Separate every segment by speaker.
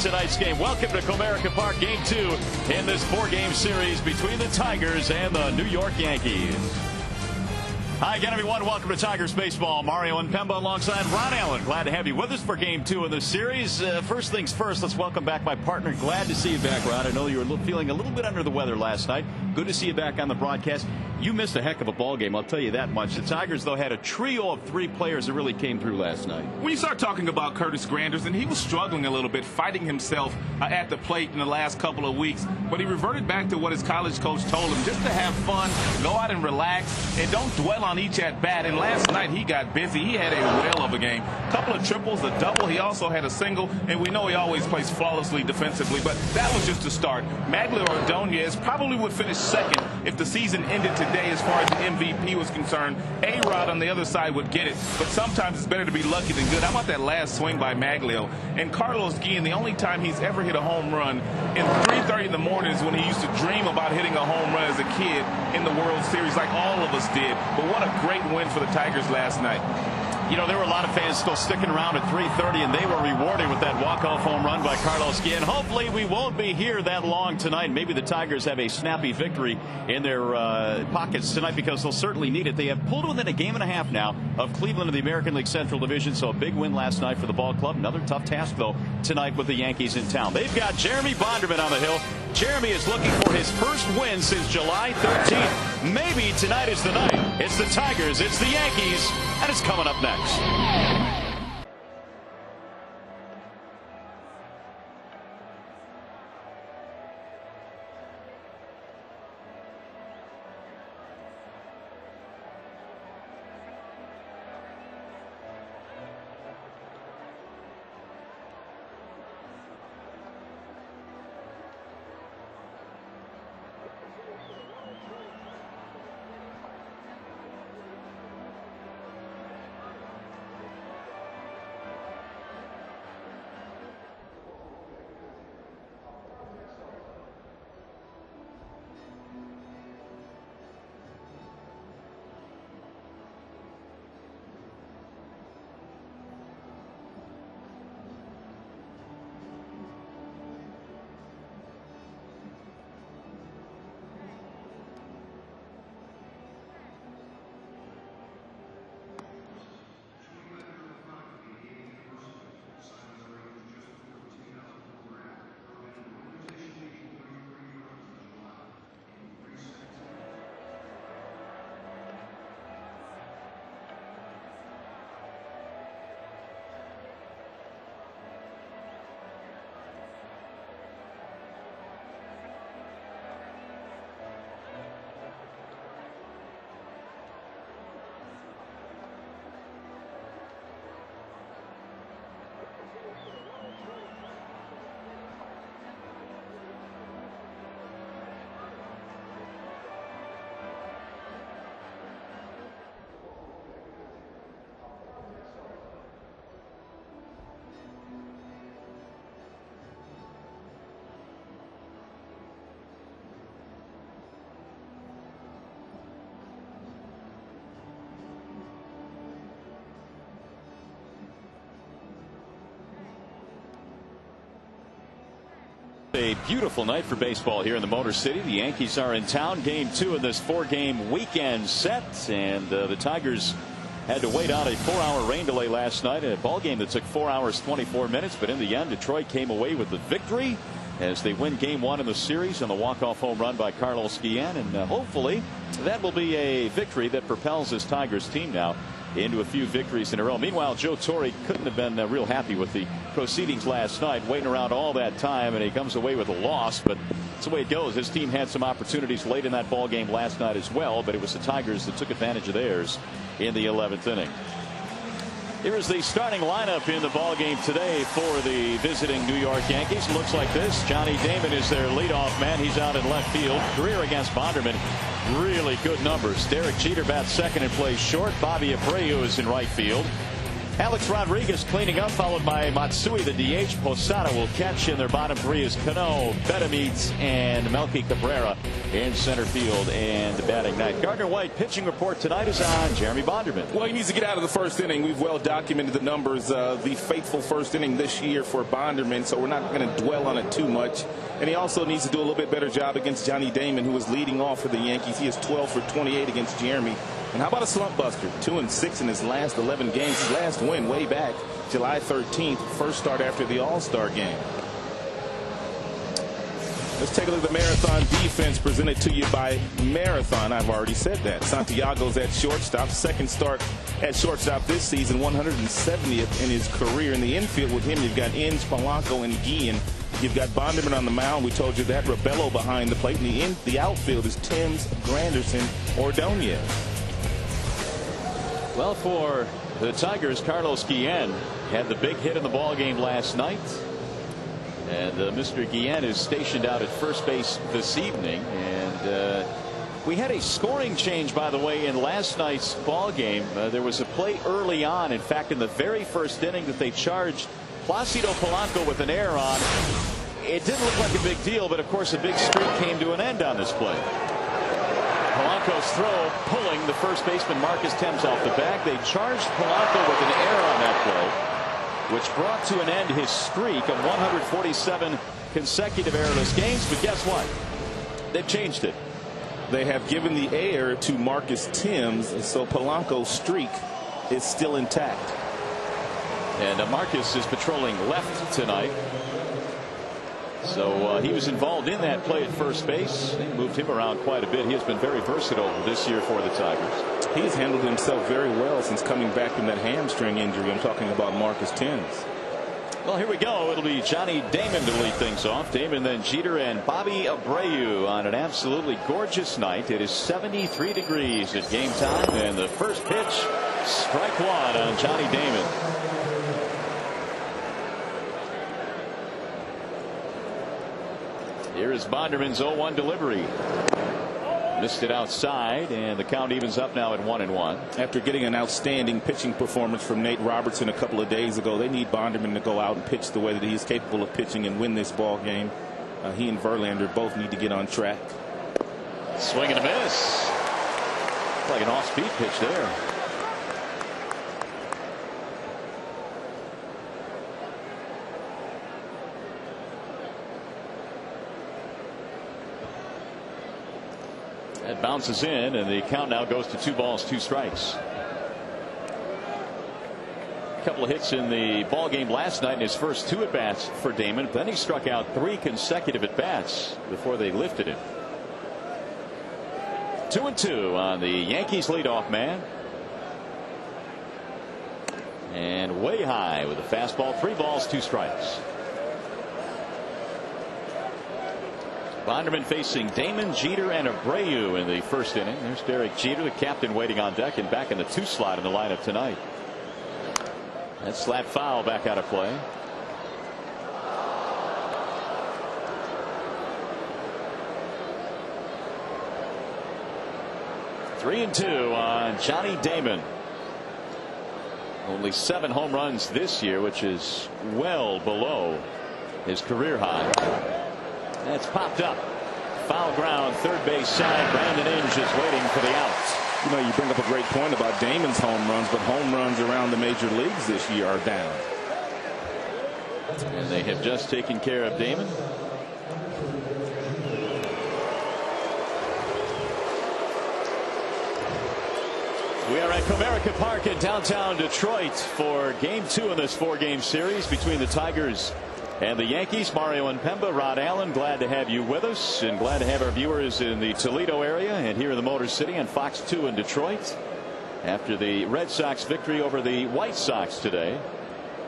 Speaker 1: tonight's game. Welcome to Comerica Park, Game 2 in this 4-game series between the Tigers and the New York Yankees. Hi again, everyone. Welcome to Tigers Baseball. Mario and Pemba alongside Ron Allen. Glad to have you with us for Game 2 of this series. First things first, let's welcome back my partner. Glad to see you back, Ron. I know you were feeling a little bit under the weather last night. Good to see you back on the broadcast. You missed a heck of a ball game, I'll tell you that much. The Tigers, though, had a trio of 3 players that really came through last night.
Speaker 2: When you start talking about Curtis Granderson, he was struggling a little bit, fighting himself at the plate in the last couple of weeks. But he reverted back to what his college coach told him, just to have fun, go out and relax, and don't dwell on each at-bat. And last night he got busy. He had a whale of a game. A couple of triples, a double. He also had a single, and we know he always plays flawlessly defensively. But that was just a start. Magglio Ordonez probably would finish second if the season ended today as far as the MVP was concerned. A-Rod on the other side would get it, but sometimes it's better to be lucky than good. How about that last swing by Magglio? And Carlos Guillen, the only time he's ever hit a home run in 3:30 in the morning is when he used to dream about hitting a home run as a kid in the World Series, like all of us did. But what a great win for the Tigers last night.
Speaker 1: You know, there were a lot of fans still sticking around at 3:30, and they were rewarded with that walk-off home run by Carlos Guillen. Hopefully we won't be here that long tonight. Maybe the Tigers have a snappy victory in their pockets tonight, because they'll certainly need it. They have pulled within a game and a half now of Cleveland in the American League Central Division, so a big win last night for the ball club. Another tough task, though, tonight with the Yankees in town. They've got Jeremy Bonderman on the hill. Jeremy is looking for his first win since July 13th. Maybe tonight is the night. It's the Tigers, it's the Yankees, and it's coming up next. A beautiful night for baseball here in the Motor City. The Yankees are in town. Game 2 of this 4-game weekend set, and the Tigers had to wait out a 4-hour rain delay last night. A ball game that took 4 hours 24 minutes, but in the end Detroit came away with the victory as they win Game 1 in the series on the walk-off home run by Carlos Guillen, and hopefully that will be a victory that propels this Tigers team now into a few victories in a row. Meanwhile, Joe Torre couldn't have been real happy with the proceedings last night, waiting around all that time, and he comes away with a loss. But that's the way it goes. His team had some opportunities late in that ball game last night as well, but it was the Tigers that took advantage of theirs in the 11th inning. Here is the starting lineup in the ball game today for the visiting New York Yankees. Looks like this. Johnny Damon is their leadoff man. He's out in left field. Career against Bonderman. Really good numbers. Derek Jeter bats second and plays short. Bobby Abreu is in right field. Alex Rodriguez cleaning up, followed by Matsui, the DH. Posada will catch, in their bottom three is Cano, Benamitz, and Melky Cabrera in center field and the batting ninth. Gardner White pitching report tonight is on Jeremy Bonderman.
Speaker 2: Well, he needs to get out of the first inning. We've well documented the numbers, the faithful first inning this year for Bonderman, so we're not going to dwell on it too much. And he also needs to do a little bit better job against Johnny Damon, who is leading off for the Yankees. He is 12 for 28 against Jeremy. And how about a slump buster? 2-6 in his last 11 games. His last win way back July 13th, first start after the All-Star game. Let's take a look at the Marathon defense presented to you by Marathon. I've already said that. Santiago's at shortstop. Second start at shortstop this season. 170th in his career. In the infield with him, you've got Inge, Polanco, and Guillen. You've got Bonderman on the mound. We told you that. Rebello behind the plate. And the outfield is Timms, Granderson, Ordonez.
Speaker 1: Well, for the Tigers, Carlos Guillen had the big hit in the ball game last night. And Mr. Guillen is stationed out at first base this evening. And we had a scoring change, by the way, in last night's ball game. There was a play early on, in fact, in the very first inning, that they charged Placido Polanco with an error on. It didn't look like a big deal, but of course a big streak came to an end on this play. Polanco's throw pulling the first baseman Marcus Thames off the bag. They charged Polanco with an error on that play, which brought to an end his streak of 147 consecutive errorless games. But guess what? They've changed it.
Speaker 2: They have given the error to Marcus Thames, and so Polanco's streak is still intact.
Speaker 1: And Marcus is patrolling left tonight. So he was involved in that play at first base. They moved him around quite a bit. He has been very versatile this year for the Tigers.
Speaker 2: He's handled himself very well since coming back from that hamstring injury. I'm talking about Marcus Thames.
Speaker 1: Well, here we go. It'll be Johnny Damon to lead things off. Damon, then Jeter, and Bobby Abreu on an absolutely gorgeous night. It is 73 degrees at game time. And the first pitch, strike one on Johnny Damon. Here is Bonderman's 0-1 delivery. Missed it outside, and the count evens up now at 1-1.
Speaker 2: After getting an outstanding pitching performance from Nate Robertson a couple of days ago, they need Bonderman to go out and pitch the way that he's capable of pitching and win this ball game. He and Verlander both need to get on track.
Speaker 1: Swing and a miss. Like an off-speed pitch there. That bounces in, and the count now goes to 2 balls, 2 strikes. A couple of hits in the ball game last night in his first 2 at bats for Damon. Then he struck out 3 consecutive at bats before they lifted him. 2-2 on the Yankees leadoff man. And way high with a fastball. 3 balls, 2 strikes. Bonderman facing Damon, Jeter, and Abreu in the first inning. There's Derek Jeter, the captain, waiting on deck and back in the 2 slot in the lineup tonight. That slap foul back out of play. Three and 2 on Johnny Damon. Only 7 home runs this year, which is well below his career high. That's popped up. Foul ground, third base side. Brandon Inge is waiting for the out.
Speaker 2: You know, you bring up a great point about Damon's home runs, but home runs around the major leagues this year are down.
Speaker 1: And they have just taken care of Damon. We are at Comerica Park in downtown Detroit for game 2 in this 4-game series between the Tigers and the Yankees. Mario and Pemba, Rod Allen, glad to have you with us, and glad to have our viewers in the Toledo area and here in the Motor City on Fox 2 in Detroit after the Red Sox victory over the White Sox today.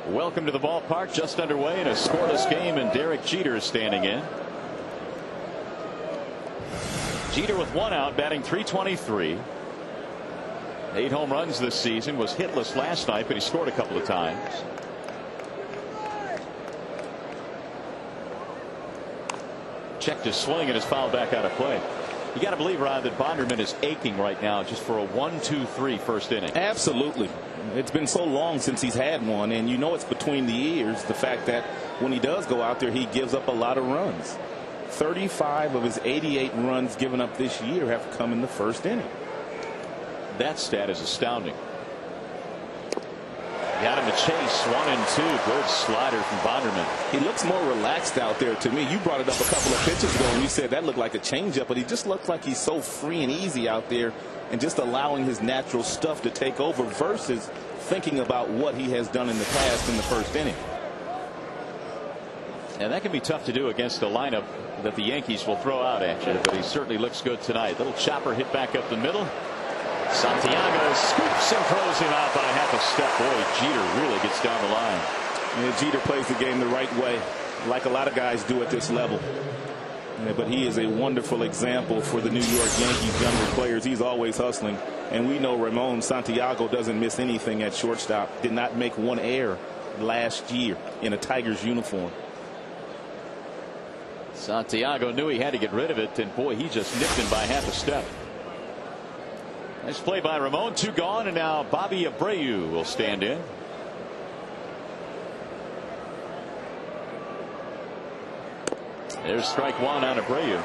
Speaker 1: Welcome to the ballpark, just underway in a scoreless game, and Derek Jeter is standing in. Jeter with 1 out, batting .323. 8 home runs this season, was hitless last night, but he scored a couple of times. Checked his swing and is fouled back out of play. You got to believe, Rod, that Bonderman is aching right now just for a 1-2-3 first inning.
Speaker 3: Absolutely. It's been so long since he's had one, and you know it's between the ears, the fact that when he does go out there, he gives up a lot of runs. 35 of his 88 runs given up this year have come in the first inning.
Speaker 1: That stat is astounding. Got him to chase 1-2. Good slider from Bonderman.
Speaker 3: He looks more relaxed out there to me. You brought it up a couple of pitches ago and you said that looked like a changeup, but he just looks like he's so free and easy out there and just allowing his natural stuff to take over versus thinking about what he has done in the past in the first inning.
Speaker 1: And that can be tough to do against a lineup that the Yankees will throw out at you, but he certainly looks good tonight. Little chopper hit back up the middle. Santiago scoops and throws him out by half a step. Boy, Jeter really gets down the line.
Speaker 3: Yeah, Jeter plays the game the right way, like a lot of guys do at this level. Yeah, but he is a wonderful example for the New York Yankees younger players. He's always hustling. And we know Ramon Santiago doesn't miss anything at shortstop. Did not make one error last year in a Tigers uniform.
Speaker 1: Santiago knew he had to get rid of it, and boy, he just nipped him by half a step. Nice play by Ramon. 2 gone, and now Bobby Abreu will stand in. There's strike 1 on Abreu.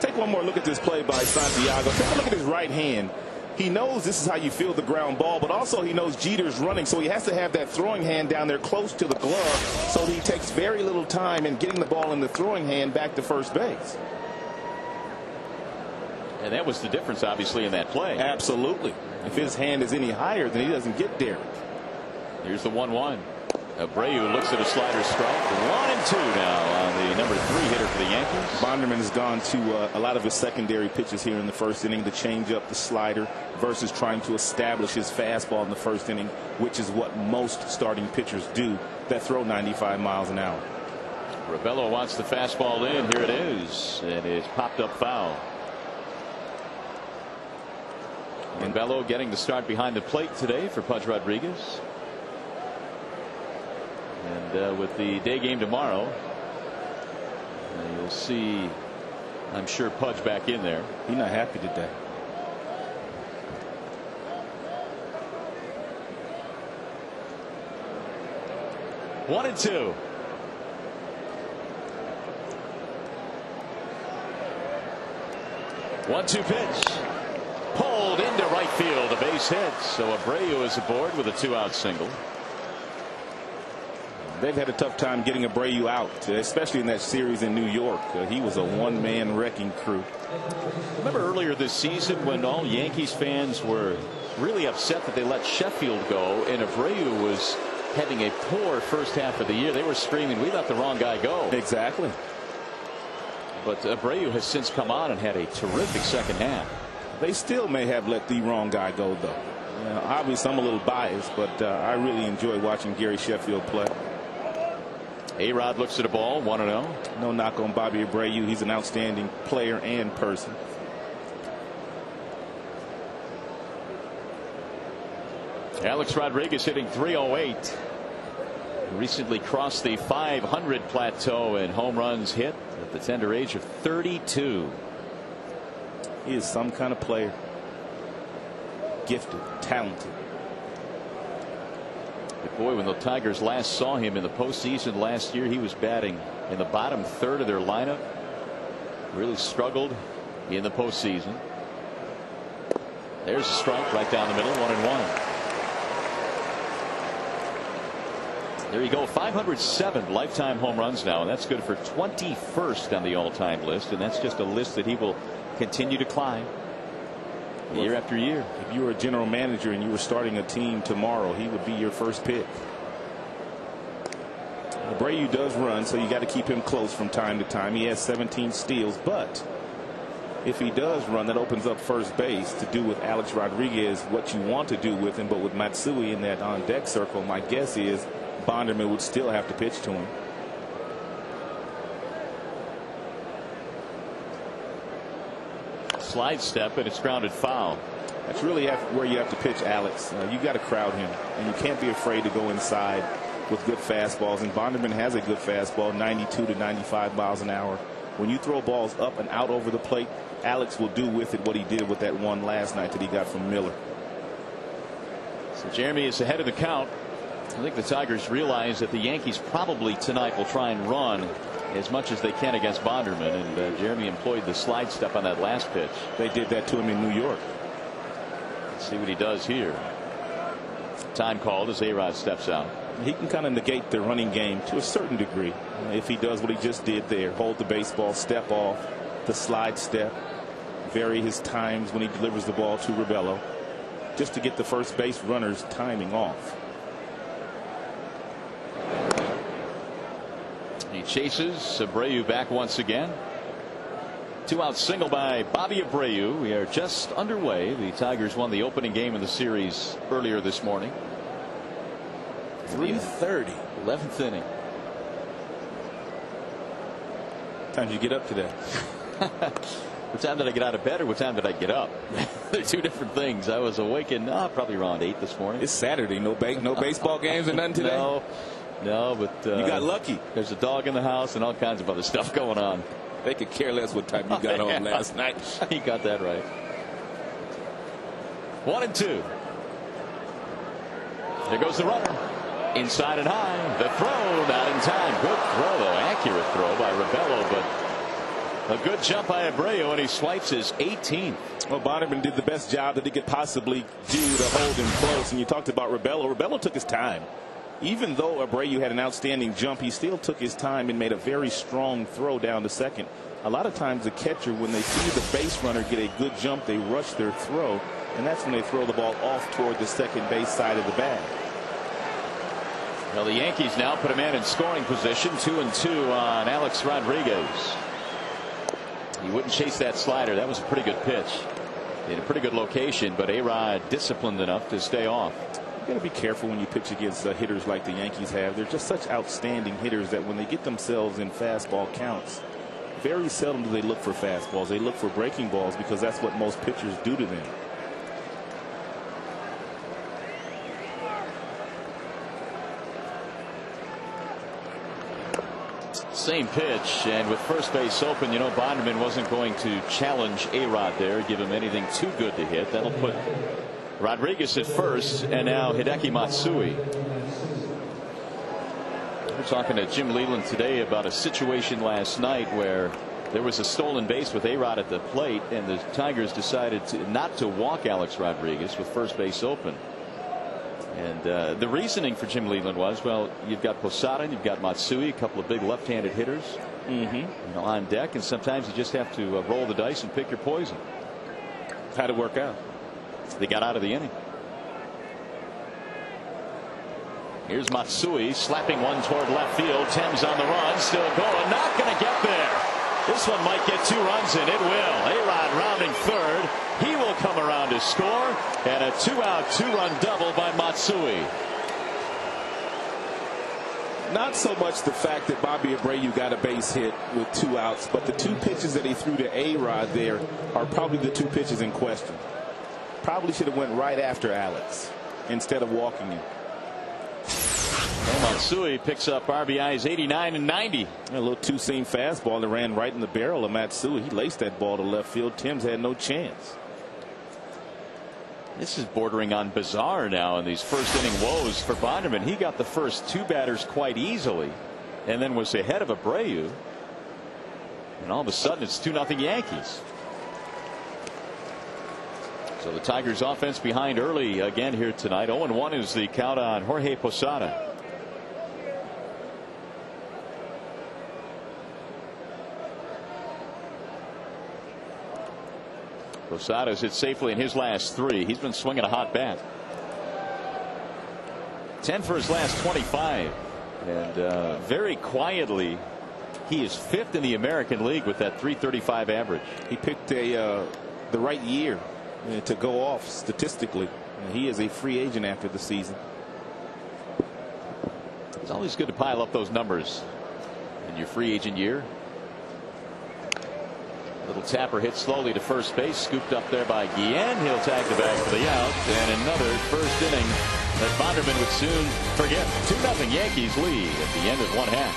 Speaker 3: Take one more look at this play by Santiago. Take a look at his right hand. He knows this is how you feel the ground ball, but also he knows Jeter's running, so he has to have that throwing hand down there close to the glove, so he takes very little time in getting the ball in the throwing hand back to first base.
Speaker 1: And that was the difference, obviously, in that play.
Speaker 3: Absolutely. If his hand is any higher, then he doesn't get there.
Speaker 1: Here's the 1-1. Abreu looks at a slider strike. 1-2 now on the number 3 hitter for the Yankees.
Speaker 3: Bonderman has gone to a lot of his secondary pitches here in the first inning, the changeup, the slider, versus trying to establish his fastball in the first inning, which is what most starting pitchers do that throw 95 miles an hour.
Speaker 1: Rebello wants the fastball in. Here it is. And it's popped up foul. And Bello getting the start behind the plate today for Pudge Rodriguez. And with the day game tomorrow, you'll see, I'm sure, Pudge back in there.
Speaker 3: He's not happy today.
Speaker 1: One and two. One-two pitch. Pulled into right field. A base hit. So Abreu is aboard with a 2-out single.
Speaker 3: They've had a tough time getting Abreu out, especially in that series in New York. He was a one-man wrecking crew.
Speaker 1: Remember earlier this season when all Yankees fans were really upset that they let Sheffield go, and Abreu was having a poor first half of the year. They were screaming, "We let the wrong guy go."
Speaker 3: Exactly.
Speaker 1: But Abreu has since come on and had a terrific second half.
Speaker 3: They still may have let the wrong guy go, though. Obviously, I'm a little biased, but I really enjoy watching Gary Sheffield play.
Speaker 1: A-Rod looks at a ball, 1-0.
Speaker 3: No knock on Bobby Abreu. He's an outstanding player and person.
Speaker 1: Alex Rodriguez hitting .308. Recently crossed the 500 plateau in home runs hit at the tender age of 32.
Speaker 3: He is some kind of player. Gifted, talented.
Speaker 1: But boy, when the Tigers last saw him in the postseason last year, he was batting in the bottom third of their lineup. Really struggled in the postseason. There's a strike right down the middle, 1-1. There you go, 507 lifetime home runs now, and that's good for 21st on the all-time list, and that's just a list that he will continue to climb year after year.
Speaker 3: If you were a general manager and you were starting a team tomorrow, he would be your first pick. Abreu does run, so you got to keep him close from time to time. He has 17 steals, but if he does run, that opens up first base to do with Alex Rodriguez what you want to do with him. But with Matsui in that on deck circle, my guess is Bonderman would still have to pitch to him.
Speaker 1: Slide step, and it's grounded foul.
Speaker 3: That's really where you have to pitch Alex. You got to crowd him, and you can't be afraid to go inside with good fastballs. And Bonderman has a good fastball, 92 to 95 miles an hour. When you throw balls up and out over the plate, Alex will do with it what he did with that one last night that he got from Miller.
Speaker 1: So Jeremy is ahead of the count. I think the Tigers realize that the Yankees probably tonight will try and run as much as they can against Bonderman, and Jeremy employed the slide step on that last pitch.
Speaker 3: They did that to him in New York.
Speaker 1: Let's see what he does here. Time called as A-Rod steps out.
Speaker 3: He can kind of negate the running game to a certain degree if he does what he just did there. Hold the baseball, step off, the slide step, vary his times when he delivers the ball to Rebello, just to get the first base runner's timing off.
Speaker 1: He chases Abreu back once again. 2-out single by Bobby Abreu. We are just underway. The Tigers won the opening game of the series earlier this morning.
Speaker 3: 3:30.
Speaker 1: 11th inning.
Speaker 3: What time did you get up today?
Speaker 1: What time did I get out of bed, or what time did I get up? They're two different things. I was awake probably around 8 this morning.
Speaker 3: It's Saturday. No baseball games or nothing today?
Speaker 1: No, but
Speaker 3: you got lucky.
Speaker 1: There's a dog in the house and all kinds of other stuff going on.
Speaker 3: They could care less what time you got on last night.
Speaker 1: He got that right. 1-2. There goes the runner. Inside and high. The throw not in time. Good throw, though. Accurate throw by Rebello, but a good jump by Abreu, and he swipes his 18th.
Speaker 3: Well, Bonderman did the best job that he could possibly do to hold him close. And you talked about Rebello. Rebello took his time. Even though Abreu had an outstanding jump, he still took his time and made a very strong throw down to second. A lot of times the catcher, when they see the base runner get a good jump, they rush their throw, and that's when they throw the ball off toward the second base side of the bag.
Speaker 1: Well, the Yankees now put a man in scoring position. 2-2 on Alex Rodriguez. He wouldn't chase that slider. That was a pretty good pitch in a pretty good location, but A-Rod disciplined enough to stay off.
Speaker 3: You got to be careful when you pitch against hitters like the Yankees have. They're just such outstanding hitters that when they get themselves in fastball counts, very seldom do they look for fastballs. They look for breaking balls because that's what most pitchers do to them.
Speaker 1: Same pitch, and with first base open, you know, Bonderman wasn't going to challenge A-Rod there, give him anything too good to hit. That'll put Rodriguez at first, and now Hideki Matsui. We're talking to Jim Leyland today about a situation last night where there was a stolen base with A-Rod at the plate, and the Tigers decided not to walk Alex Rodriguez with first base open. And the reasoning for Jim Leyland was, well, you've got Posada and you've got Matsui, a couple of big left-handed hitters on deck, and sometimes you just have to roll the dice and pick your poison.
Speaker 3: How'd it work out?
Speaker 1: They got out of the inning. Here's Matsui slapping one toward left field. Thames on the run, still going, not going to get there. This one might get 2 runs in. It will. A-Rod rounding third. He will come around to score, and a 2-out 2-run double by Matsui.
Speaker 3: Not so much the fact that Bobby Abreu got a base hit with 2 outs, but the 2 pitches that he threw to A-Rod there are probably the 2 pitches in question. Probably should have went right after Alex instead of walking him.
Speaker 1: Well, Matsui picks up RBIs 89 and 90.
Speaker 3: A little 2-seam fastball that ran right in the barrel of Matsui. He laced that ball to left field. Thames had no chance.
Speaker 1: This is bordering on bizarre now in these first inning woes for Bonderman. He got the first 2 batters quite easily and then was ahead of Abreu. And all of a sudden it's 2-0 Yankees. So the Tigers offense behind early again here tonight. 0-1 is the count on Jorge Posada. Posada's hit safely in his last 3. He's been swinging a hot bat. 10 for his last 25. And very quietly, he is 5th in the American League with that .335 average.
Speaker 3: He picked the right year to go off statistically. He is a free agent after the season.
Speaker 1: It's always good to pile up those numbers in your free agent year. Little tapper hit slowly to first base, scooped up there by Guillen. He'll tag the bag for the out, and another first inning that Bonderman would soon forget. 2-0 Yankees lead at the end of 1/2.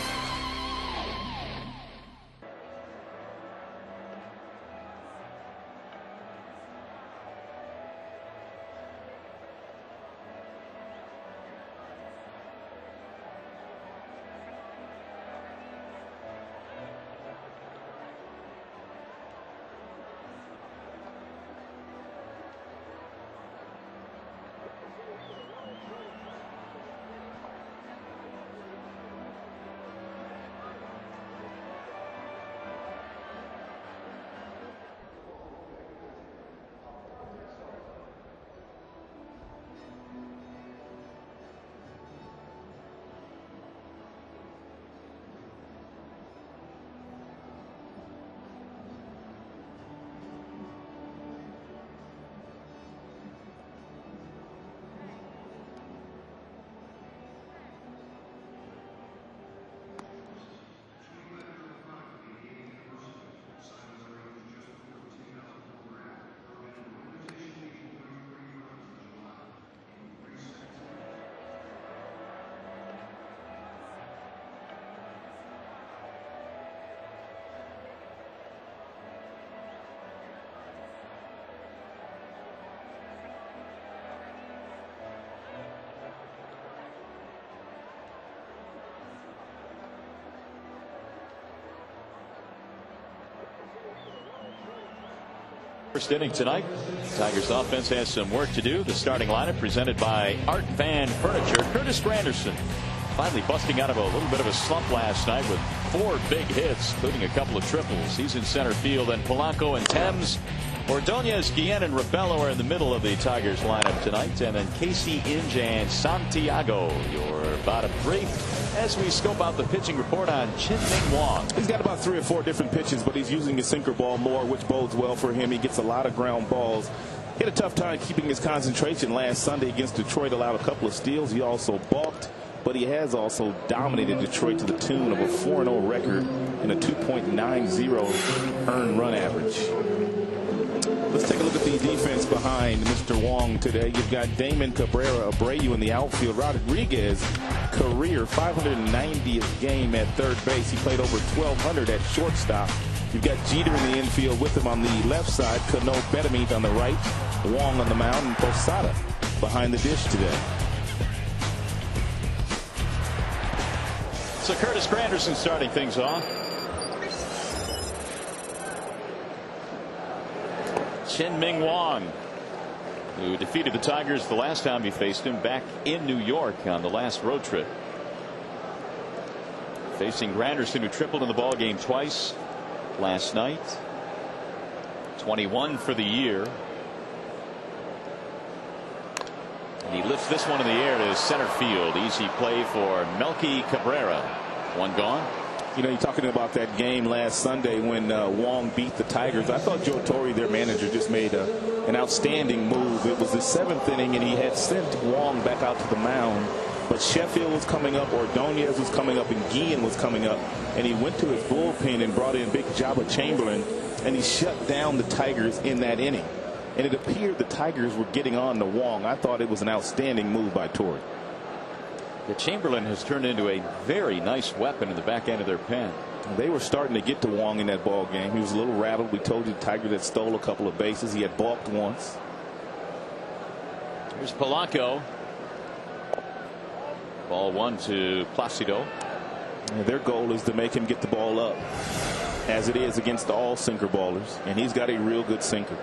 Speaker 1: First inning tonight. Tigers offense has some work to do. The starting lineup presented by Art Van Furniture. Curtis Granderson finally busting out of a little bit of a slump last night with 4 big hits, including a couple of triples. He's in center field, and Polanco and Thames, Ordonez, Guillen, and Rabello are in the middle of the Tigers lineup tonight. And then Casey, Inge, and Santiago, your bottom 3. As we scope out the pitching report on Chien-Ming Wang.
Speaker 3: He's got about 3 or 4 different pitches, but he's using his sinker ball more, which bodes well for him. He gets a lot of ground balls. He had a tough time keeping his concentration last Sunday against Detroit. Allowed a couple of steals. He also balked, but he has also dominated Detroit to the tune of a 4-0 record and a 2.90 earned run average. Let's take a look at the defense behind Mr. Wong today. You've got Damon Cabrera Abreu in the outfield. Rodriguez, career 590th game at third base. He played over 1,200 at shortstop. You've got Jeter in the infield with him on the left side. Cano Bedamit on the right. Wong on the mound, and Posada behind the dish today.
Speaker 1: So Curtis Granderson starting things off. Chien-Ming Wang, who defeated the Tigers the last time he faced him back in New York on the last road trip. Facing Granderson, who tripled in the ball game twice last night. 21 for the year. And he lifts this one in the air to center field. Easy play for Melky Cabrera. One gone.
Speaker 3: You know, you're talking about that game last Sunday when Wong beat the Tigers. I thought Joe Torre, their manager, just made an outstanding move. It was the 7th inning, and he had sent Wong back out to the mound. But Sheffield was coming up, Ordonez was coming up, and Guillen was coming up. And he went to his bullpen and brought in Big Jabba Chamberlain, and he shut down the Tigers in that inning. And it appeared the Tigers were getting on to Wong. I thought it was an outstanding move by Torre.
Speaker 1: The Chamberlain has turned into a very nice weapon in the back end of their pen.
Speaker 3: They were starting to get to Wong in that ball game. He was a little rattled. We told you the Tigers had stole a couple of bases. He had balked once.
Speaker 1: Here's Polanco. Ball 1 to Placido.
Speaker 3: And their goal is to make him get the ball up, as it is against all sinker ballers. And he's got a real good sinker.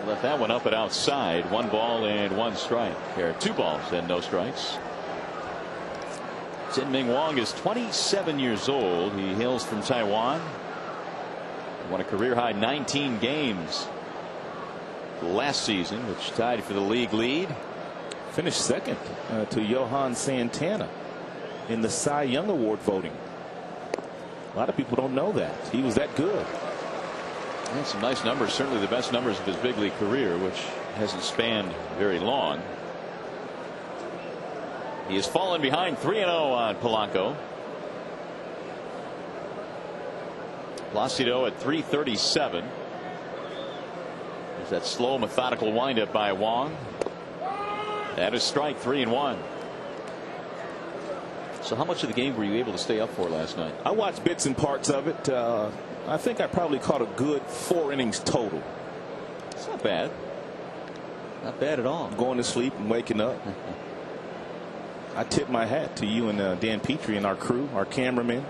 Speaker 1: Left that one up and outside. 1 ball and 1 strike. There are 2 balls and no strikes. Chien-Ming Wang is 27 years old. He hails from Taiwan. Won a career high 19 games last season, which tied for the league lead.
Speaker 3: Finished second to Johan Santana in the Cy Young Award voting. A lot of people don't know that. He was that good.
Speaker 1: And some nice numbers, certainly the best numbers of his big league career, which hasn't spanned very long. He has fallen behind 3-0 on Polanco. Placido at 337. There's that slow, methodical windup by Wong. That is strike 3-1. So how much of the game were you able to stay up for last night?
Speaker 3: I watched bits and parts of it. I think I probably caught a good 4 innings total.
Speaker 1: It's not bad. Not bad at all.
Speaker 3: Going to sleep and waking up. I tip my hat to you and Dan Petrie and our crew, our cameramen,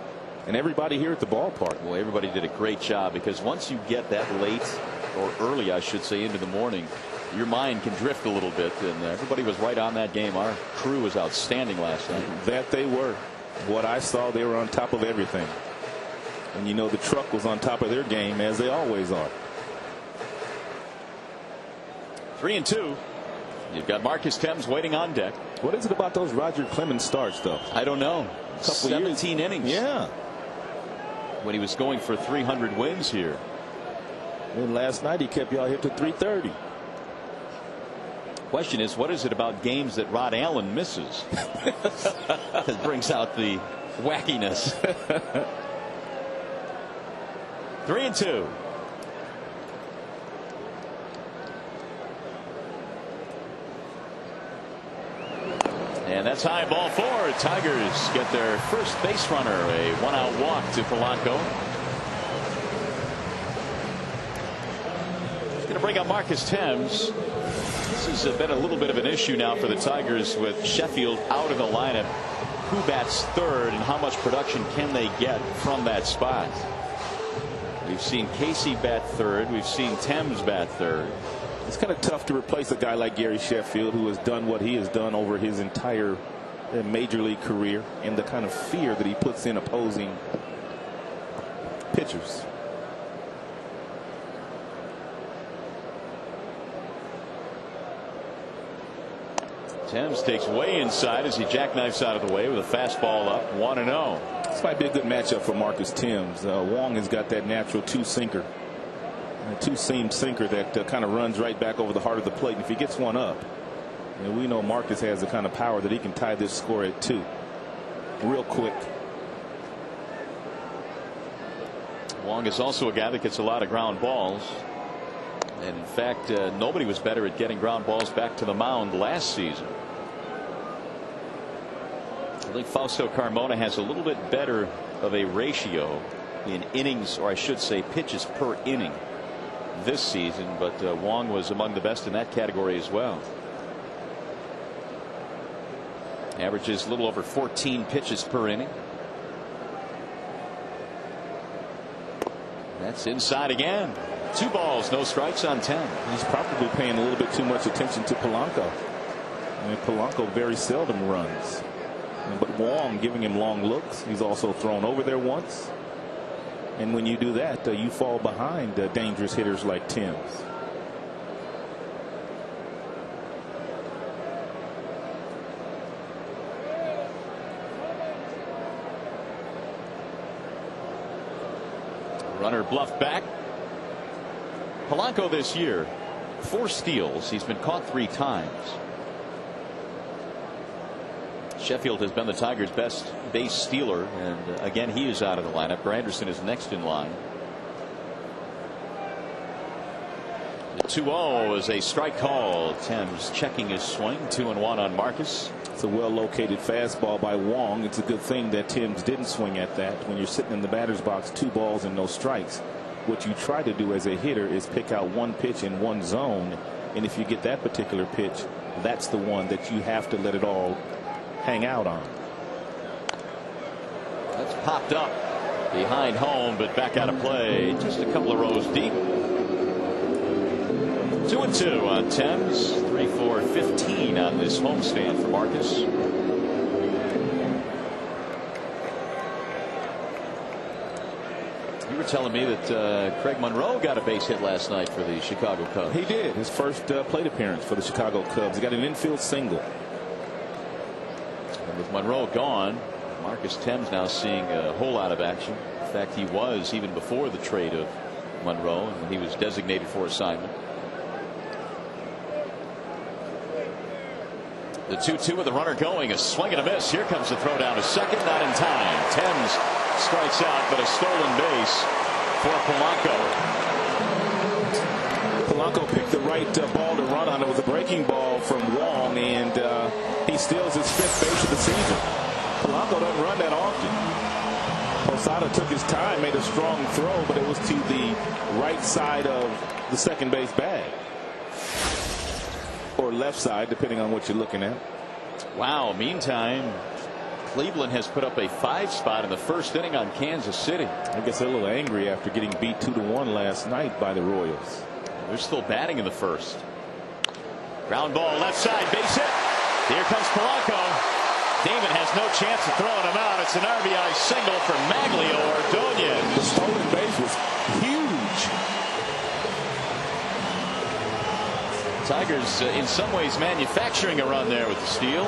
Speaker 3: and everybody here at the ballpark.
Speaker 1: Well, everybody did a great job, because once you get that late, or early I should say, into the morning, your mind can drift a little bit, and everybody was right on that game. Our crew was outstanding last night.
Speaker 3: That they were. What I saw, they were on top of everything. And you know, the truck was on top of their game, as they always are.
Speaker 1: 3-2. You've got Marcus Thames waiting on deck.
Speaker 3: What is it about those Roger Clemens starts, though?
Speaker 1: I don't know. 17
Speaker 3: years.
Speaker 1: innings.
Speaker 3: Yeah.
Speaker 1: When he was going for 300 wins here.
Speaker 3: And last night he kept y'all here to 330.
Speaker 1: Question is, what is it about games that Rod Allen misses that brings out the wackiness? 3-2. And that's high, ball 4. Tigers get their first base runner, a 1-out walk to Polanco. Going to bring up Marcus Thames. This has been a little bit of an issue now for the Tigers with Sheffield out of the lineup. Who bats third and how much production can they get from that spot? We've seen Casey bat third. We've seen Thames bat third.
Speaker 3: It's kind of tough to replace a guy like Gary Sheffield, who has done what he has done over his entire major league career, and the kind of fear that he puts in opposing pitchers.
Speaker 1: Thames takes way inside as he jackknifes out of the way with a fastball up 1-0.
Speaker 3: This might be a good matchup for Marcus Thames. Wong has got that natural two-sinker, a two-seam sinker that kind of runs right back over the heart of the plate. And if he gets one up, we know Marcus has the kind of power that he can tie this score at 2 real quick.
Speaker 1: Wong is also a guy that gets a lot of ground balls. And in fact, nobody was better at getting ground balls back to the mound last season. I think Fausto Carmona has a little bit better of a ratio in innings, or I should say pitches per inning this season, but Wong was among the best in that category as well. Averages a little over 14 pitches per inning. That's inside again. 2 balls, no strikes on 10.
Speaker 3: He's probably paying a little bit too much attention to Polanco. Polanco very seldom runs, but Wong giving him long looks. He's also thrown over there once, and when you do that, you fall behind dangerous hitters like Thames.
Speaker 1: Runner bluffed back. Polanco this year, 4 steals. He's been caught 3 times. Sheffield has been the Tigers' best base stealer, and again he is out of the lineup. Granderson is next in line. The 2-0 is a strike call. Thames checking his swing. 2-1 on Marcus.
Speaker 3: It's a well located fastball by Wong. It's a good thing that Thames didn't swing at that. When you're sitting in the batter's box, 2 balls and no strikes, what you try to do as a hitter is pick out one pitch in one zone, and if you get that particular pitch, that's the one that you have to let it all hang out on.
Speaker 1: That's popped up behind home, but back out of play just a couple of rows deep. 2-2 on Thames. 3-4-15 on this homestand for Marcus. You were telling me that Craig Monroe got a base hit last night for the Chicago Cubs.
Speaker 3: He did. His first plate appearance for the Chicago Cubs. He got an infield single.
Speaker 1: And with Monroe gone, Marcus Thames now seeing a whole lot of action. In fact, he was even before the trade of Monroe, and he was designated for assignment. The 2-2 with the runner going. A swing and a miss. Here comes the throw down to second. Not in time. Thames strikes out, but a stolen base for Polanco.
Speaker 3: Polanco picked the right ball to run on. It was a breaking ball from Wong, and he steals his 5th base of the season. Polanco doesn't run that often. Posada took his time, made a strong throw, but it was to the right side of the second base bag, or left side, depending on what you're looking at.
Speaker 1: Wow. Meantime, Cleveland has put up a 5 spot in the first inning on Kansas City.
Speaker 3: I guess they're a little angry after getting beat 2-1 last night by the Royals.
Speaker 1: They're still batting in the first. Ground ball left side, base hit. Here comes Polanco. Damon has no chance of throwing him out. It's an RBI single for Maglio Ordonez.
Speaker 3: The stolen base was huge.
Speaker 1: Tigers in some ways manufacturing a run there with the steal.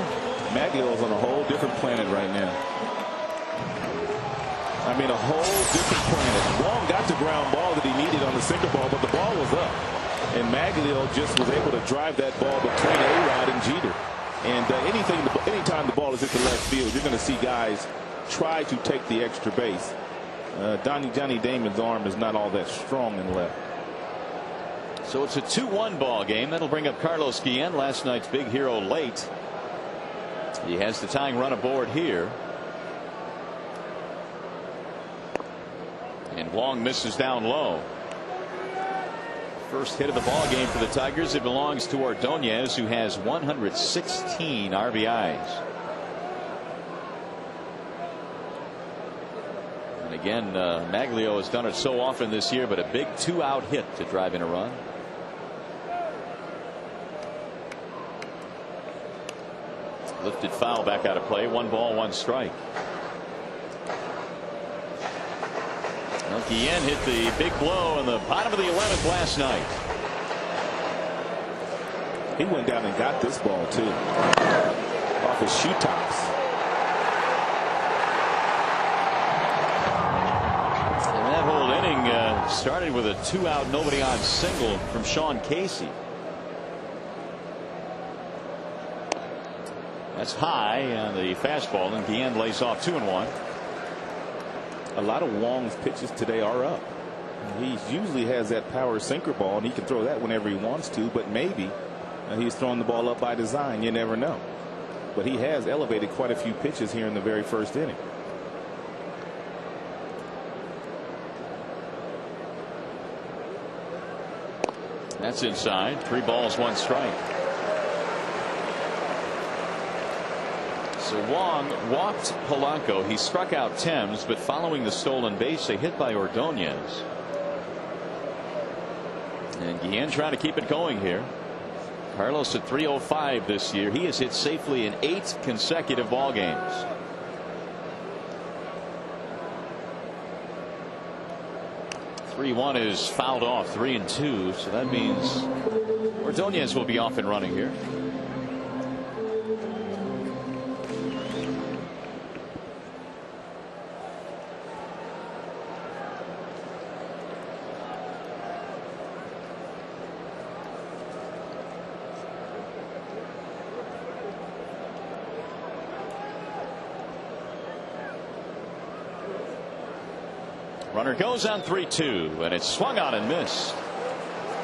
Speaker 3: Maglio's on a whole different planet right now. I mean, a whole different planet. Wong got the ground ball that he needed on the single ball, but the ball was up, and Maglio just was able to drive that ball between A-Rod and Jeter. And anytime the ball is at the left field, you're going to see guys try to take the extra base. Johnny Damon's arm is not all that strong in left.
Speaker 1: So it's a 2-1 ball game. That'll bring up Carlos Guillen, last night's big hero, late. He has the tying run aboard here. And Wong misses down low. First hit of the ball game for the Tigers. It belongs to Ordonez, who has 116 RBIs. And again, Maglio has done it so often this year, but a big 2-out hit to drive in a run. Lifted foul back out of play. 1 ball, 1 strike. Well, Guillen hit the big blow in the bottom of the 11th last night.
Speaker 3: He went down and got this ball too, off his shoe tops.
Speaker 1: And that whole inning started with a 2-out, nobody on single from Sean Casey. That's high on the fastball, and Guillen lays off 2-1.
Speaker 3: A lot of Wong's pitches today are up. He usually has that power sinker ball, and he can throw that whenever he wants to, but maybe he's throwing the ball up by design. You never know. But he has elevated quite a few pitches here in the very first inning.
Speaker 1: That's inside. 3 balls, 1 strike. So Wong walked Polanco. He struck out Thames, but following the stolen base, a hit by Ordonez. And Guillen trying to keep it going here. Carlos at 305 this year. He has hit safely in 8 consecutive ball games. (3-1) is fouled off. 3-2. So that means Ordonez will be off and running here. Runner goes on 3-2, and it's swung on and missed.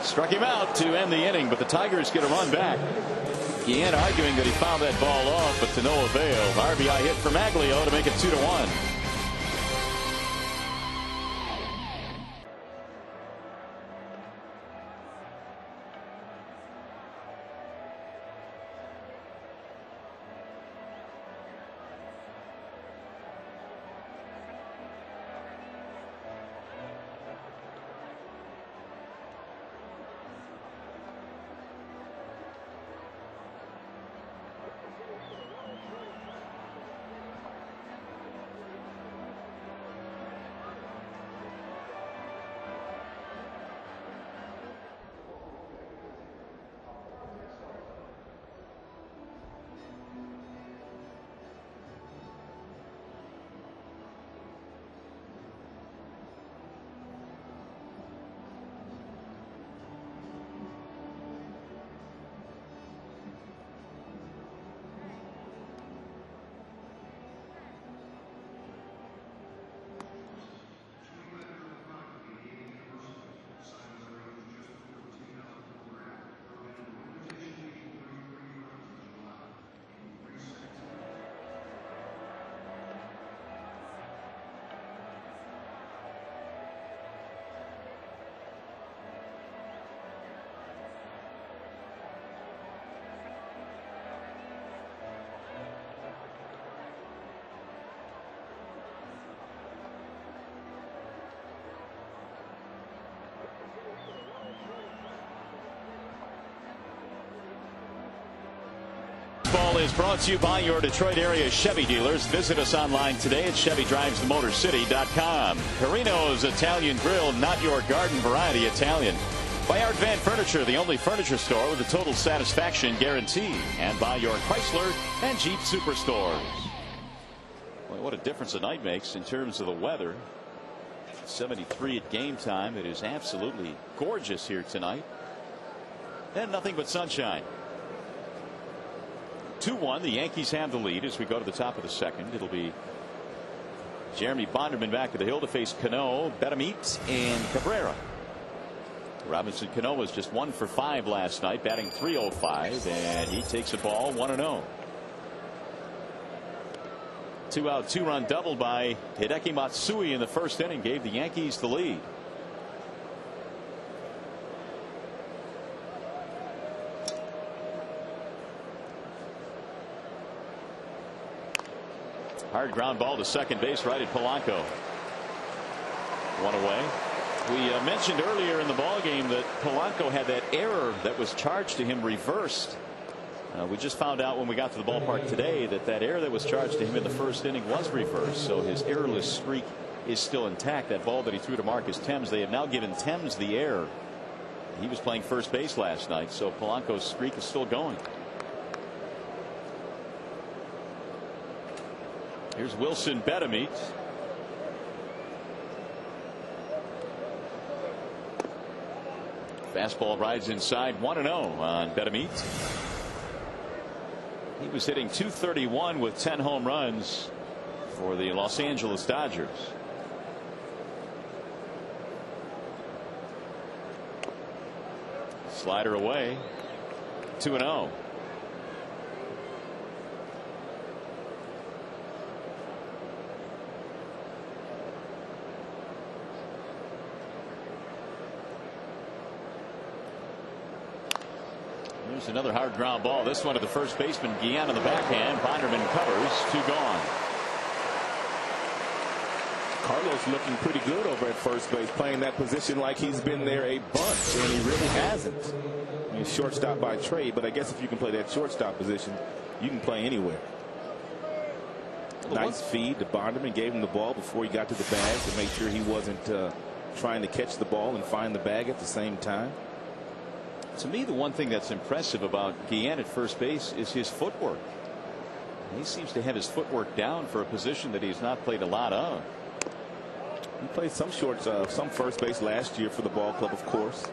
Speaker 1: Struck him out to end the inning, but the Tigers get a run back. Guillen arguing that he fouled that ball off, but to no avail. RBI hit for Maglio to make it 2-1. Ball is brought to you by your Detroit area Chevy dealers. Visit us online today at ChevyDrivesTheMotorCity.com. Carino's Italian Grill, not your garden variety Italian. By Art Van Furniture, the only furniture store with a total satisfaction guarantee. And by your Chrysler and Jeep Superstores. Boy, what a difference a night makes in terms of the weather. 73 at game time. It is absolutely gorgeous here tonight. And nothing but sunshine. 2-1. The Yankees have the lead as we go to the top of the second. It'll be Jeremy Bonderman back to the hill to face Cano, Betamit, and Cabrera. Robinson Cano was just 1 for 5 last night, batting .305, and he takes a ball 1-0. 2-out, 2-run double by Hideki Matsui in the first inning gave the Yankees the lead. Hard ground ball to second base, right at Polanco. One away. We mentioned earlier in the ball game that Polanco had that error that was charged to him reversed. We just found out when we got to the ballpark today that that error that was charged to him in the first inning was reversed. So his errorless streak is still intact. That ball that he threw to Marcus Thames, they have now given Thames the error. He was playing first base last night, so Polanco's streak is still going. Here's Wilson Betemit. Fastball rides inside, 1-0 on Betemit. He was hitting .231 with 10 home runs for the Los Angeles Dodgers. Slider away, 2-0. There's another hard ground ball. This one to the first baseman, Guillen on the backhand. Bonderman covers, 2 gone.
Speaker 3: Carlos looking pretty good over at first base, playing that position like he's been there a bunch, and he really hasn't. I mean, shortstop by trade, but I guess if you can play that shortstop position, you can play anywhere. Nice feed to Bonderman, gave him the ball before he got to the bag to make sure he wasn't trying to catch the ball and find the bag at the same time.
Speaker 1: To me, the one thing that's impressive about Guillen at first base is his footwork. He seems to have his footwork down for a position that he's not played a lot of.
Speaker 3: He played some first base last year for the ball club, of course.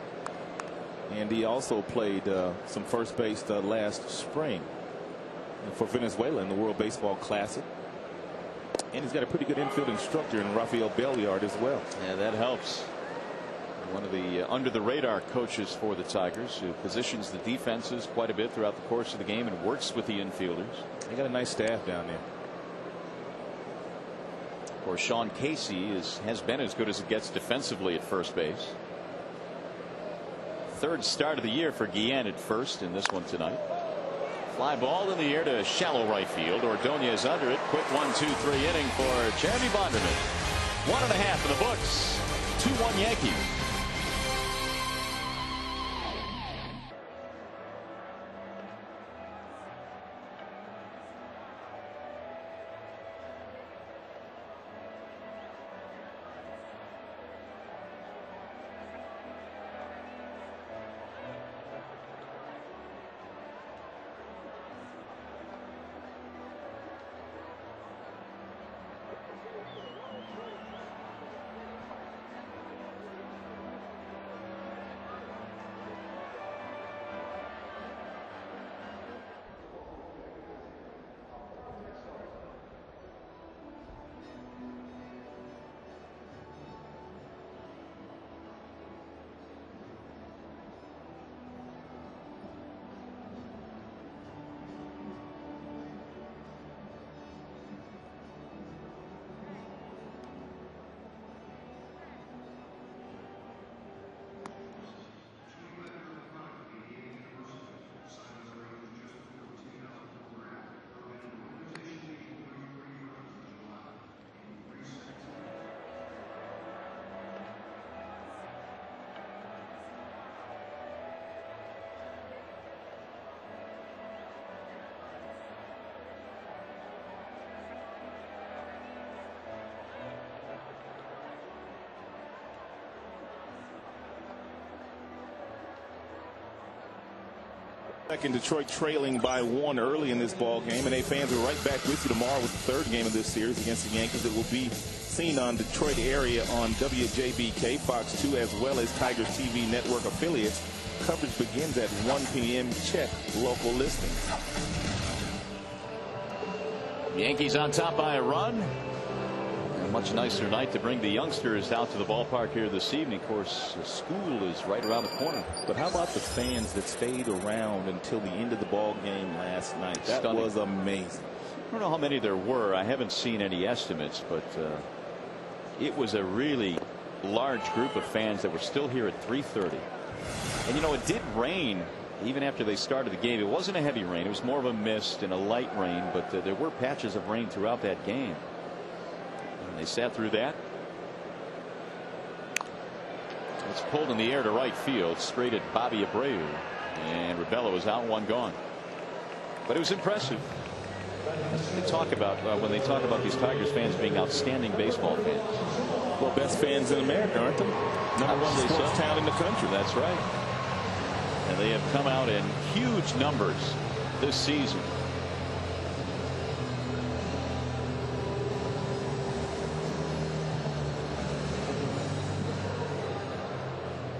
Speaker 3: And he also played some first base last spring for Venezuela in the World Baseball Classic. And he's got a pretty good infield instructor in Rafael Belliard as well.
Speaker 1: Yeah, that helps. One of the under the radar coaches for the Tigers, who positions the defenses quite a bit throughout the course of the game and works with the infielders.
Speaker 3: They got a nice staff down there.
Speaker 1: Of course, Sean Casey has been as good as it gets defensively at first base. Third start of the year for Guillen at first in this one tonight. Fly ball in the air to shallow right field. Ordonez under it. Quick 1-2-3 inning for Jeremy Bonderman. 1.5 in the books. 2-1 Yankees.
Speaker 3: Back in Detroit, trailing by 1 early in this ball game, and fans are right back with you tomorrow with the third game of this series against the Yankees. It will be seen on Detroit area on WJBK, Fox 2, as well as Tigers TV network affiliates. Coverage begins at 1 p.m. Check local listings.
Speaker 1: Yankees on top by a run. A much nicer night to bring the youngsters out to the ballpark here this evening. Of course, school is right around the corner.
Speaker 3: But how about the fans that stayed around until the end of the ball game last night? That was amazing.
Speaker 1: I don't know how many there were. I haven't seen any estimates, but it was a really large group of fans that were still here at 3:30. And you know, it did rain even after they started the game. It wasn't a heavy rain. It was more of a mist and a light rain, but there were patches of rain throughout that game. And they sat through that. It's pulled in the air to right field, straight at Bobby Abreu, and Rebello is out, one gone. But it was impressive. That's what they talk about when they talk about these Tigers fans being outstanding baseball fans.
Speaker 3: Well, best fans in America, aren't they? Number one sports town in the country.
Speaker 1: That's right. And they have come out in huge numbers this season.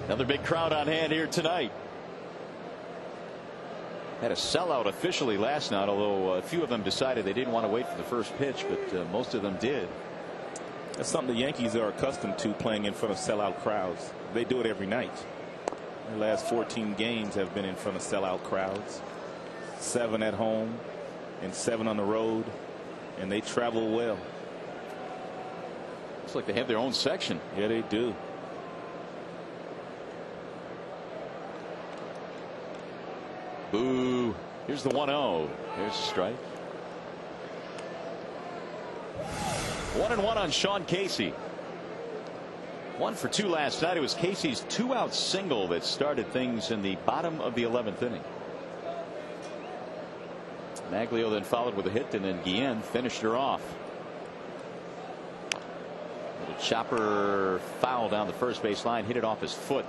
Speaker 1: Another big crowd on hand here tonight. Had a sellout officially last night, although a few of them decided they didn't want to wait for the first pitch, but most of them did.
Speaker 3: That's something the Yankees are accustomed to, playing in front of sellout crowds. They do it every night. The last 14 games have been in front of sellout crowds. 7 at home and 7 on the road, and they travel well.
Speaker 1: Looks like they have their own section.
Speaker 3: Yeah, they do.
Speaker 1: Boo. Here's the 1-0. Here's a strike. 1-1 on Sean Casey. 1 for 2 last night. It was Casey's 2-out single that started things in the bottom of the 11th inning. Maglio then followed with a hit, and then Guillen finished her off. Little chopper foul down the first base line, hit it off his foot.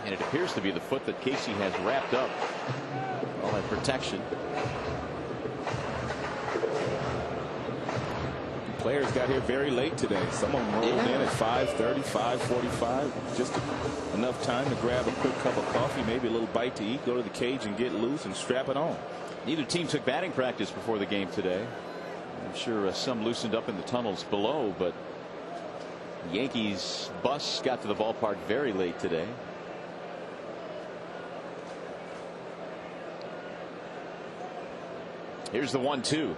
Speaker 1: And it appears to be the foot that Casey has wrapped up. All that protection.
Speaker 3: Players got here very late today. Some of them rolled in at 5:30, 5:45. Just enough time to grab a quick cup of coffee, maybe a little bite to eat, go to the cage and get loose and strap it on.
Speaker 1: Neither team took batting practice before the game today. I'm sure some loosened up in the tunnels below, but the Yankees bus got to the ballpark very late today. Here's the 1-2.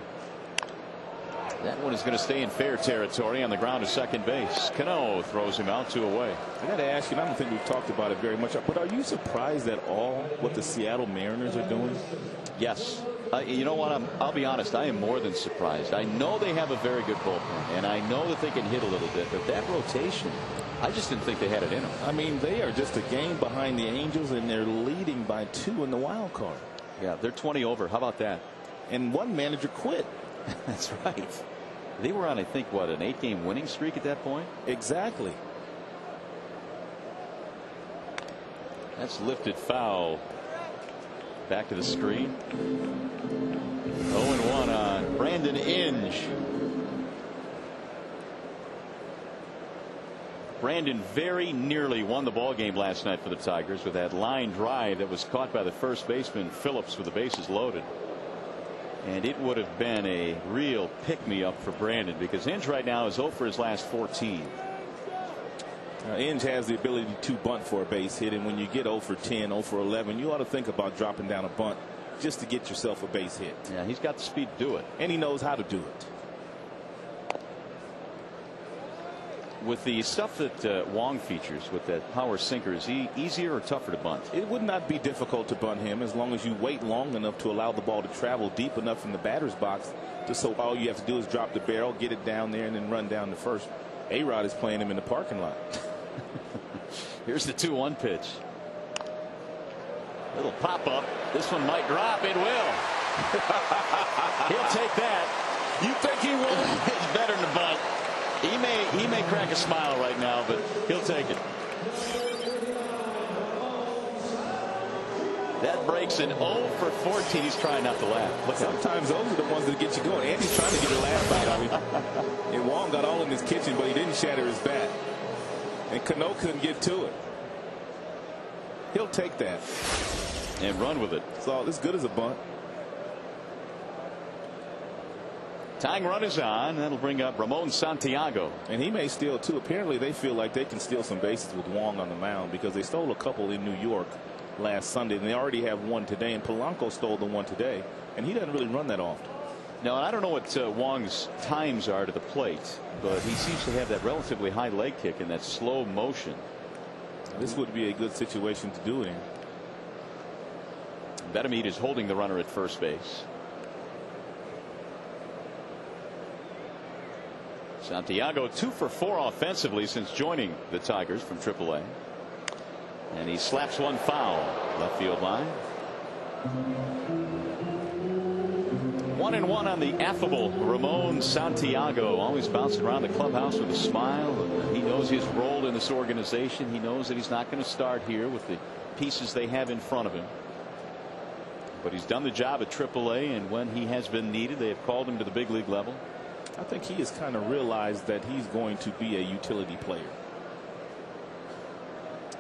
Speaker 1: That one is going to stay in fair territory on the ground to second base. Cano throws him out, 2 away.
Speaker 3: I got to ask you, and I don't think we've talked about it very much, but are you surprised at all what the Seattle Mariners are doing?
Speaker 1: Yes. You know what? I'll be honest. I am more than surprised. I know they have a very good bullpen, and I know that they can hit a little bit, but that rotation, I just didn't think they had it in them.
Speaker 3: I mean, they are just a game behind the Angels, and they're leading by 2 in the wild card.
Speaker 1: Yeah, they're 20 over. How about that?
Speaker 3: And one manager quit.
Speaker 1: That's right. They were on, I think, what, an 8-game winning streak at that point?
Speaker 3: Exactly.
Speaker 1: That's lifted foul. Back to the screen. 0-1 on Brandon Inge. Brandon very nearly won the ball game last night for the Tigers with that line drive that was caught by the first baseman Phillips with the bases loaded. And it would have been a real pick-me-up for Brandon, because Inge right now is 0 for his last 14.
Speaker 3: Inge has the ability to bunt for a base hit, and when you get 0 for 10, 0 for 11, you ought to think about dropping down a bunt just to get yourself a base hit.
Speaker 1: Yeah, he's got the speed to do it.
Speaker 3: And he knows how to do it.
Speaker 1: With the stuff that Wong features with that power sinker, is he easier or tougher to bunt?
Speaker 3: It would not be difficult to bunt him as long as you wait long enough to allow the ball to travel deep enough in the batter's box, just so all you have to do is drop the barrel, get it down there, and then run down to first. A-Rod is playing him in the parking lot.
Speaker 1: Here's the 2-1 pitch. Little pop up. This one might drop. It will. He'll take that.
Speaker 3: You think he will?
Speaker 1: It's better than the bunt. He may crack a smile right now, but he'll take it. That breaks an 0 for 14. He's trying not to laugh. Look,
Speaker 3: sometimes those are the ones that get you going. Andy's trying to get a laugh out of him. And Wong got all in his kitchen, but he didn't shatter his bat. And Cano couldn't get to it. He'll take that
Speaker 1: and run with it.
Speaker 3: It's all as good as a bunt.
Speaker 1: Tying run is on. That'll bring up Ramon Santiago.
Speaker 3: And he may steal too. Apparently they feel like they can steal some bases with Wong on the mound, because they stole a couple in New York last Sunday, and they already have one today, and Polanco stole the one today, and he doesn't really run that often.
Speaker 1: No, and I don't know what Wong's times are to the plate, but he seems to have that relatively high leg kick and that slow motion.
Speaker 3: This would be a good situation to do it in.
Speaker 1: Betemit is holding the runner at first base. Santiago 2 for 4 offensively since joining the Tigers from AAA. And he slaps one foul left field line. 1-1 on the affable Ramon Santiago, always bouncing around the clubhouse with a smile. He knows his role in this organization. He knows that he's not going to start here with the pieces they have in front of him. But he's done the job at AAA, and when he has been needed, they have called him to the big league level.
Speaker 3: I think he has kind of realized that he's going to be a utility player.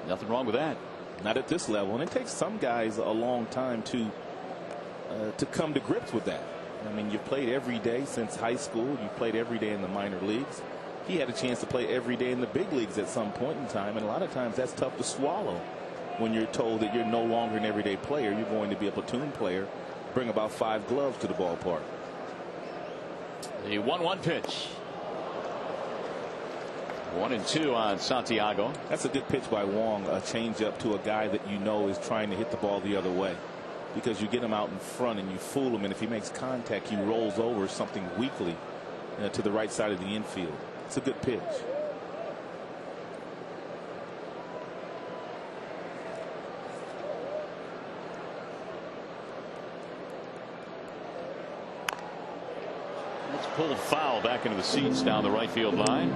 Speaker 1: Nothing wrong with that.
Speaker 3: Not at this level, and it takes some guys a long time to come to grips with that. I mean, you've played every day since high school. You've played every day in the minor leagues. He had a chance to play every day in the big leagues at some point in time, and a lot of times that's tough to swallow when you're told that you're no longer an everyday player. You're going to be a platoon player, bring about 5 gloves to the ballpark.
Speaker 1: The 1-1 pitch. 1-2 on Santiago.
Speaker 3: That's a good pitch by Wong, a changeup to a guy that you know is trying to hit the ball the other way, because you get him out in front and you fool him, and if he makes contact, he rolls over something weakly to the right side of the infield. It's a good pitch.
Speaker 1: It's pulled foul back into the seats down the right field line.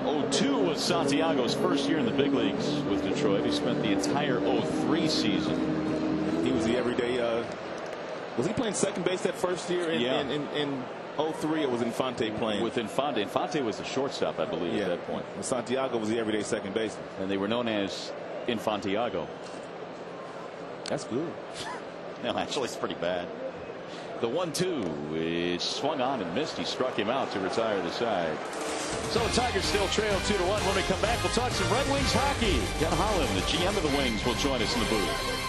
Speaker 1: 0-2 was Santiago's first year in the big leagues with Detroit. He spent the entire 03 season.
Speaker 3: He was the everyday. Was he playing second base that first year in 03, or was Infante playing?
Speaker 1: With Infante. Infante was the shortstop, I believe, at that point.
Speaker 3: Well, Santiago was the everyday second baseman.
Speaker 1: And they were known as Infantiago.
Speaker 3: That's good.
Speaker 1: No, actually, it's pretty bad. The 1-2 is swung on and missed. He struck him out to retire the side. So the Tigers still trail 2-1. When we come back, we'll talk some Red Wings hockey. Ken Holland, the GM of the Wings, will join us in the booth.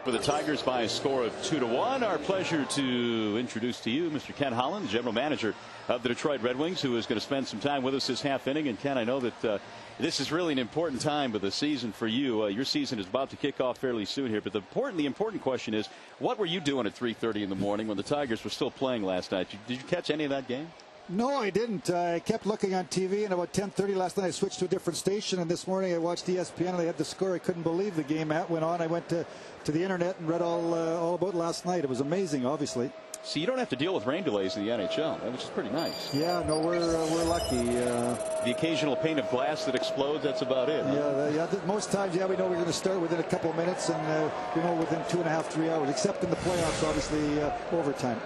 Speaker 1: For the Tigers by a score of 2-1. Our pleasure to introduce to you Mr. Ken Holland, general manager of the Detroit Red Wings, who is going to spend some time with us this half inning. And Ken, I know that this is really an important time of the season for you. Your season is about to kick off fairly soon here. But the important question is, what were you doing at 3:30 in the morning when the Tigers were still playing last night? Did you catch any of that game?
Speaker 4: No, I didn't. I kept looking on TV, and about 10:30 last night I switched to a different station, and this morning I watched ESPN and they had the score. I couldn't believe the game went on. I went to the internet and read all about last night. It was amazing, obviously.
Speaker 1: So you don't have to deal with rain delays in the NHL, which is pretty nice.
Speaker 4: Yeah, no, we're lucky.
Speaker 1: The occasional pane of glass that explodes, that's about it.
Speaker 4: Yeah, most times, we know we're going to start within a couple of minutes, and within 2.5, 3 hours, except in the playoffs, obviously, overtime.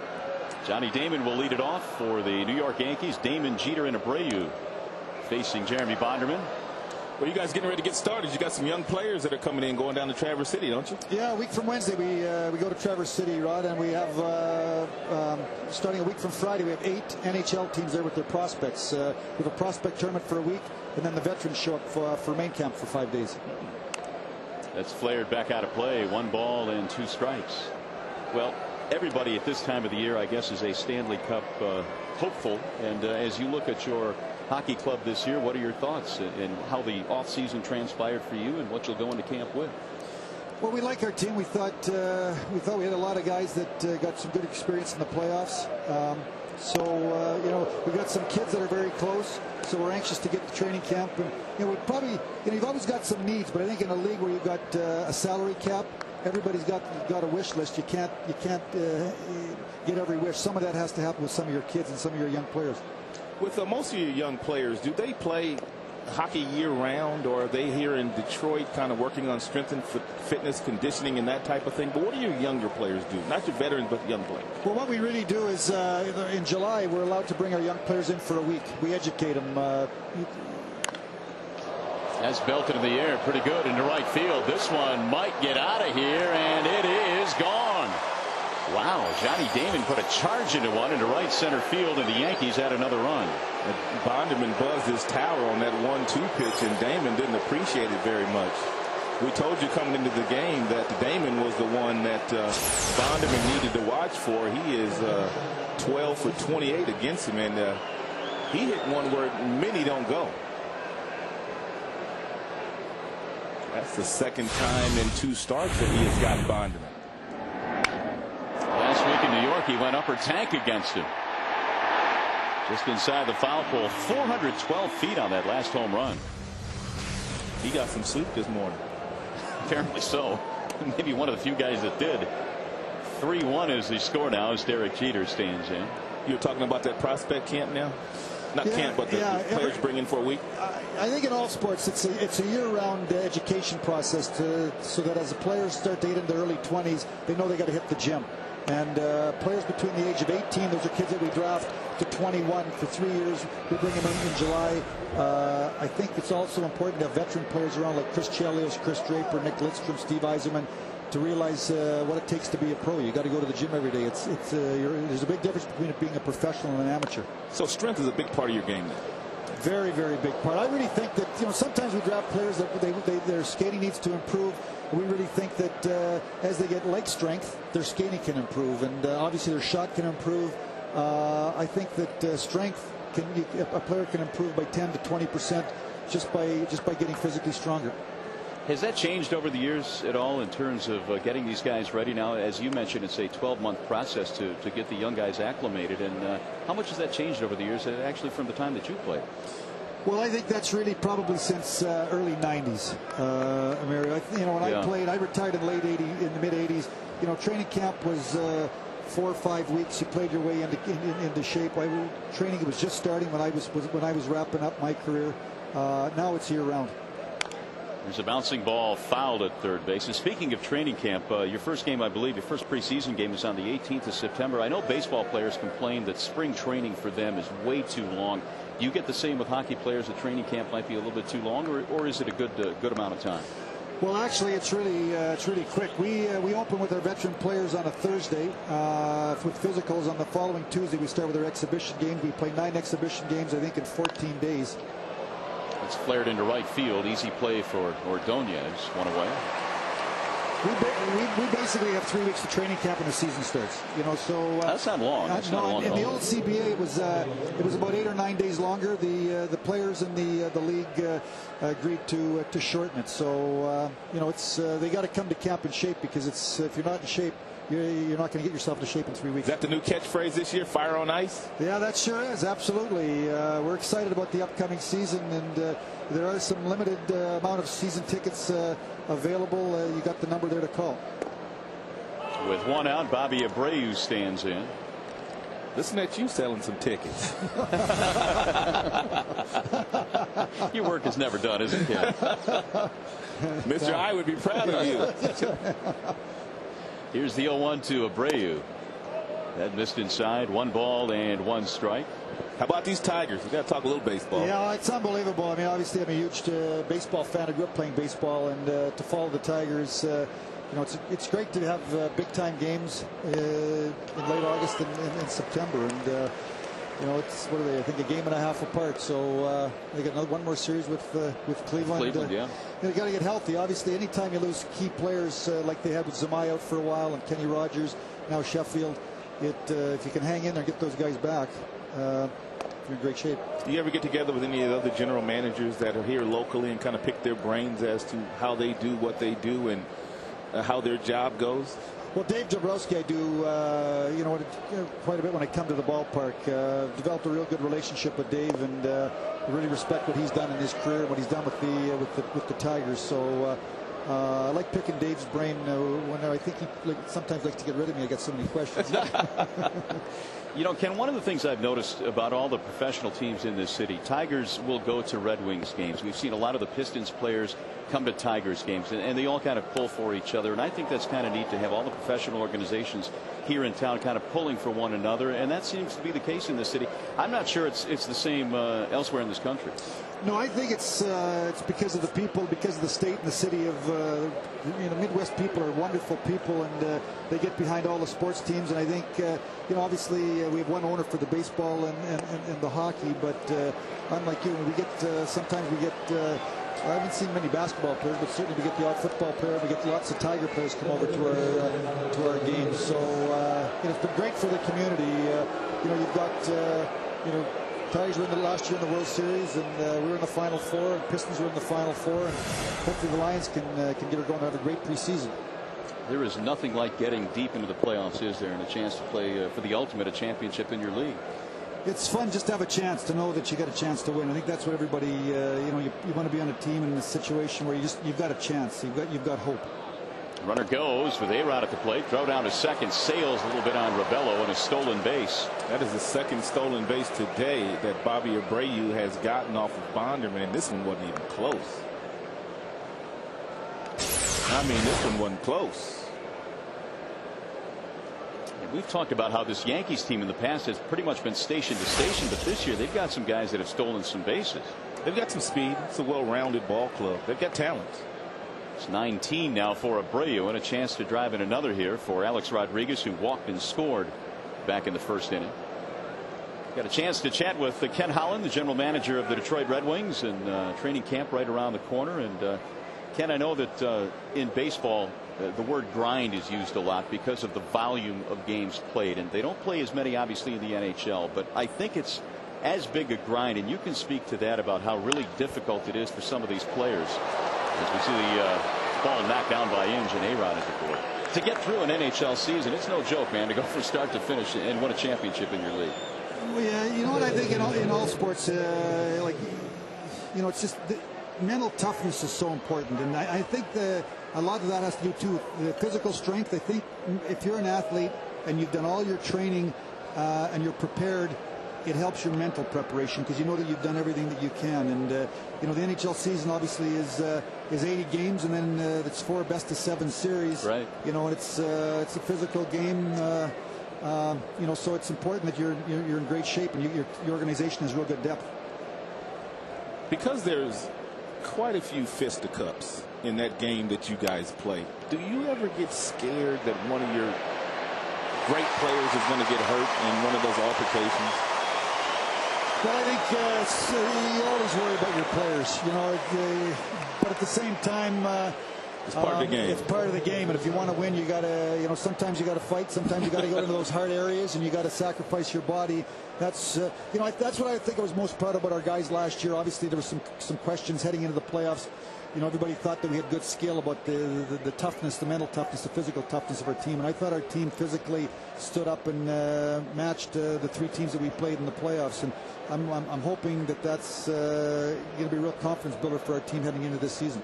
Speaker 1: Johnny Damon will lead it off for the New York Yankees. Damon, Jeter, and Abreu facing Jeremy Bonderman.
Speaker 3: Well, you guys getting ready to get started. You got some young players that are coming in, going down to Traverse City, don't you?
Speaker 4: Yeah, a week from Wednesday we go to Traverse City, Rod, and we have starting a week from Friday we have 8 NHL teams there with their prospects. We have a prospect tournament for a week, and then the veterans show up for main camp for 5 days.
Speaker 1: That's flared back out of play. 1 ball and 2 strikes. Well, everybody at this time of the year, I guess, is a Stanley Cup hopeful. And as you look at your hockey club this year, what are your thoughts and how the offseason transpired for you and what you'll go into camp with?
Speaker 4: Well, we like our team. We thought we had a lot of guys that got some good experience in the playoffs. You know, we got some kids that are very close, so we're anxious to get to training camp. And you know, we probably, you know, you've always got some needs, but I think in a league where you've got a salary cap, everybody's got a wish list. You can't get every wish. Some of that has to happen with some of your kids and some of your young players.
Speaker 3: With most of your young players, do they play hockey year-round, or are they here in Detroit kind of working on strength and fitness, conditioning, and that type of thing? But what do your younger players do? Not your veterans, but young players.
Speaker 4: Well, what we really do is in July, we're allowed to bring our young players in for a week. We educate them.
Speaker 1: That's belted in the air pretty good into right field. This one might get out of here, and it is gone. Wow, Johnny Damon put a charge into one into right center field, and the Yankees had another run.
Speaker 3: Bonderman buzzed his tower on that 1-2 pitch, and Damon didn't appreciate it very much. We told you coming into the game that Damon was the one that Bonderman needed to watch for. He is 12 for 28 against him, and he hit one where many don't go. That's the second time in 2 starts that he has gotten Bonderman.
Speaker 1: Last week in New York, he went upper tank against him. Just inside the foul pole, 412 feet on that last home run.
Speaker 3: He got some sleep this morning.
Speaker 1: Apparently so. Maybe one of the few guys that did. 3-1 is the score now as Derek Jeter stands in.
Speaker 3: You're talking about that prospect camp now? Not camp, but the players bring in for a week?
Speaker 4: I think in all sports it's a year-round education process so that as the players start to get into their early 20s, they know they got to hit the gym. And players between the age of 18, those are kids that we draft to 21 for 3 years. We bring them in July. I think it's also important to have veteran players around like Chris Chelios, Chris Draper, Nick Lidstrom, Steve Yzerman to realize what it takes to be a pro. You got to go to the gym every day. There's a big difference between it being a professional and an amateur.
Speaker 3: So strength is a big part of your game then.
Speaker 4: Very, very big part. I really think that, you know, sometimes we draft players that their skating needs to improve. We really think that as they get leg strength, their skating can improve, and obviously their shot can improve. I think that strength a player can improve by 10 to 20% just by getting physically stronger.
Speaker 1: Has that changed over the years at all in terms of getting these guys ready now? As you mentioned, it's a 12-month process to get the young guys acclimated. And how much has that changed over the years, actually from the time that you played?
Speaker 4: Well, I think that's really probably since early 90s. You know, when I played, I retired in the mid 80s. You know, training camp was 4 or 5 weeks. You played your way into shape. Training was just starting when I was wrapping up my career. Now it's year round.
Speaker 1: There's a bouncing ball fouled at third base. And speaking of training camp, your first game, I believe, your first preseason game is on the 18th of September. I know baseball players complain that spring training for them is way too long. Do you get the same with hockey players that training camp might be a little bit too long, or is it a good amount of time?
Speaker 4: Well, actually, it's really quick. We open with our veteran players on a Thursday with physicals on the following Tuesday. We start with our exhibition games. We play 9 exhibition games, I think, in 14 days.
Speaker 1: It's flared into right field. Easy play for Ordonez. One away.
Speaker 4: We basically have 3 weeks of training camp when the season starts. You know, so
Speaker 1: that's not long. That's not long.
Speaker 4: In the old CBA, it was about 8 or 9 days longer. The players in the league agreed to shorten it. So you know, it's they got to come to camp in shape, because if you're not in shape, you're not going to get yourself into shape in 3 weeks.
Speaker 3: Is that the new catchphrase this year? Fire on ice?
Speaker 4: Yeah, that sure is. Absolutely. We're excited about the upcoming season, and there are some limited amount of season tickets available. You got the number there to call.
Speaker 1: With 1 out, Bobby Abreu stands in.
Speaker 3: Listen at you selling some tickets.
Speaker 1: Your work is never done, is it, Ken?
Speaker 3: Mr. I would be proud of you.
Speaker 1: Here's the 0-1 to Abreu. That missed inside. 1 ball and 1 strike.
Speaker 3: How about these Tigers? We got to talk a little baseball.
Speaker 4: Yeah, it's unbelievable. I mean, obviously, I'm a huge baseball fan. I grew up playing baseball, and to follow the Tigers, you know, it's great to have big time games in late August and September, and you know, it's what are they? I think a game and a half apart. So they got one more series with Cleveland.
Speaker 1: Yeah.
Speaker 4: You got to get healthy. Obviously, anytime you lose key players like they had with Zamai out for a while and Kenny Rogers, now Sheffield, if you can hang in there and get those guys back, you're in great shape.
Speaker 3: Do you ever get together with any of the other general managers that are here locally and kind of pick their brains as to how they do what they do and how their job goes?
Speaker 4: Well, Dave Jabrowski, I do, you know, quite a bit when I come to the ballpark. Developed a real good relationship with Dave, and I really respect what he's done in his career and what he's done with the Tigers. So I like picking Dave's brain when I think he sometimes likes to get rid of me. I got so many questions.
Speaker 1: You know, Ken, one of the things I've noticed about all the professional teams in this city, Tigers will go to Red Wings games. We've seen a lot of the Pistons players come to Tigers games, and they all kind of pull for each other. And I think that's kind of neat to have all the professional organizations here in town kind of pulling for one another. And that seems to be the case in this city. I'm not sure it's the same elsewhere in this country.
Speaker 4: No, I think it's because of the people, because of the state and the city of you know, Midwest people are wonderful people, and they get behind all the sports teams. And I think you know, obviously we have one owner for the baseball and the hockey, but unlike you, we get sometimes we get. I haven't seen many basketball players, but certainly we get the odd football player. We get lots of Tiger players come over to our games. So you know, it's been great for the community. You know, you've got you know. Tigers were in the last year in the World Series, and we were in the Final Four. And Pistons were in the Final Four, and hopefully the Lions can get her going and have a great preseason.
Speaker 1: There is nothing like getting deep into the playoffs, is there, and a chance to play for the ultimate, a championship in your league.
Speaker 4: It's fun just to have a chance, to know that you got a chance to win. I think that's what everybody, you know, you want to be on a team in a situation where you've got a chance, you've got hope.
Speaker 1: Runner goes with A-Rod at the plate. Throw down to second. Sails a little bit on Rebello and a stolen base.
Speaker 3: That is the second stolen base today that Bobby Abreu has gotten off of Bonderman, and this one wasn't even close. I mean, this one wasn't close.
Speaker 1: And we've talked about how this Yankees team in the past has pretty much been station to station, but this year they've got some guys that have stolen some bases.
Speaker 3: They've got some speed. It's a well-rounded ball club. They've got talent.
Speaker 1: It's 19 now for Abreu, and a chance to drive in another here for Alex Rodriguez, who walked and scored back in the first inning. Got a chance to chat with Ken Holland, the general manager of the Detroit Red Wings, and training camp right around the corner. And Ken, I know that in baseball the word grind is used a lot because of the volume of games played, and they don't play as many obviously in the NHL, but I think it's as big a grind, and you can speak to that about how really difficult it is for some of these players. As we see the ball knocked down by Inge and A-Rod at the board. To get through an NHL season, it's no joke, man, to go from start to finish and win a championship in your league.
Speaker 4: Well, yeah, you know what I think in all sports, like, you know, it's just mental toughness is so important, and I think a lot of that has to do too with the physical strength. I think if you're an athlete and you've done all your training and you're prepared, it helps your mental preparation because you know that you've done everything that you can. And you know, the NHL season obviously is 80 games, and then it's 4 best-of-7 series.
Speaker 1: Right.
Speaker 4: You know, and it's a physical game. You know, so it's important that you're in great shape and your organization has real good depth.
Speaker 3: Because there's quite a few fisticuffs in that game that you guys play, do you ever get scared that one of your great players is going to get hurt in one of those altercations?
Speaker 4: Well, I think you always worry about your players, you know, but at the same time,
Speaker 3: it's part of the game.
Speaker 4: It's part of the game, and if you want to win, you got to, you know, sometimes you got to fight, sometimes you got to go into those hard areas, and you got to sacrifice your body. That's, you know, that's what I think I was most proud about our guys last year. Obviously, there was some questions heading into the playoffs. You know, everybody thought that we had good skill about the toughness, the mental toughness, the physical toughness of our team. And I thought our team physically stood up and matched the 3 teams that we played in the playoffs. And I'm hoping that that's going to be a real confidence builder for our team heading into this season.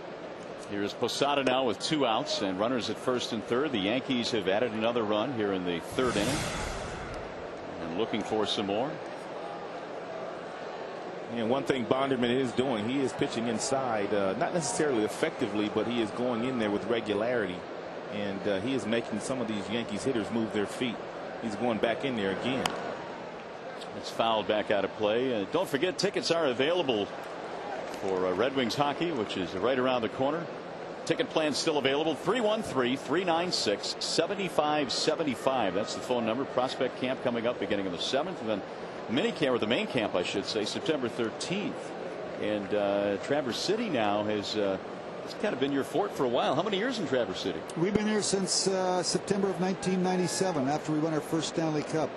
Speaker 1: Here's Posada now with 2 outs and runners at first and third. The Yankees have added another run here in the 3rd inning and looking for some more.
Speaker 3: And one thing Bonderman is doing, he is pitching inside, not necessarily effectively, but he is going in there with regularity, and he is making some of these Yankees hitters move their feet. he's going back in there again.
Speaker 1: It's fouled back out of play. Don't forget, tickets are available for Red Wings hockey, which is right around the corner. Ticket plan still available. 313-396-7575. That's the phone number. Prospect camp coming up beginning of the 7th, and then mini camp, or the main camp I should say, September 13th. And Traverse City now has it's kind of been your fort for a while. How many years in Traverse City?
Speaker 4: We've been here since September of 1997, after we won our first Stanley Cup.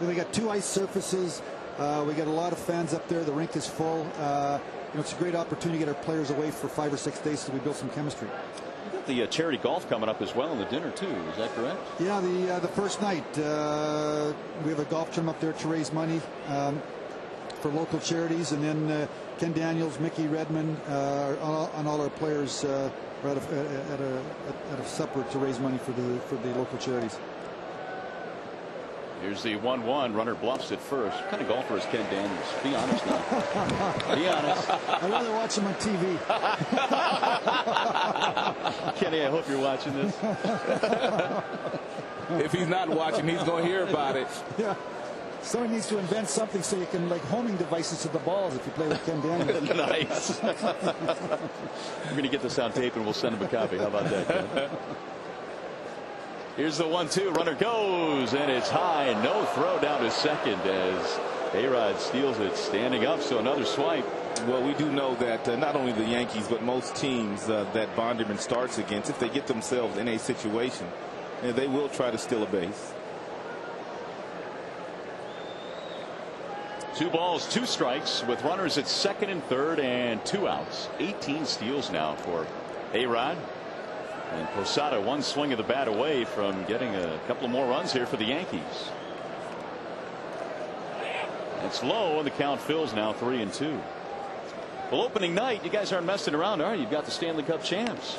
Speaker 4: We got 2 ice surfaces. We got a lot of fans up there. The rink is full. It's a great opportunity to get our players away for 5 or 6 days so we build some chemistry.
Speaker 1: You got the charity golf coming up as well, and the dinner too. Is that correct?
Speaker 4: Yeah, the first night we have a golf tournament up there to raise money for local charities, and then Ken Daniels, Mickey Redmond, and all our players are at a supper to raise money for the local charities.
Speaker 1: Here's the 1-1. Runner bluffs at first. What kind of golfer is Ken Daniels? Be honest now. Be honest.
Speaker 4: I'd rather watch him on TV.
Speaker 1: Kenny, I hope you're watching this.
Speaker 3: If he's not watching, he's going to hear about it.
Speaker 4: Yeah. Somebody needs to invent something so you can, like, homing devices to the balls if you play with Ken Daniels.
Speaker 1: Nice. We're going to get this on tape and we'll send him a copy. How about that, Ken? Here's the 1-2. Runner goes, and it's high. No throw down to second as A-Rod steals it, standing up. So another swipe.
Speaker 3: Well, we do know that not only the Yankees, but most teams that Bonderman starts against, if they get themselves in a situation, they will try to steal a base.
Speaker 1: 2 balls, 2 strikes with runners at second and third and 2 outs. 18 steals now for A-Rod. And Posada 1 swing of the bat away from getting a couple of more runs here for the Yankees. It's low, and the count fills now 3-2. Well, opening night, you guys aren't messing around, are you? You've got the Stanley Cup champs.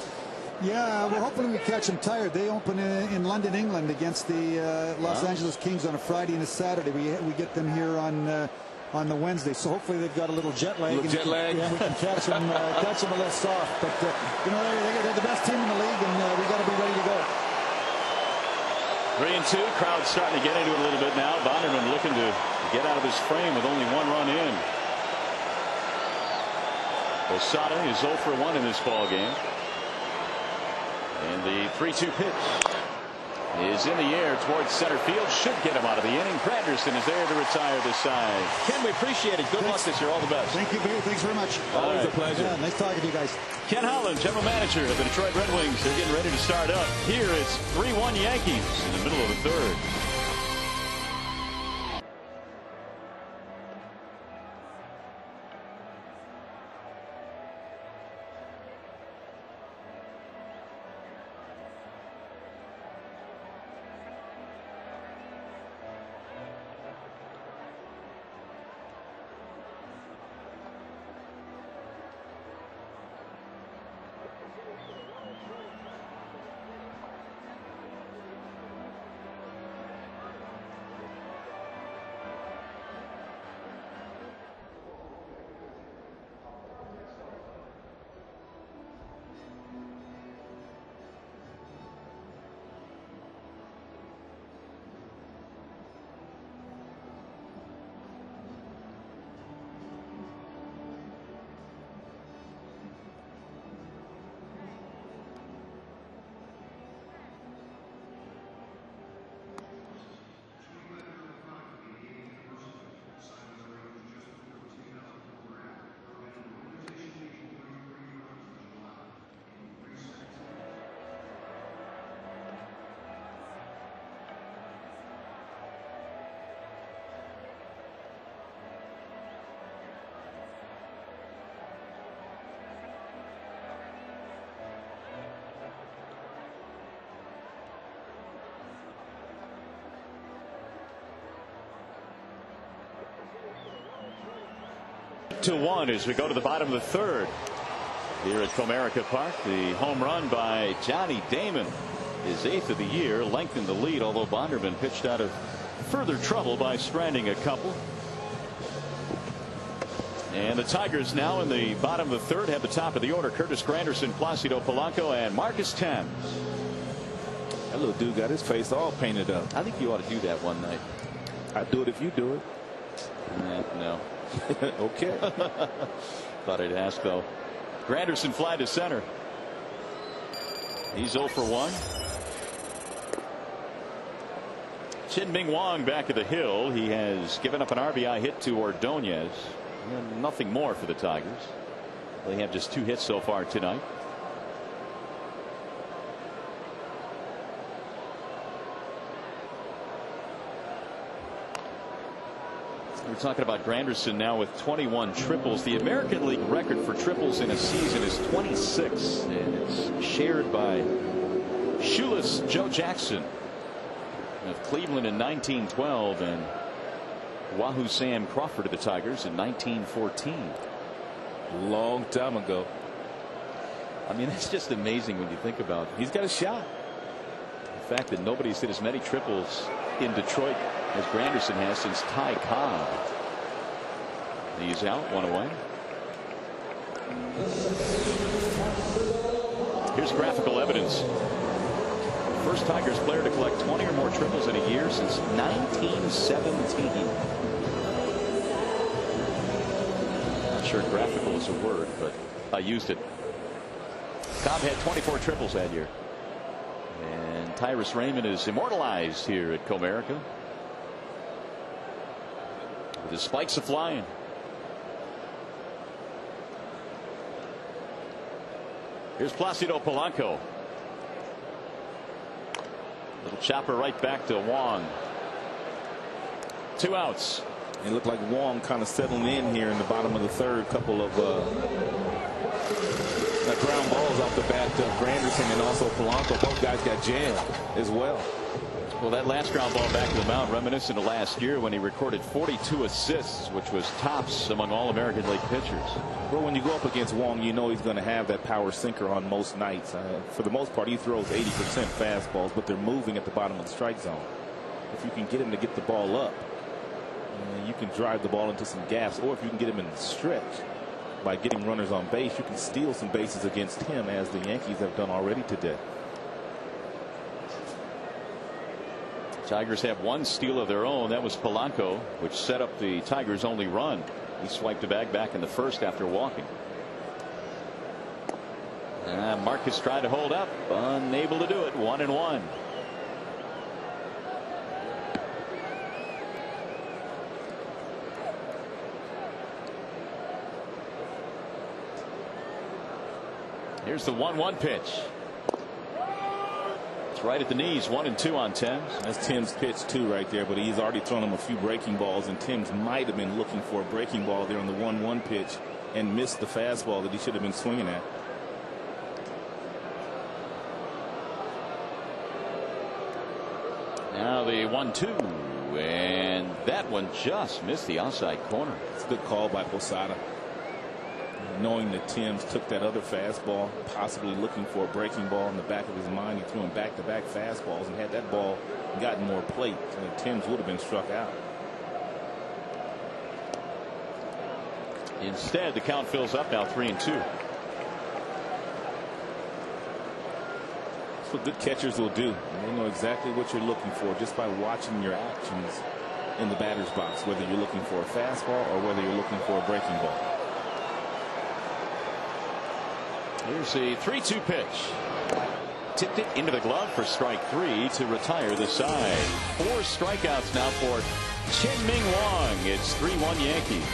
Speaker 4: Yeah, we're hoping we catch them tired. They open in London, England, against the Los Angeles Kings on a Friday and a Saturday. We get them here on the Wednesday, so hopefully they've got a little jet lag.
Speaker 3: Yeah, we
Speaker 4: can catch them a little soft. But they're the best team in the league, and we got to be ready to go.
Speaker 1: 3-2. Crowd starting to get into it a little bit now. Bonderman looking to get out of his frame with only 1 run in. Posada is 0 for 1 in this ball game. And the 3-2 pitch is in the air towards center field. Should get him out of the inning. Granderson is there to retire this side. Ken, we appreciate it. Good luck this year. All the best.
Speaker 4: Thank you. Thanks very much.
Speaker 3: Always a pleasure.
Speaker 4: Yeah, nice talking to you guys.
Speaker 1: Ken Holland, general manager of the Detroit Red Wings. They're getting ready to start up. Here it's 3-1 Yankees in the middle of the third. To 1 as we go to the bottom of the third here at Comerica Park. The home run by Johnny Damon, his 8th of the year, lengthened the lead, although Bonderman pitched out of further trouble by stranding a couple. And the Tigers now in the bottom of the third have the top of the order. Curtis Granderson, Placido Polanco, and Marcus Thames.
Speaker 3: That little dude got his face all painted up.
Speaker 1: I think you ought to do that one night.
Speaker 3: I'd do it if you do it.
Speaker 1: No.
Speaker 3: Okay.
Speaker 1: Thought I'd ask, though. Granderson fly to center. He's 0 for 1. Chin-Ming Wong back at the hill. He has given up an RBI hit to Ordonez. And nothing more for the Tigers. They have just 2 hits so far tonight. We're talking about Granderson now with 21 triples. The American League record for triples in a season is 26, and it's shared by shoeless Joe Jackson of Cleveland in 1912 and Wahoo Sam Crawford of the Tigers in 1914.
Speaker 3: Long time ago.
Speaker 1: I mean, it's just amazing when you think about it.
Speaker 3: He's got a shot.
Speaker 1: The fact that nobody's hit as many triples in Detroit as Granderson has since Ty Cobb. He's out, 1 away. Here's graphical evidence. First Tigers player to collect 20 or more triples in a year since 1917. Not sure graphical is a word, but I used it. Cobb had 24 triples that year. And Tyrus Raymond is immortalized here at Comerica. With his spikes a flying. Here's Placido Polanco. Little chopper right back to Wong. 2 outs.
Speaker 3: It looked like Wong kind of settling in here in the bottom of the third. Couple of ground balls off the bat to Granderson and also Polanco. Both guys got jammed as well.
Speaker 1: Well, that last ground ball back to the mound reminiscent of last year when he recorded 42 assists, which was tops among all American League pitchers.
Speaker 3: Well, when you go up against Wong, you know he's going to have that power sinker on most nights. For the most part, he throws 80% fastballs, but they're moving at the bottom of the strike zone. If you can get him to get the ball up, you can drive the ball into some gaps, or if you can get him in the stretch by getting runners on base, you can steal some bases against him, as the Yankees have done already today.
Speaker 1: Tigers have 1 steal of their own. That was Polanco, which set up the Tigers' only run. He swiped a bag back in the first after walking. Marcus tried to hold up, unable to do it. 1-1. Here's the 1-1 pitch. It's right at the knees. 1-2 on Thames.
Speaker 3: That's Tim's pitch too right there, but he's already thrown him a few breaking balls, and Thames might have been looking for a breaking ball there on the 1-1 pitch and missed the fastball that he should have been swinging at.
Speaker 1: Now the 1-2, and that one just missed the outside corner.
Speaker 3: It's a good call by Posada. Knowing that Thames took that other fastball, possibly looking for a breaking ball in the back of his mind, he threw him back-to-back fastballs, and had that ball gotten more plate, Thames would have been struck out.
Speaker 1: Instead, the count fills up now, 3-2.
Speaker 3: That's what good catchers will do. They know exactly what you're looking for just by watching your actions in the batter's box, whether you're looking for a fastball or whether you're looking for a breaking ball.
Speaker 1: Here's the 3-2 pitch. Tipped it into the glove for strike 3 to retire the side. 4 strikeouts now for Chin-Ming Wong. It's 3-1 Yankees.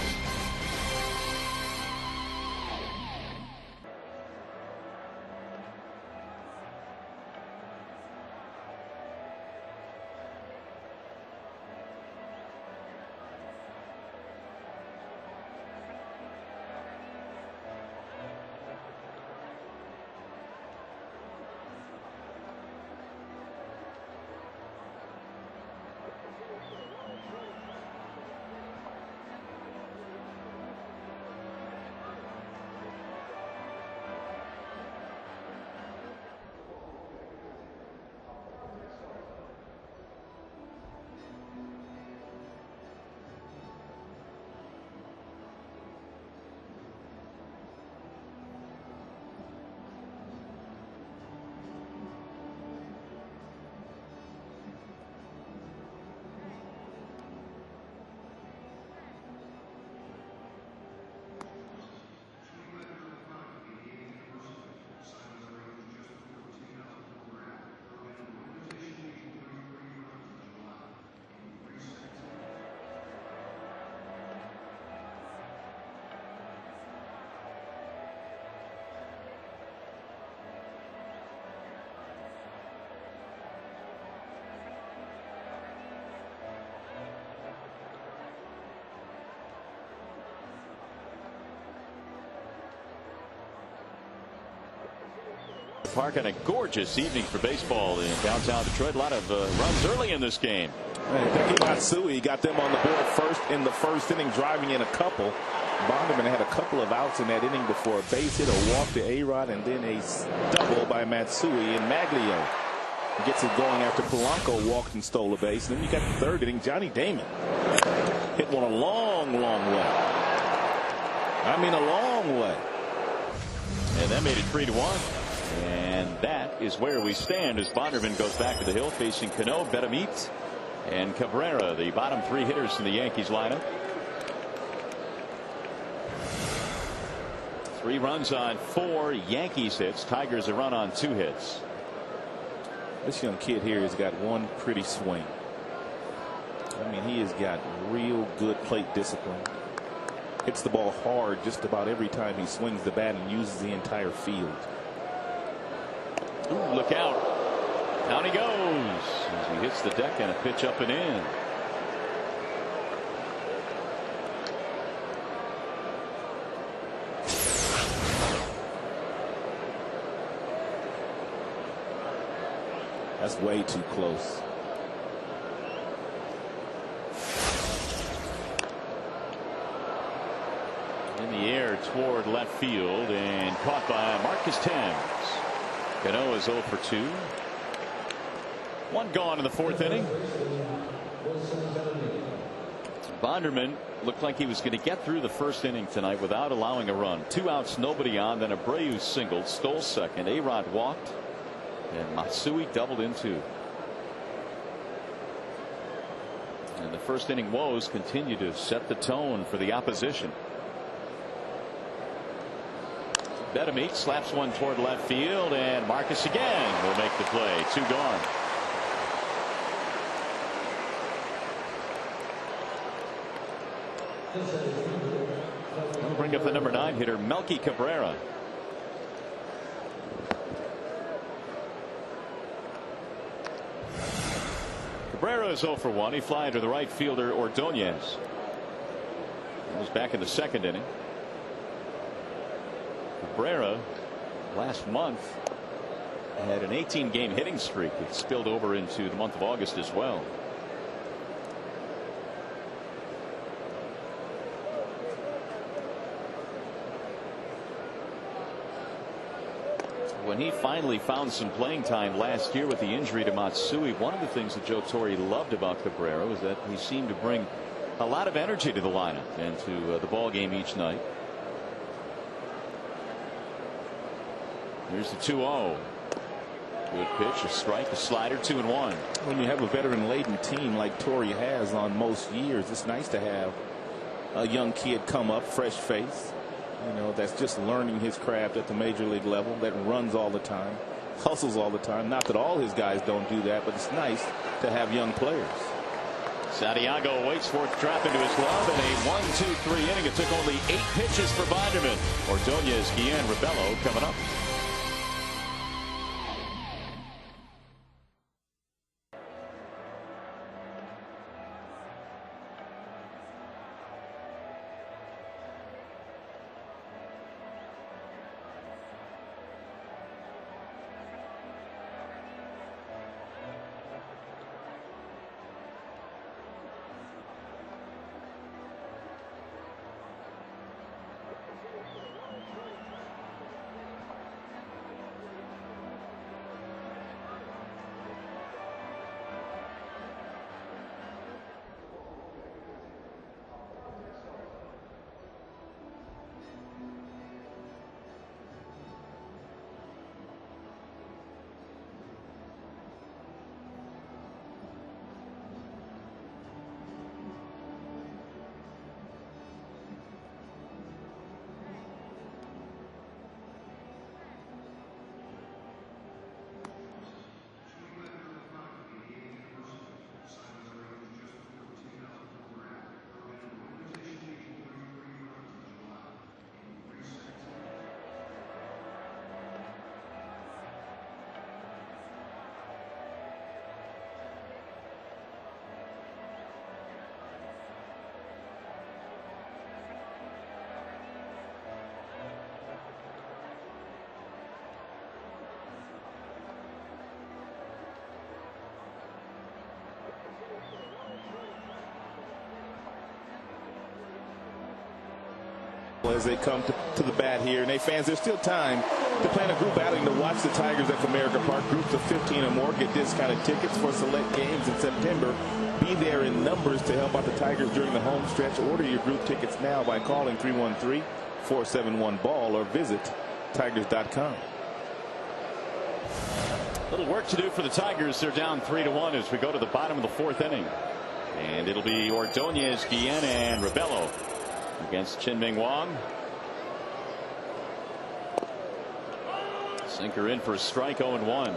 Speaker 1: Park on a gorgeous evening for baseball in downtown Detroit. A lot of runs early in this game.
Speaker 3: Matsui got them on the board first in the first inning, driving in a couple. Bonderman had a couple of outs in that inning before a base hit, a walk to A-Rod, and then a double by Matsui. And Maglio gets it going after Polanco walked and stole a base. And then you got the third inning. Johnny Damon hit one a long, long way. I mean, a long way.
Speaker 1: And that made it 3-1. And that is where we stand as Bonderman goes back to the hill facing Cano, Betamit, and Cabrera, the bottom three hitters in the Yankees lineup. 3 runs on 4 Yankees hits. Tigers a run on 2 hits.
Speaker 3: This young kid here has got one pretty swing. I mean, he has got real good plate discipline. Hits the ball hard just about every time he swings the bat and uses the entire field.
Speaker 1: Ooh, look out. Down he goes as he hits the deck and a pitch up and in.
Speaker 3: That's way too close.
Speaker 1: In the air toward left field and caught by Marcus Thames. Cano is 0 for 2. 1 gone in the 4th inning. Bonderman looked like he was going to get through the 1st inning tonight without allowing a run. 2 outs, nobody on. Then Abreu singled, stole second. A-Rod walked, and Matsui doubled in 2. And the 1st inning woes continue to set the tone for the opposition. Betamit slaps one toward left field, and Marcus again will make the play. 2 gone. We'll bring up the number 9 hitter, Melky Cabrera. Cabrera is 0 for 1. He fly to the right fielder Ordonez. He was back in the 2nd inning. Cabrera last month had an 18-game hitting streak that spilled over into the month of August as well. When he finally found some playing time last year with the injury to Matsui, one of the things that Joe Torre loved about Cabrera was that he seemed to bring a lot of energy to the lineup and to the ball game each night. Here's the 2-0. Good pitch, a strike, a slider, 2-1.
Speaker 3: When you have a veteran laden team like Torrey has on most years, it's nice to have a young kid come up, fresh face, that's just learning his craft at the major league level, that runs all the time, hustles all the time. Not that all his guys don't do that, but it's nice to have young players.
Speaker 1: Santiago waits for it to drop into his glove in a 1-2-3 inning. It took only 8 pitches for Bonderman. Ordonez, Guillen, Rebello coming up.
Speaker 3: as they come to the bat here. And fans, there's still time to plan a group outing to watch the Tigers at Comerica Park. Groups of 15 or more get discounted tickets for select games in September. Be there in numbers to help out the Tigers during the home stretch. Order your group tickets now by calling 313-471-BALL or visit Tigers.com.
Speaker 1: Little work to do for the Tigers. They're down 3-1 as we go to the bottom of the fourth inning. And it'll be Ordonez, Guillen, and Rebello against Chin-Ming Wong. Sinker in for a strike, 0-1.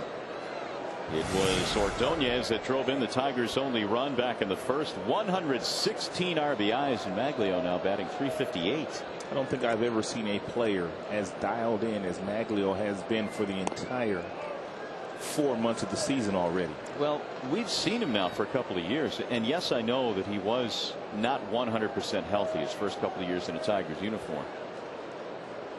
Speaker 1: It was Ordonez that drove in the Tigers' only run back in the first. 116 RBIs, and Maglio now batting .358.
Speaker 3: I don't think I've ever seen a player as dialed in as Maglio has been for the entire 4 months of the season already.
Speaker 1: Well, we've seen him now for a couple of years, and yes, I know that he was not 100% healthy his first couple of years in a Tigers uniform,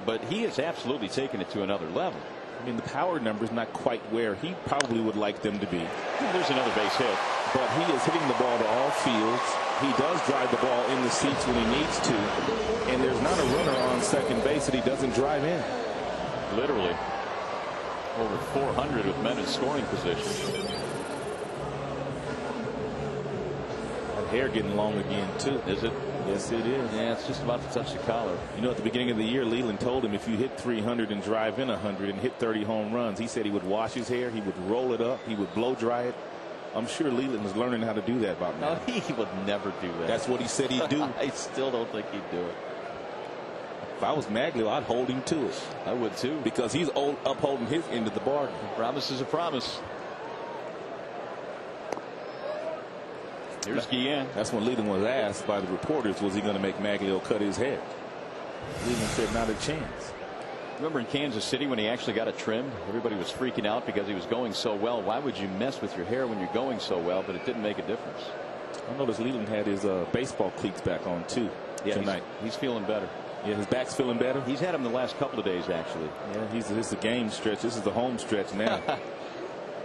Speaker 1: but he has absolutely taken it to another level.
Speaker 3: I mean, the power number's not quite where he probably would like them to be.
Speaker 1: There's another base hit,
Speaker 3: but he is hitting the ball to all fields. He does drive the ball in the seats when he needs to, and there's not a runner on second base that he doesn't drive in.
Speaker 1: Literally over 400 with men in scoring position.
Speaker 3: That hair getting long again too.
Speaker 1: Is it?
Speaker 3: Yes, it is.
Speaker 1: Yeah, it's just about to touch the collar.
Speaker 3: You know, at the beginning of the year, Leland told him if you hit 300 and drive in 100 and hit 30 home runs, he said he would wash his hair, he would roll it up, he would blow dry it. I'm sure Leland is learning how to do that about now.
Speaker 1: No, he would never do that.
Speaker 3: That's what he said he'd do.
Speaker 1: I still don't think he'd do it.
Speaker 3: If I was Maglio, I'd hold him to it.
Speaker 1: I would too.
Speaker 3: Because he's upholding his end of the bargain.
Speaker 1: A promise is a promise. Here's Guillen.
Speaker 3: That's when Leland was asked by the reporters, was he going to make Maglio cut his head? Leland said not a chance.
Speaker 1: Remember in Kansas City when he actually got it trimmed? Everybody was freaking out because he was going so well. Why would you mess with your hair when you're going so well? But it didn't make a difference.
Speaker 3: I noticed Leland had his baseball cleats back on too tonight.
Speaker 1: He's feeling better.
Speaker 3: Yeah, his back's feeling better.
Speaker 1: He's had him the last couple of days, actually.
Speaker 3: Yeah, this is the game stretch. This is the home stretch now.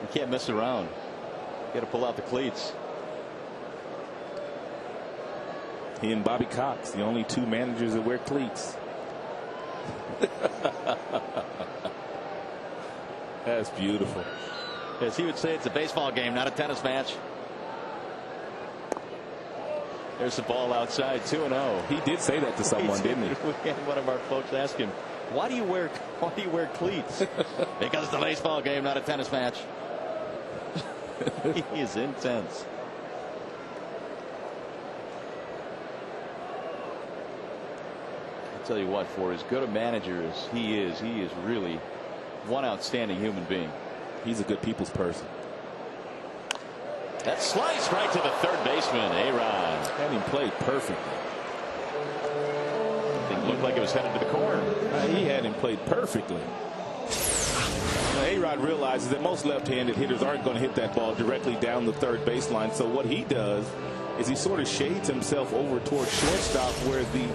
Speaker 1: You can't mess around. You got to pull out the cleats.
Speaker 3: He and Bobby Cox, the only two managers that wear cleats. That's beautiful.
Speaker 1: As he would say, it's a baseball game, not a tennis match. There's the ball outside, 2-0.
Speaker 3: He did say that to someone, didn't he?
Speaker 1: We had one of our folks ask him, why do you wear cleats? Because it's a baseball game, not a tennis match. He is intense. I'll tell you what, for as good a manager as he is really one outstanding human being.
Speaker 3: He's a good people's person.
Speaker 1: That slice right to the third baseman, A-Rod.
Speaker 3: Had him played perfectly.
Speaker 1: It looked like it was headed to the corner.
Speaker 3: He had him played perfectly. A-Rod realizes that most left-handed hitters aren't going to hit that ball directly down the third baseline. So what he does is he sort of shades himself over towards shortstop where the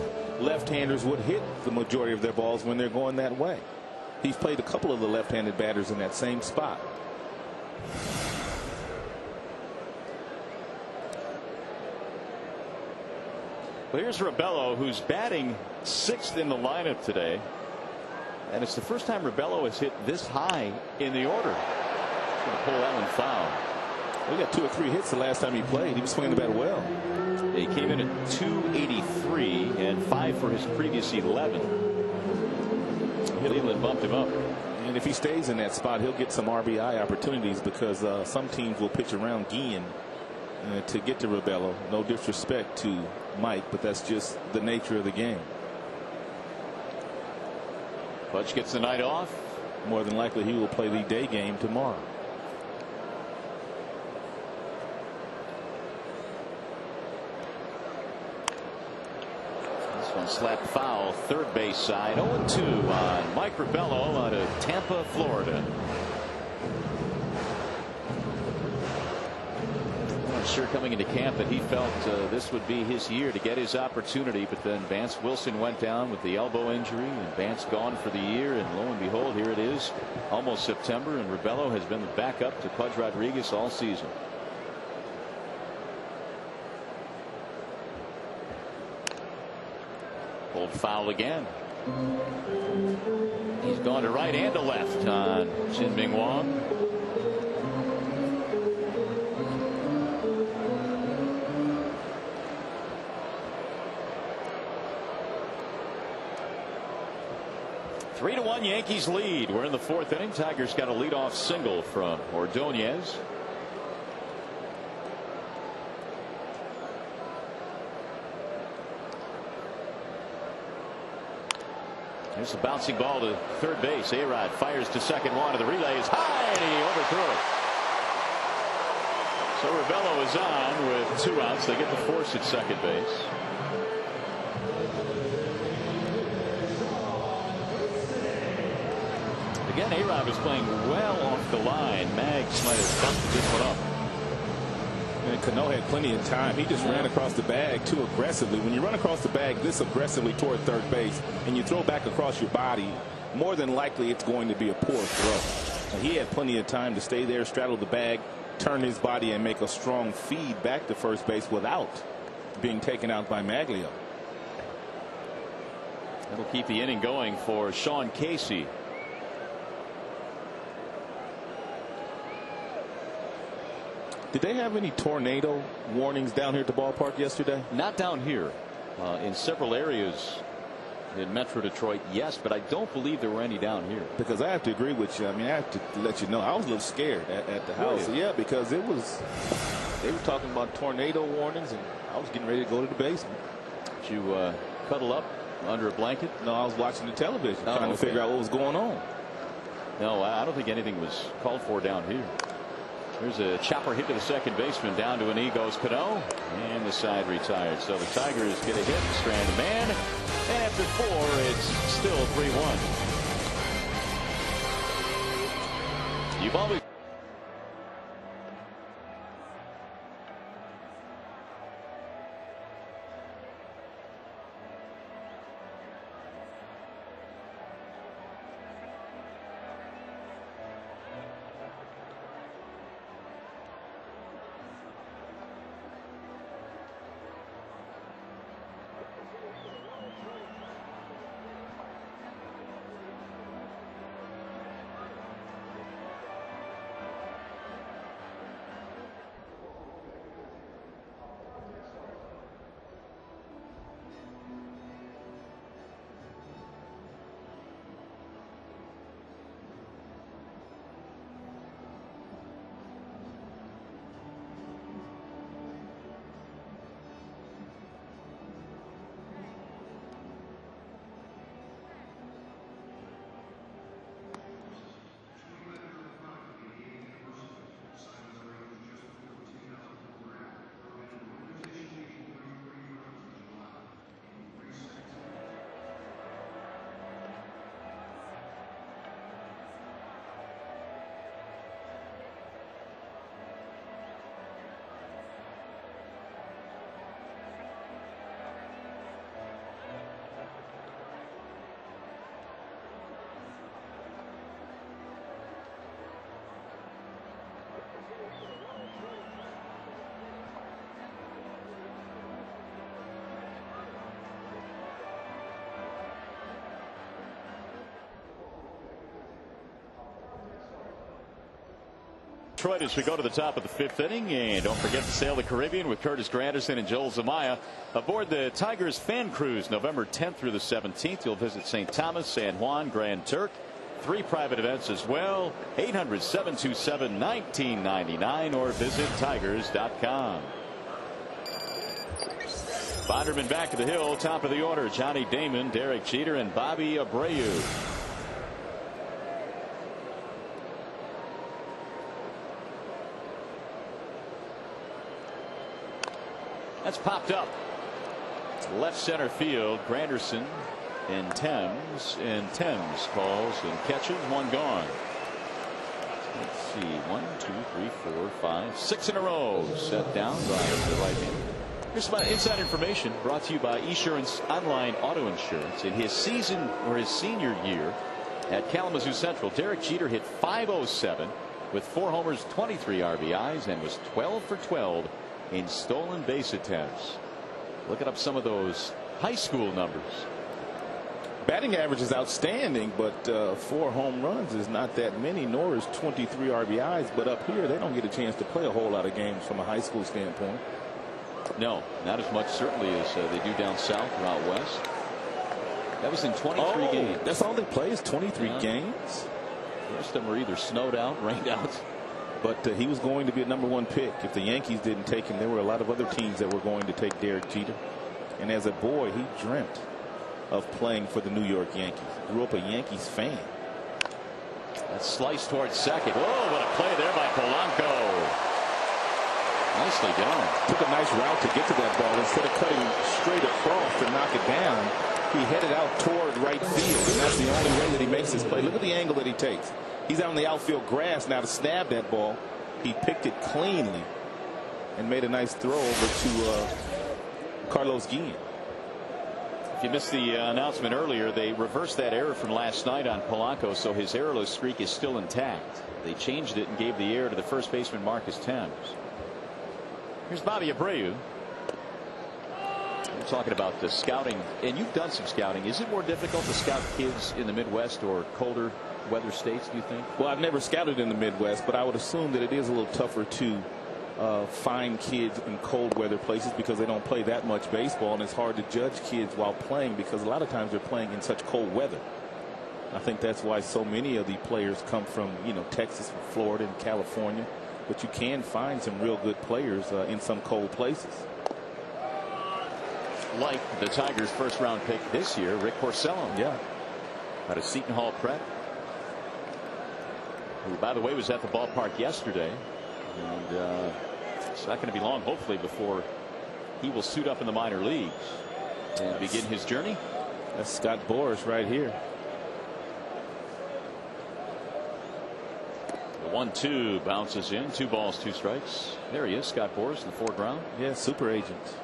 Speaker 3: left-handers would hit the majority of their balls when they're going that way. He's played a couple of the left-handed batters in that same spot.
Speaker 1: Well, here's Rebello, who's batting 6th in the lineup today. And it's the first time Rebello has hit this high in the order. He's going to pull that one foul.
Speaker 3: He got 2 or 3 hits the last time he played. He was swinging the bat well.
Speaker 1: He came in at 283 and 5 for his previous 11. Leland bumped him up.
Speaker 3: And if he stays in that spot, he'll get some RBI opportunities because some teams will pitch around Guillen to get to Rebello. No disrespect to Mike, but that's just the nature of the game.
Speaker 1: Budge gets the night off.
Speaker 3: More than likely he will play the day game tomorrow.
Speaker 1: This one slapped foul, third base side. 0-2 on Mike Rebello out of Tampa, Florida. I'm sure coming into camp that he felt this would be his year to get his opportunity, but then Vance Wilson went down with the elbow injury and Vance gone for the year, and lo and behold, here it is almost September, and Rebello has been the backup to Pudge Rodriguez all season. Called foul again. He's gone to right and to left on Jin-Ming Wong. Three to 1 Yankees lead. We're in the fourth inning. Tigers got a leadoff single from Ordonez. Here's a bouncing ball to third base. A-Rod fires to second. One of the relay is high, and he overthrew it. So Rebello is on with 2 outs. They get the force at second base. Again, A-Rod was playing well off the line. Mags might have busted this one up.
Speaker 3: And Cano had plenty of time. He just ran across the bag too aggressively. When you run across the bag this aggressively toward third base and you throw back across your body, more than likely it's going to be a poor throw. He had plenty of time to stay there, straddle the bag, turn his body, and make a strong feed back to first base without being taken out by Maglio.
Speaker 1: That'll keep the inning going for Sean Casey.
Speaker 3: Did they have any tornado warnings down here at the ballpark yesterday?
Speaker 1: Not down here. In several areas in Metro Detroit, yes, but I don't believe there were any down here.
Speaker 3: Because I have to agree with you. I mean, I have to let you know, I was a little scared at the house.
Speaker 1: Really?
Speaker 3: Yeah, because they were talking about tornado warnings, and I was getting ready to go to the basement.
Speaker 1: Did you cuddle up under a blanket?
Speaker 3: No, I was watching the television, trying to figure out what was going on.
Speaker 1: No, I don't think anything was called for down here. There's a chopper hit to the second baseman. Down to a knee goes Cano, and the side retired. So the Tigers get a hit, strand a man, and after 4, it's still 3-1. You've always Detroit as we go to the top of the 5th inning. And don't forget to sail the Caribbean with Curtis Granderson and Joel Zamaya aboard the Tigers fan cruise November 10th through the 17th. You'll visit St. Thomas, San Juan, Grand Turk. 3 private events as well. 800-727-1999 or visit tigers.com. Bonderman back to the hill. Top of the order, Johnny Damon, Derek Jeter, and Bobby Abreu. That's popped up. Left center field. Granderson and Thames. And Thames calls and catches. 1 gone. Let's see. 1, 2, 3, 4, 5, 6 in a row. Set down by the right hand. Here's some inside information brought to you by Esurance Online Auto Insurance. In his season or his senior year at Kalamazoo Central, Derek Jeter hit .507 with 4 homers, 23 RBIs, and was 12 for 12 in stolen base attempts. Looking up some of those high school numbers.
Speaker 3: Batting average is outstanding, but 4 home runs is not that many, nor is 23 RBIs. But up here, they don't get a chance to play a whole lot of games from a high school standpoint.
Speaker 1: No, not as much certainly as they do down south or out west. That was in 23 games.
Speaker 3: That's all they play is 23 games.
Speaker 1: The rest of them were either snowed out, rained out.
Speaker 3: But he was going to be a #1 pick. If the Yankees didn't take him, there were a lot of other teams that were going to take Derek Jeter. And as a boy, he dreamt of playing for the New York Yankees. Grew up a Yankees fan.
Speaker 1: That slice towards second. Whoa, what a play there by Polanco. Nicely done.
Speaker 3: Took a nice route to get to that ball. Instead of cutting straight across to knock it down, he headed out toward right field. And that's the only way that he makes this play. Look at the angle that he takes. He's out on the outfield grass now to snap that ball. He picked it cleanly and made a nice throw over to Carlos Guillen.
Speaker 1: If you missed the announcement earlier, they reversed that error from last night on Polanco, so his errorless streak is still intact. They changed it and gave the error to the first baseman Marcus Thames. Here's Bobby Abreu. We're talking about the scouting, and you've done some scouting. Is it more difficult to scout kids in the Midwest or colder weather states, do you think?
Speaker 3: Well, I've never scouted in the Midwest, but I would assume that it is a little tougher to find kids in cold weather places because they don't play that much baseball, and it's hard to judge kids while playing because a lot of times they're playing in such cold weather. I think that's why so many of the players come from, Texas, Florida, and California. But you can find some real good players in some cold places.
Speaker 1: Like the Tigers' first-round pick this year, Rick Porcello.
Speaker 3: Yeah.
Speaker 1: Out of Seton Hall Prep. Who, by the way, was at the ballpark yesterday. And it's not going to be long, hopefully, before he will suit up in the minor leagues and begin his journey.
Speaker 3: That's Scott Boras right here.
Speaker 1: The 1-2 bounces in. 2 balls, 2 strikes. There he is, Scott Boras in the foreground.
Speaker 3: Yeah, super agent.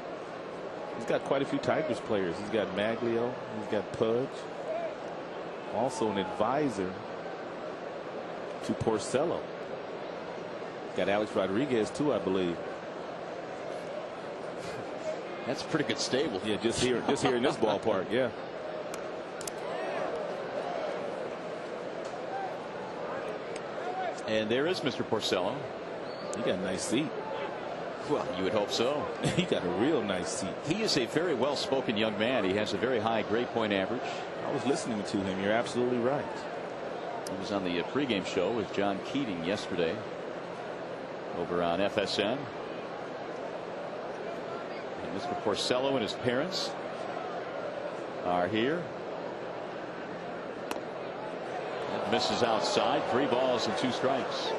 Speaker 3: He's got quite a few Tigers players. He's got Maglio. He's got Pudge. Also an advisor to Porcello. Got Alex Rodriguez too, I believe.
Speaker 1: That's a pretty good stable.
Speaker 3: Yeah, just here in this ballpark. Yeah.
Speaker 1: And there is Mr. Porcello.
Speaker 3: He got a nice seat.
Speaker 1: Well, you would hope so.
Speaker 3: He got a real nice seat.
Speaker 1: He is a very well-spoken young man. He has a very high grade point average.
Speaker 3: I was listening to him. You're absolutely right.
Speaker 1: He was on the pregame show with John Keating yesterday over on FSN. And Mr. Porcello and his parents are here. That misses outside. 3 balls and 2 strikes.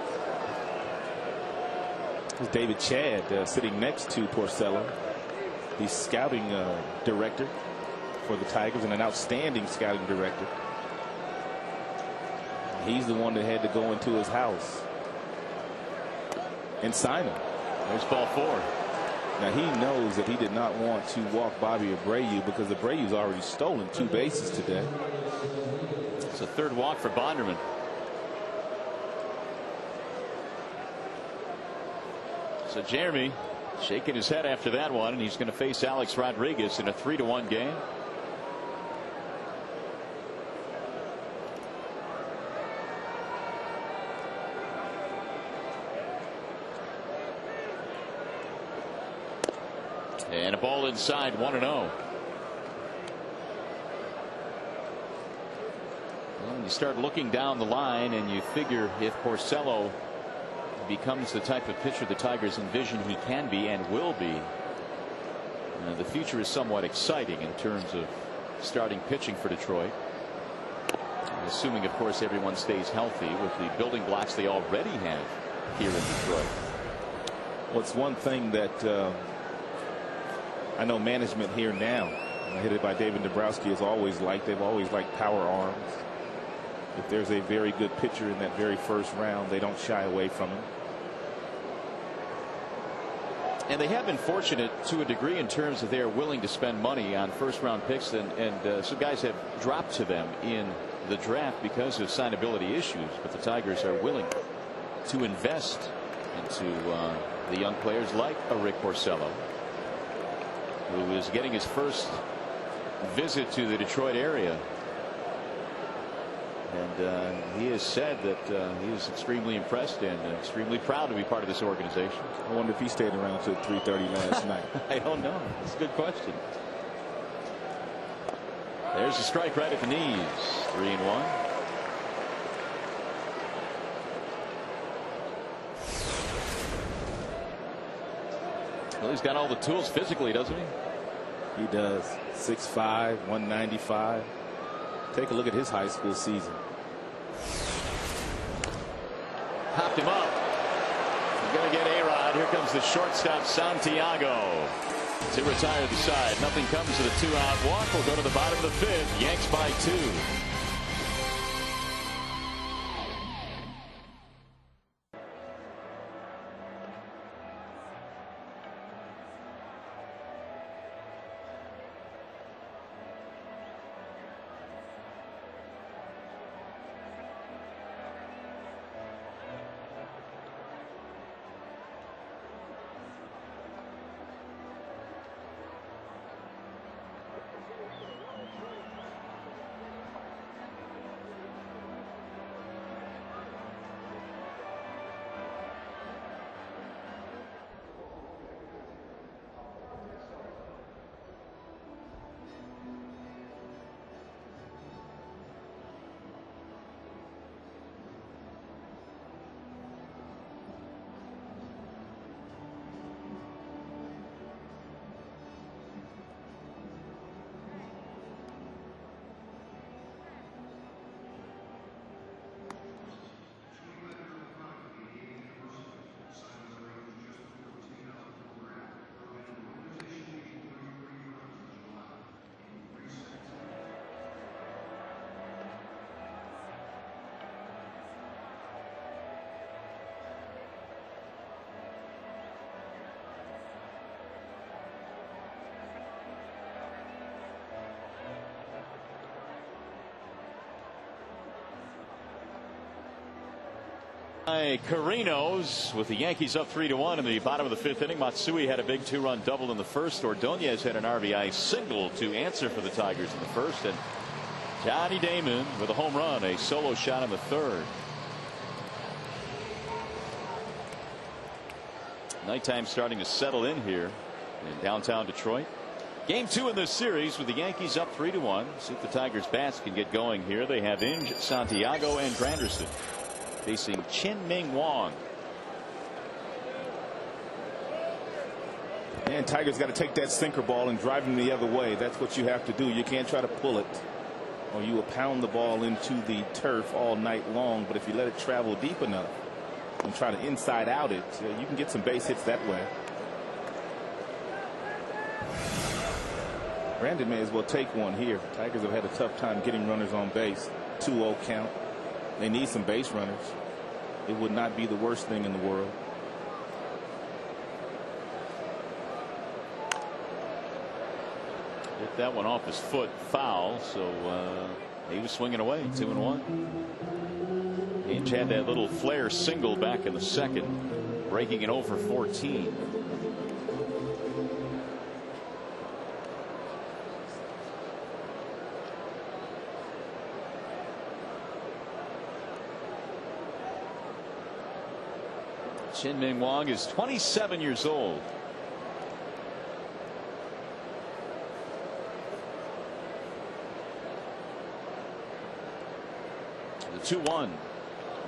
Speaker 3: There's David Chadd sitting next to Porcello, the scouting director for the Tigers and an outstanding scouting director. He's the one that had to go into his house and sign him.
Speaker 1: There's ball 4.
Speaker 3: Now he knows that he did not want to walk Bobby Abreu because Abreu's already stolen 2 bases today.
Speaker 1: It's a 3rd walk for Bonderman. So Jeremy shaking his head after that one, and he's going to face Alex Rodriguez in a 3-1 game. And a ball inside, 1-0. When you start looking down the line and you figure if Porcello becomes the type of pitcher the Tigers envision he can be and will be, the future is somewhat exciting in terms of starting pitching for Detroit. Assuming, of course, everyone stays healthy with the building blocks they already have here in Detroit.
Speaker 3: Well, it's one thing that I know management here now, headed by David Dabrowski, has always liked. They've always liked power arms. If there's a very good pitcher in that very first round, they don't shy away from him.
Speaker 1: And they have been fortunate to a degree in terms of they're willing to spend money on first-round picks, and some guys have dropped to them in the draft because of signability issues. But the Tigers are willing to invest into the young players like a Rick Porcello, who is getting his first visit to the Detroit area And he has said that he is extremely impressed and extremely proud to be part of this organization.
Speaker 3: I wonder if he stayed around till 3:30 last night.
Speaker 1: I don't know. That's a good question. There's a strike right at the knees. 3-1. Well, he's got all the tools physically, doesn't he?
Speaker 3: He does. 6'5", 195. Take a look at his high school season.
Speaker 1: Popped him up. He's going to get A-Rod. Here comes the shortstop, Santiago, to retire the side. Nothing comes to the 2-out walk. We'll go to the bottom of the 5th. Yanks by 2. Carinos with the Yankees up 3-1 in the bottom of the 5th inning. Matsui had a big 2-run double in the first. Ordonez had an RBI single to answer for the Tigers in the first. And Johnny Damon with a home run, a solo shot in the 3rd. Nighttime starting to settle in here in downtown Detroit. Game 2 in this series with the Yankees up 3-1. See if the Tigers bats can get going here. They have Inge, Santiago, and Granderson facing Chien-Ming Wang.
Speaker 3: And Tigers got to take that sinker ball and drive him the other way. That's what you have to do. You can't try to pull it, or you will pound the ball into the turf all night long. But if you let it travel deep enough and try to inside out it, you can get some base hits that way. Brandon may as well take one here. Tigers have had a tough time getting runners on base. 2-0 count. They need some base runners. It would not be the worst thing in the world.
Speaker 1: Hit that one off his foot, foul. So he was swinging away. 2-1. Inge had that little flare single back in the 2nd, breaking it over 14. Chien-Ming Wang is 27 years old. The 2-1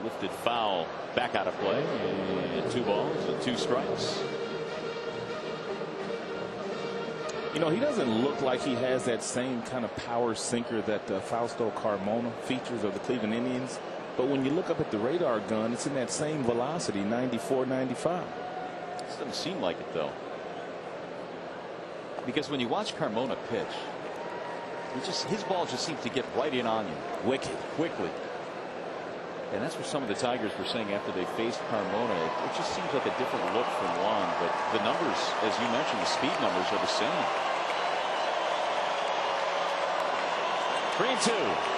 Speaker 1: lifted foul back out of play. And 2 balls and 2 strikes.
Speaker 3: You know, he doesn't look like he has that same kind of power sinker that Fausto Carmona features of the Cleveland Indians. But when you look up at the radar gun, it's in that same velocity, 94, 95.
Speaker 1: This doesn't seem like it, though. Because when you watch Carmona pitch, his ball just seems to get right in on you. Wicked. Quickly. And that's what some of the Tigers were saying after they faced Carmona. It just seems like a different look from Wang. But the numbers, as you mentioned, the speed numbers are the same. 3-2.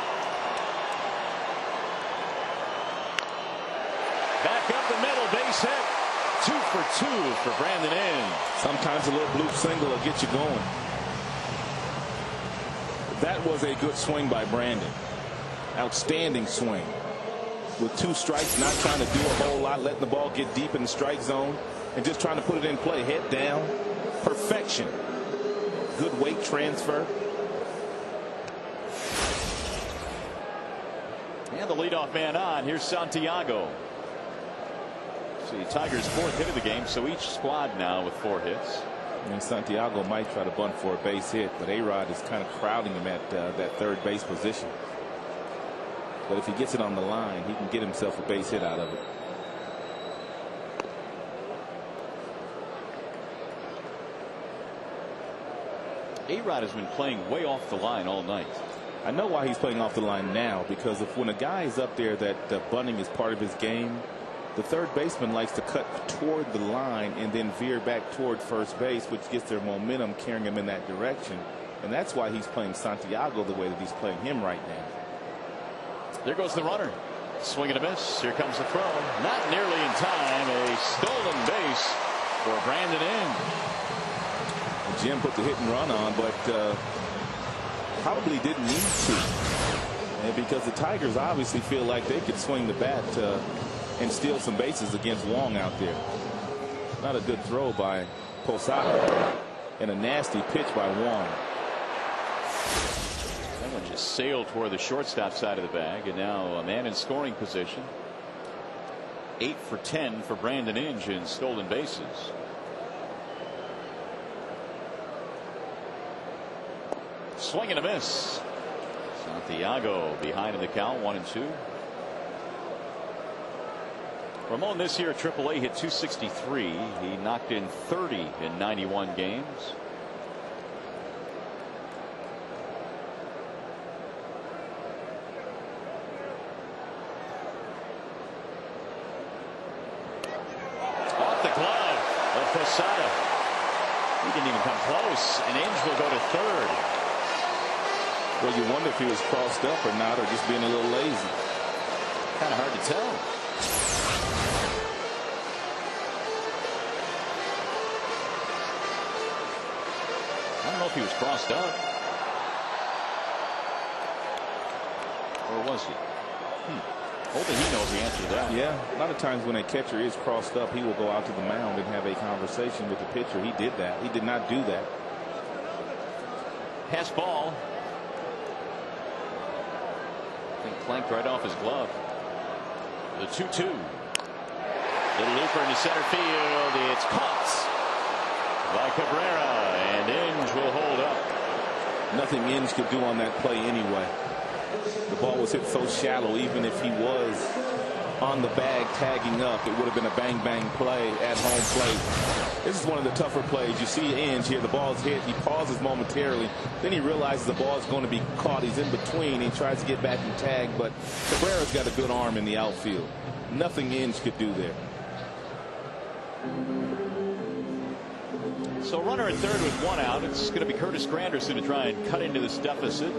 Speaker 1: Back up the middle, base hit. 2 for 2 for Brandon Inge.
Speaker 3: Sometimes a little bloop single will get you going. That was a good swing by Brandon. Outstanding swing. With 2 strikes, not trying to do a whole lot, letting the ball get deep in the strike zone and just trying to put it in play. Head down. Perfection. Good weight transfer.
Speaker 1: And the leadoff man on. Here's Santiago. See, Tigers' 4th hit of the game, so each squad now with 4 hits.
Speaker 3: And Santiago might try to bunt for a base hit, but A-Rod is kind of crowding him at that third base position. But if he gets it on the line, he can get himself a base hit out of it.
Speaker 1: A-Rod has been playing way off the line all night.
Speaker 3: I know why he's playing off the line now, because if when a guy is up there that bunting is part of his game, the third baseman likes to cut toward the line and then veer back toward first base, which gets their momentum carrying him in that direction. And that's why he's playing Santiago the way that he's playing him right now.
Speaker 1: There goes the runner. Swing and a miss. Here comes the throw. Not nearly in time. A stolen base for Brandon Inge.
Speaker 3: Jim put the hit and run on, but probably didn't need to. And because the Tigers obviously feel like they could swing the bat and steal some bases against Wong out there. Not a good throw by Posada. And a nasty pitch by Wong.
Speaker 1: That one just sailed toward the shortstop side of the bag, and now a man in scoring position. 8 for 10 for Brandon Inge in stolen bases. Swing and a miss. Santiago behind in the count, 1-2. Ramon this year at AAA hit .263. He knocked in 30 in 91 games. Off the glove of Posada. He didn't even come close, and Inge will go to third.
Speaker 3: Well, you wonder if he was crossed up or not, or just being a little lazy.
Speaker 1: Kind of hard to tell. I don't know if he was crossed up. Or was he? Only he knows the answer to that.
Speaker 3: Yeah, a lot of times when a catcher is crossed up, he will go out to the mound and have a conversation with the pitcher. He did that. He did not do that.
Speaker 1: Pass ball. I think clanked right off his glove. The 2-2. Little looper into center field. It's caught by Cabrera, and Inge will hold up.
Speaker 3: Nothing Inge could do on that play anyway. The ball was hit so shallow, even if he was on the bag tagging up, it would have been a bang-bang play at home plate. This is one of the tougher plays. You see Inge here, the ball's hit, he pauses momentarily, then he realizes the ball is going to be caught. He's in between, he tries to get back and tag, but Cabrera's got a good arm in the outfield. Nothing Inge could do there.
Speaker 1: So runner at third with 1 out. It's going to be Curtis Granderson to try and cut into this deficit.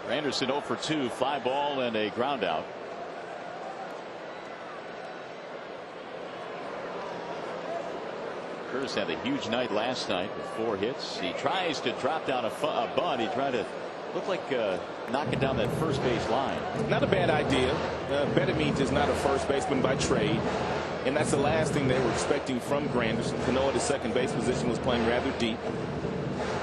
Speaker 1: Granderson 0 for 2, fly ball and a ground out. Curtis had a huge night last night with 4 hits. He tries to drop down a bunt. He tried to look like knocking down that first base line.
Speaker 3: Not a bad idea. Betemit is not a first baseman by trade, and that's the last thing they were expecting from Granderson. Cano at his second base position was playing rather deep.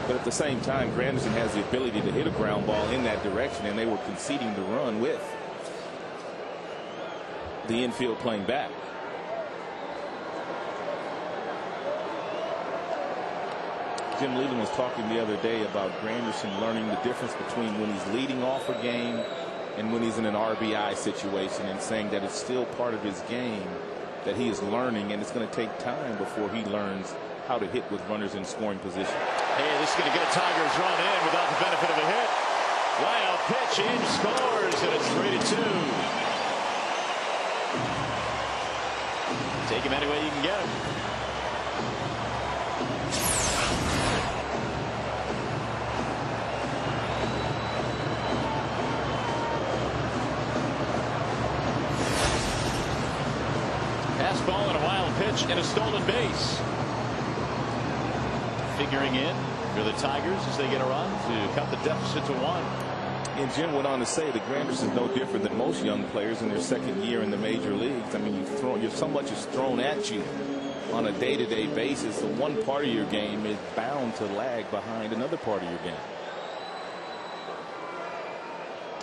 Speaker 3: But at the same time, Granderson has the ability to hit a ground ball in that direction, and they were conceding the run with the infield playing back. Jim Leland was talking the other day about Granderson learning the difference between when he's leading off a game and when he's in an RBI situation, and saying that it's still part of his game that he is learning, and it's going to take time before he learns how to hit with runners in scoring position.
Speaker 1: Hey, this is going to get a Tigers run in without the benefit of a hit. Wild pitch, Inge scores, and it's 3-2. Take him any way you can get him. Fastball and a wild pitch pitch and a stolen base. Figuring in for the Tigers as they get a run to cut the deficit to 1.
Speaker 3: And Jim went on to say the Granders is no different than most young players in their second year in the major leagues. I mean, so much is thrown at you on a day-to-day basis. So one part of your game is bound to lag behind another part of your game.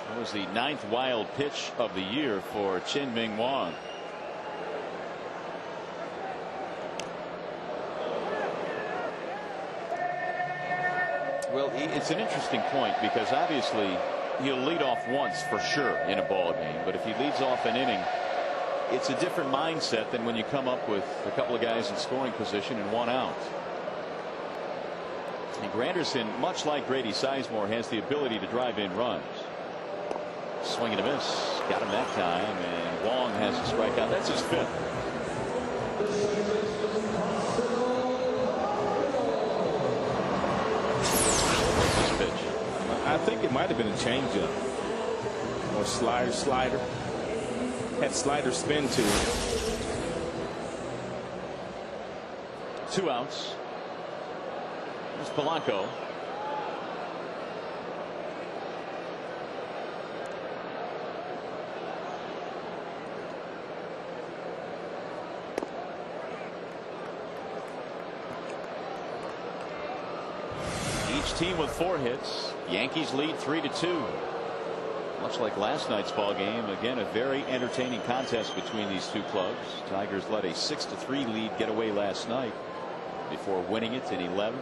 Speaker 1: That was the 9th wild pitch of the year for Chien-Ming Wang. Well, it's an interesting point because obviously he'll lead off once for sure in a ball game, but if he leads off an inning, it's a different mindset than when you come up with a couple of guys in scoring position and 1 out. And Granderson, much like Grady Sizemore, has the ability to drive in runs. Swing and a miss, got him that time, and Wong has a strikeout. That's his 5th.
Speaker 3: I think it might have been a changeup or slider. Had slider spin to it.
Speaker 1: 2 outs. There's Polanco. Each team with 4 hits. Yankees lead 3-2. Much like last night's ball game, again a very entertaining contest between these two clubs. Tigers let a 6-3 lead get away last night before winning it in 11.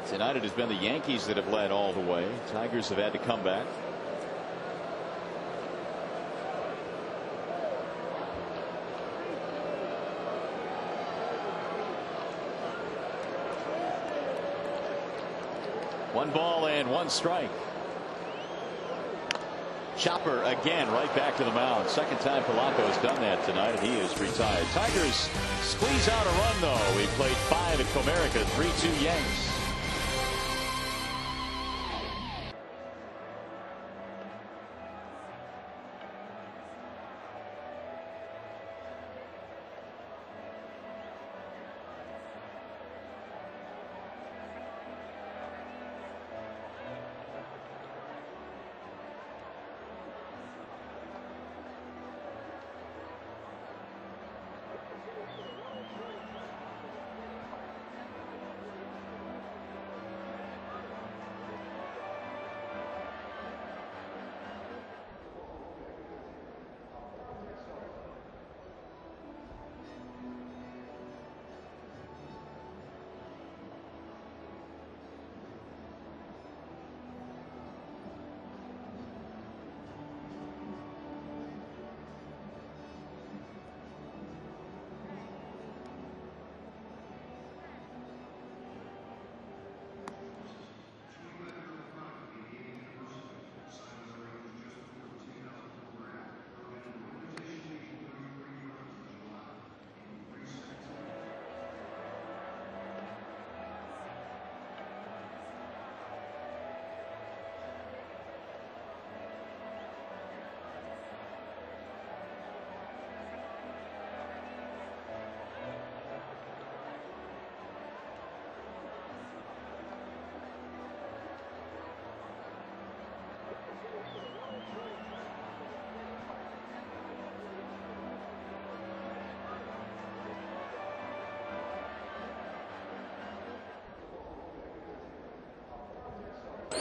Speaker 1: Tonight it has been the Yankees that have led all the way. Tigers have had to come back. One ball and 1 strike. Chopper again right back to the mound. Second time Polanco has done that tonight, and he is retired. Tigers squeeze out a run though. We played 5 at Comerica, 3-2 Yanks.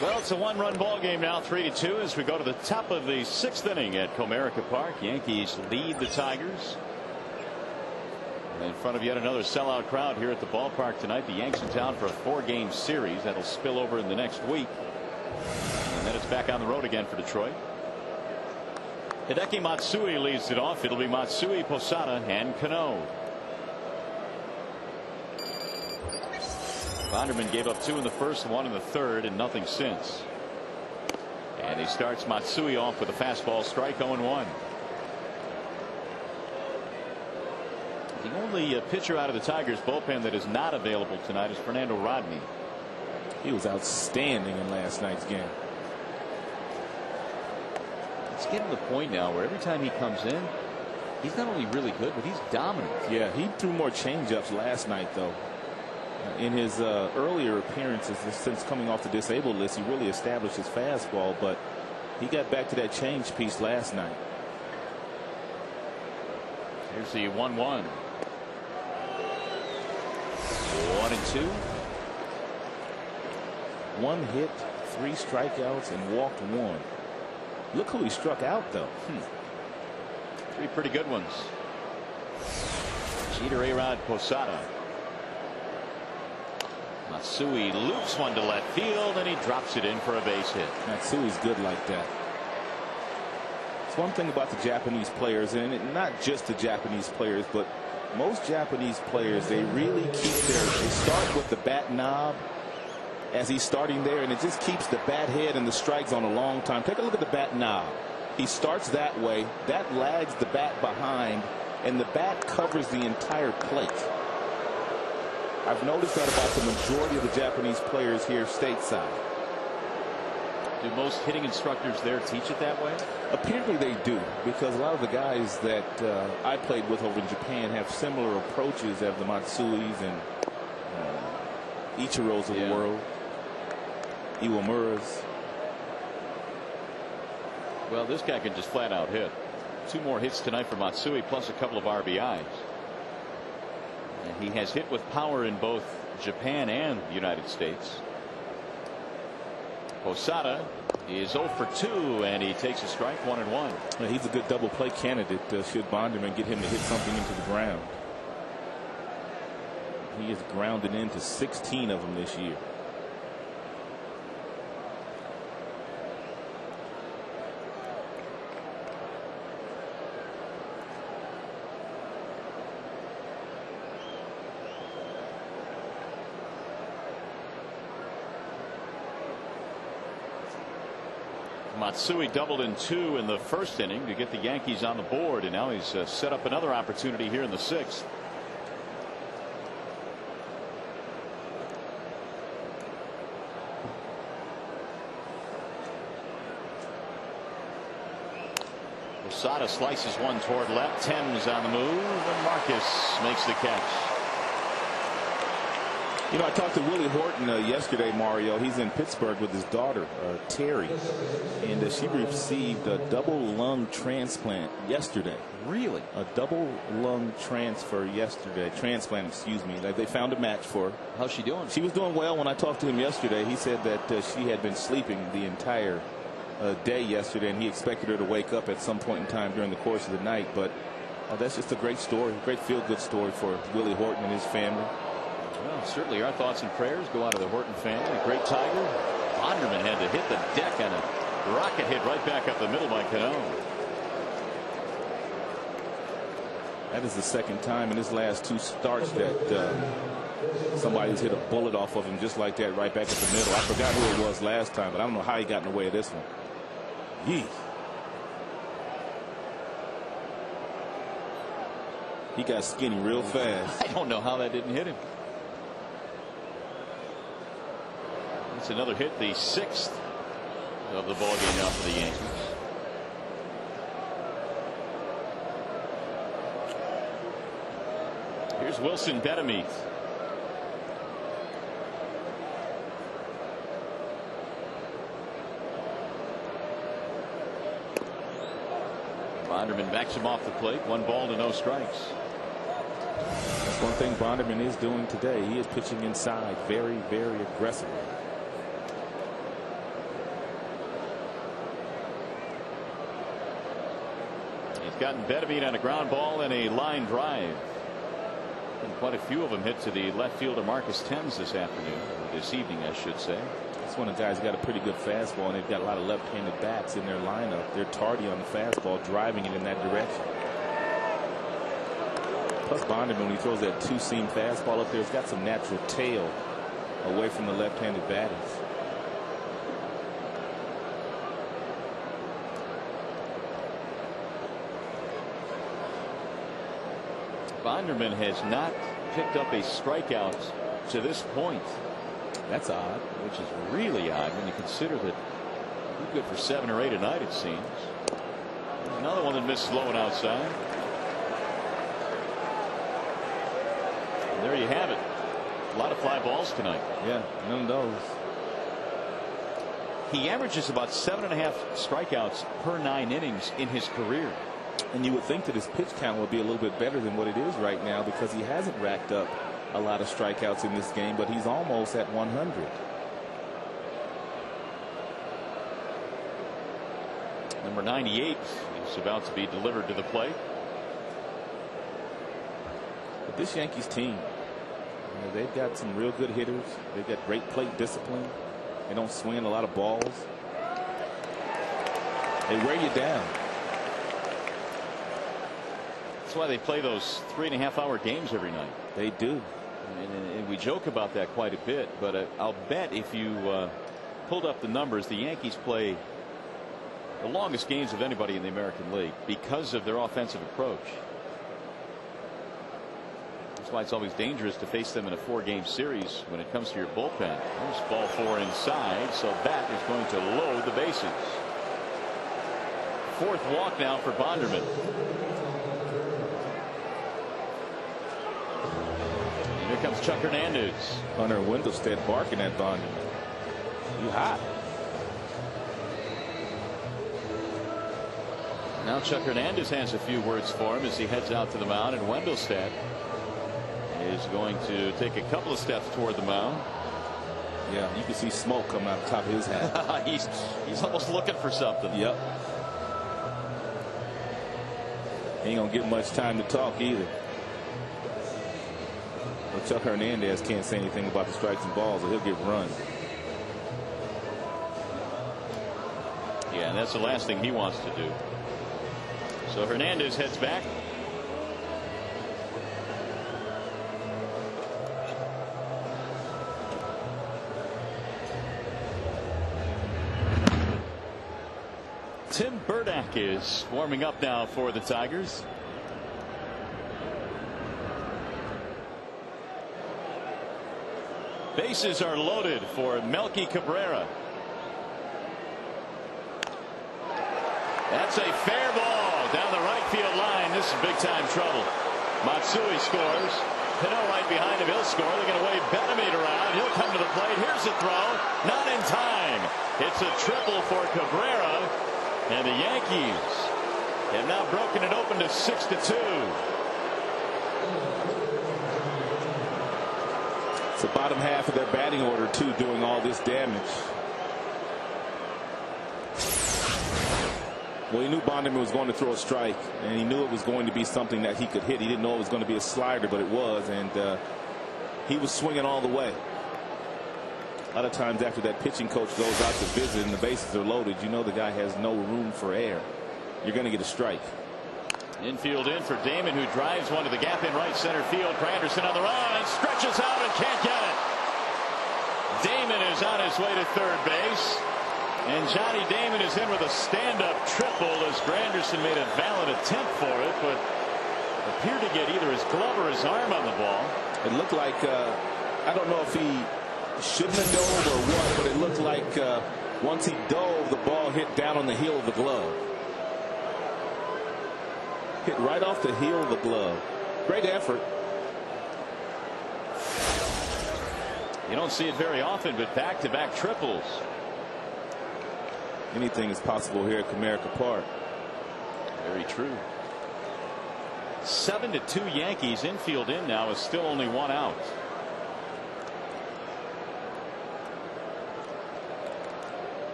Speaker 1: Well, it's a 1-run ball game now, 3-2 as we go to the top of the 6th inning at Comerica Park. Yankees lead the Tigers. In front of yet another sellout crowd here at the ballpark tonight. The Yanks in town for a 4-game series that'll spill over in the next week. And then it's back on the road again for Detroit. Hideki Matsui leads it off. It'll be Matsui, Posada, and Cano. Bonderman gave up 2 in the first, 1 in the third, and nothing since. And he starts Matsui off with a fastball strike, 0-1. The only pitcher out of the Tigers bullpen that is not available tonight is Fernando Rodney.
Speaker 3: He was outstanding in last night's game.
Speaker 1: It's getting to the point now where every time he comes in, he's not only really good, but he's dominant.
Speaker 3: Yeah, he threw more changeups last night, though. In his earlier appearances, since coming off the disabled list, he really established his fastball, but he got back to that change piece last night.
Speaker 1: Here's the 1-1. 1-2.
Speaker 3: 1 hit, 3 strikeouts, and walked 1. Look who he struck out, though.
Speaker 1: 3 pretty good ones. Jeter, A-Rod, Posada. Matsui loops one to left field, and he drops it in for a base hit.
Speaker 3: Matsui's good like that. It's one thing about the Japanese players, and not just the Japanese players, but most Japanese players, they really keep they start with the bat knob as he's starting there, and it just keeps the bat head and the strikes on a long time. Take a look at the bat knob. He starts that way, that lags the bat behind, and the bat covers the entire plate. I've noticed that about the majority of the Japanese players here stateside.
Speaker 1: Do most hitting instructors there teach it that way?
Speaker 3: Apparently they do, because a lot of the guys that I played with over in Japan have similar approaches as the Matsuis and Ichiros of the world, Iwamuras.
Speaker 1: Well, this guy can just flat out hit. 2 more hits tonight for Matsui, plus a couple of RBIs. And he has hit with power in both Japan and the United States. Posada is 0 for 2, and he takes a strike, 1-1.
Speaker 3: Yeah, he's a good double play candidate should Bonderman get him to hit something into the ground. He has grounded into 16 of them this year.
Speaker 1: Matsui doubled in 2 in the first inning to get the Yankees on the board, and now he's set up another opportunity here in the 6th. Posada slices one toward left. Thames on the move, and Marcus makes the catch.
Speaker 3: You know, I talked to Willie Horton yesterday, Mario. He's in Pittsburgh with his daughter, Terry, and she received a double lung transplant yesterday.
Speaker 1: Really?
Speaker 3: A double lung transplant, excuse me. Like, they found a match for her.
Speaker 1: How's she doing?
Speaker 3: She was doing well. When I talked to him yesterday, he said that she had been sleeping the entire day yesterday, and he expected her to wake up at some point in time during the course of the night. But that's just a great story, great feel-good story for Willie Horton and his family.
Speaker 1: Well, certainly our thoughts and prayers go out to the Horton family. Great Tiger. Bonderman had to hit the deck on a rocket hit right back up the middle by Cano.
Speaker 3: That is the second time in his last 2 starts that somebody's hit a bullet off of him just like that right back at the middle. I forgot who it was last time, but I don't know how he got in the way of this one. Yee. He got skinny real fast.
Speaker 1: I don't know how that didn't hit him. It's another hit, the 6th of the ball game now for the Yankees. Here's Wilson Betemit. Bonderman backs him off the plate. 1 ball to no strikes.
Speaker 3: That's one thing Bonderman is doing today. He is pitching inside very, very aggressively.
Speaker 1: Gotten Betemit on a ground ball and a line drive. And quite a few of them hit to the left fielder Marcus Thames this afternoon, or this evening, I should say.
Speaker 3: This one of the guys got a pretty good fastball, and they've got a lot of left-handed bats in their lineup. They're tardy on the fastball, driving it in that direction. Plus, Bonderman, when he throws that 2-seam fastball up there, it's got some natural tail away from the left-handed batters.
Speaker 1: Bonderman has not picked up a strikeout to this point.
Speaker 3: That's odd.
Speaker 1: Which is really odd when you consider that he's good for 7 or 8 a night, it seems. Another one that missed low and outside. And there you have it. A lot of fly balls tonight.
Speaker 3: Yeah, none of those.
Speaker 1: He averages about 7.5 strikeouts per 9 innings in his career.
Speaker 3: And you would think that his pitch count would be a little bit better than what it is right now, because he hasn't racked up a lot of strikeouts in this game, but he's almost at 100.
Speaker 1: Number 98 is about to be delivered to the plate.
Speaker 3: But this Yankees team, they've got some real good hitters. They've got great plate discipline. They don't swing a lot of balls. They wear you down.
Speaker 1: That's why they play those 3.5-hour games every night.
Speaker 3: They do.
Speaker 1: And we joke about that quite a bit, but I'll bet if you pulled up the numbers, the Yankees play the longest games of anybody in the American League because of their offensive approach. That's why it's always dangerous to face them in a 4-game series when it comes to your bullpen. There's ball 4 inside, so that is going to load the bases. 4th walk now for Bonderman. And here comes Chuck Hernandez.
Speaker 3: Hunter Wendelstedt barking at Bonderman. You hot.
Speaker 1: Now Chuck Hernandez has a few words for him as he heads out to the mound, and Wendelstedt is going to take a couple of steps toward the mound.
Speaker 3: Yeah, you can see smoke come out the top of his hat.
Speaker 1: he's almost looking for something.
Speaker 3: Yep. Ain't gonna get much time to talk either. But Chuck Hernandez can't say anything about the strikes and balls, or he'll get run.
Speaker 1: Yeah, and that's the last thing he wants to do. So Hernandez heads back. Tim Burdack is warming up now for the Tigers. Bases are loaded for Melky Cabrera. That's a fair ball down the right field line. This is big time trouble. Matsui scores. Pinot right behind him. He'll score. They're going to wave Benamid around. He'll come to the plate. Here's the throw. Not in time. It's a triple for Cabrera. And the Yankees have now broken it open to 6-2.
Speaker 3: It's the bottom half of their batting order, too, doing all this damage. Well, he knew Bonderman was going to throw a strike, and he knew it was going to be something that he could hit. He didn't know it was going to be a slider, but it was, and he was swinging all the way. A lot of times after that pitching coach goes out to visit and the bases are loaded, you know the guy has no room for air. You're going to get a strike.
Speaker 1: Infield in for Damon, who drives one to the gap in right center field. Granderson on the run, stretches out and can't get it. Damon is on his way to third base. And Johnny Damon is in with a stand-up triple as Granderson made a valiant attempt for it, but appeared to get either his glove or his arm on the ball.
Speaker 3: It looked like, I don't know if he shouldn't have dove or what, but it looked like once he dove, the ball hit down on the heel of the glove. Hit right off the heel of the glove. Great effort.
Speaker 1: You don't see it very often, but back-to-back triples.
Speaker 3: Anything is possible here at Comerica Park.
Speaker 1: Very true. 7-2 Yankees. Infield in now is still only 1 out.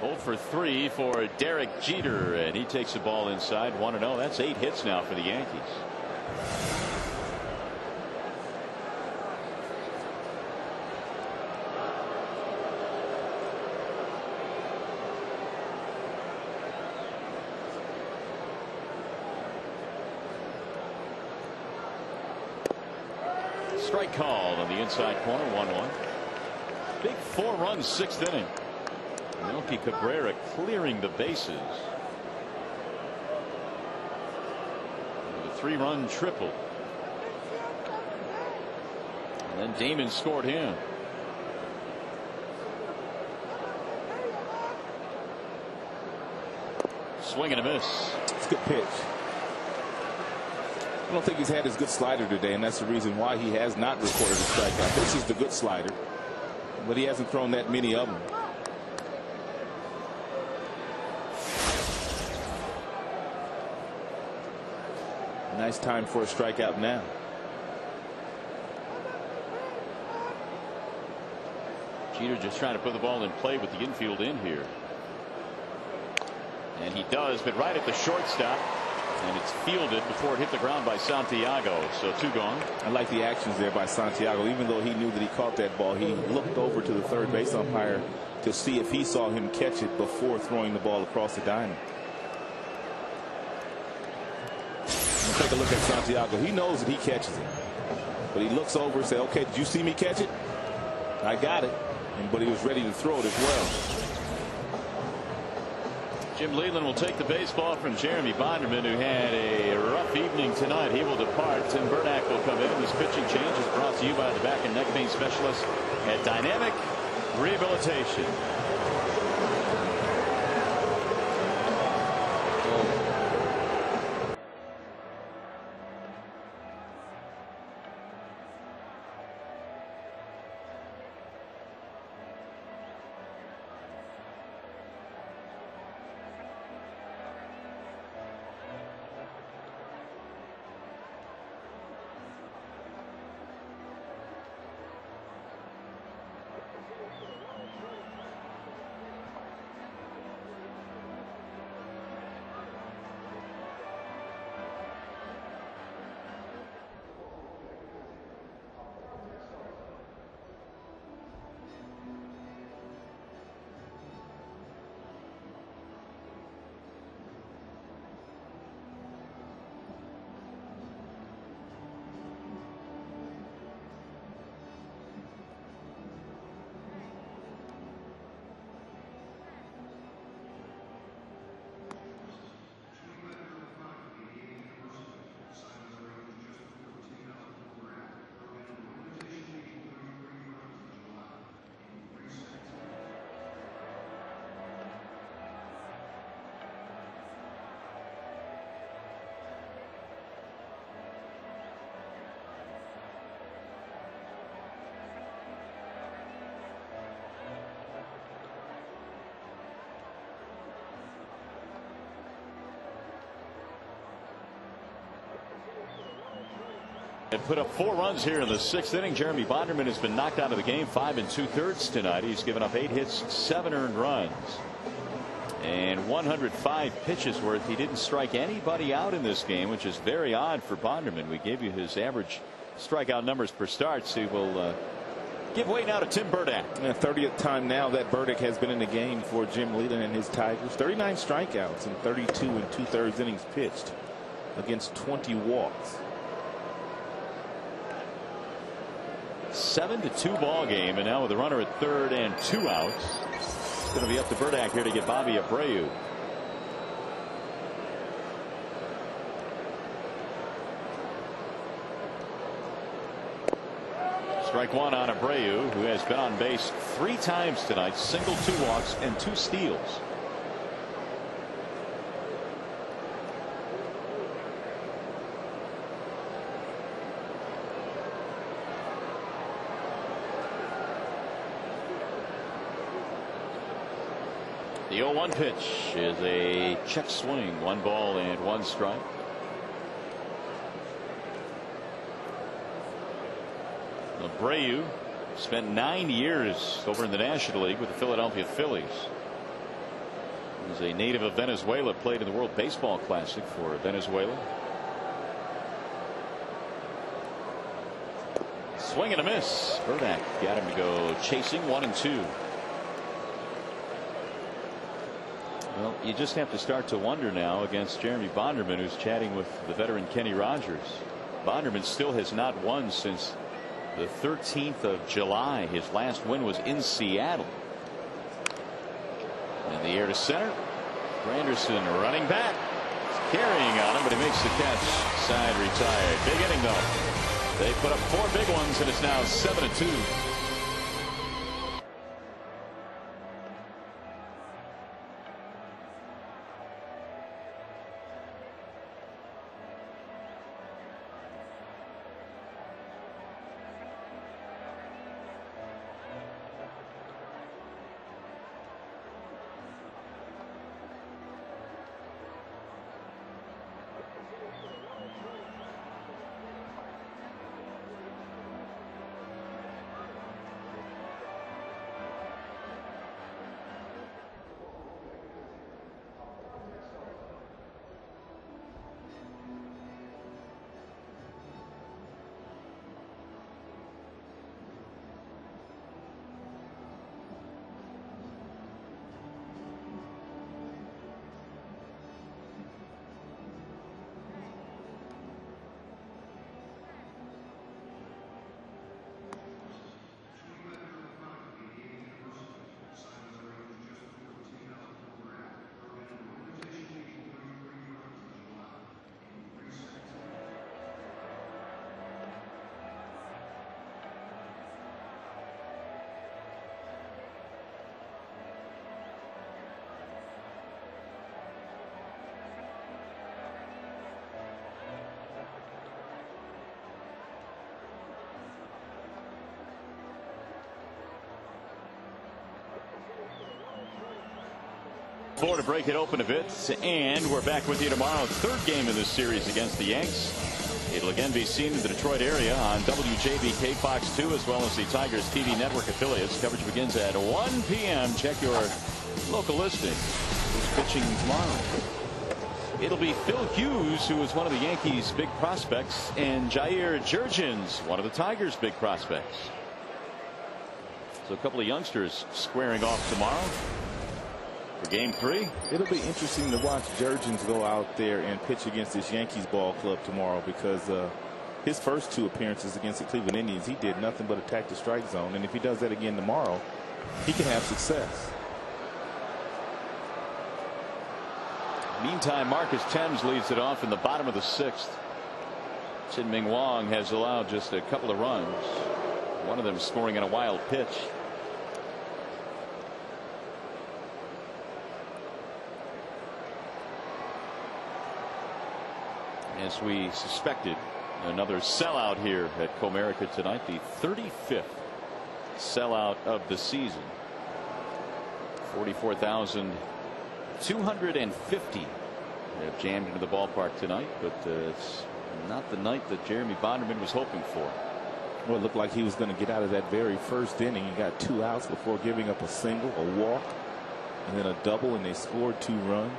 Speaker 1: Hold for 3 for Derek Jeter, and he takes the ball inside. 1-0. That's 8 hits now for the Yankees. Strike called on the inside corner. 1-1. Big 4-run 6th inning. Melky Cabrera clearing the bases. A 3-run triple. And then Damon scored him. Swing and a miss.
Speaker 3: It's a good pitch. I don't think he's had his good slider today, and that's the reason why he has not recorded a strikeout. This is the good slider, but he hasn't thrown that many of them. Nice time for a strikeout now.
Speaker 1: Jeter just trying to put the ball in play with the infield in here. And he does, but right at the shortstop. And it's fielded before it hit the ground by Santiago. So 2 gone.
Speaker 3: I like the actions there by Santiago. Even though he knew that he caught that ball, he looked over to the third base umpire to see if he saw him catch it before throwing the ball across the diamond. Take a look at Santiago. He knows that he catches it, but he looks over and says, okay, did you see me catch it? I got it. But he was ready to throw it as well.
Speaker 1: Jim Leyland will take the baseball from Jeremy Bonderman, who had a rough evening tonight. He will depart. Tim Burdack will come in. This pitching change is brought to you by the back and neck pain specialist at Dynamic Rehabilitation. And put up 4 runs here in the 6th inning. Jeremy Bonderman has been knocked out of the game 5 2/3 tonight. He's given up 8 hits, 7 earned runs, and 105 pitches worth. He didn't strike anybody out in this game, which is very odd for Bonderman. We gave you his average strikeout numbers per start, so we'll give way now to Tim Burdack.
Speaker 3: 30th time now that Burdack has been in the game for Jim Leyland and his Tigers. 39 strikeouts in 32 2/3 innings pitched against 20 walks.
Speaker 1: 7-2 ball game, and now with a runner at third and 2 outs, it's going to be up to Burdack here to get Bobby Abreu. Strike 1 on Abreu, who has been on base 3 times tonight, single, 2 walks, and 2 steals. The 0-1 pitch is a check swing, 1 ball and 1 strike. Abreu spent 9 years over in the National League with the Philadelphia Phillies. He's a native of Venezuela, played in the World Baseball Classic for Venezuela. Swing and a miss. Burdack got him to go chasing 1-2. Well, you just have to start to wonder now against Jeremy Bonderman, who's chatting with the veteran Kenny Rogers. Bonderman still has not won since the 13th of July. His last win was in Seattle. And the air to center. Granderson running back. He's carrying on him, but he makes the catch. Side retired. Big inning, though. They put up 4 big ones, and it's now 7-2. 4 to break it open a bit, and we're back with you tomorrow. Third game of this series against the Yanks. It'll again be seen in the Detroit area on WJBK Fox 2 as well as the Tigers TV network affiliates. Coverage begins at 1 p.m. Check your local listing. Who's pitching tomorrow? It'll be Phil Hughes, who is one of the Yankees' big prospects, and Jair Jurgens, one of the Tigers' big prospects. So a couple of youngsters squaring off tomorrow for game 3.
Speaker 3: It'll be interesting to watch Jurgens go out there and pitch against this Yankees ball club tomorrow, because his first 2 appearances against the Cleveland Indians, he did nothing but attack the strike zone. And if he does that again tomorrow, he can have success.
Speaker 1: Meantime, Marcus Thames leads it off in the bottom of the 6th. Chin-Ming Wong has allowed just a couple of runs, one of them scoring in a wild pitch. As we suspected, another sellout here at Comerica tonight, the 35th sellout of the season. 44,250 have jammed into the ballpark tonight, but it's not the night that Jeremy Bonderman was hoping for.
Speaker 3: Well, it looked like he was going to get out of that very first inning. He got 2 outs before giving up a single, a walk, and then a double, and they scored 2 runs.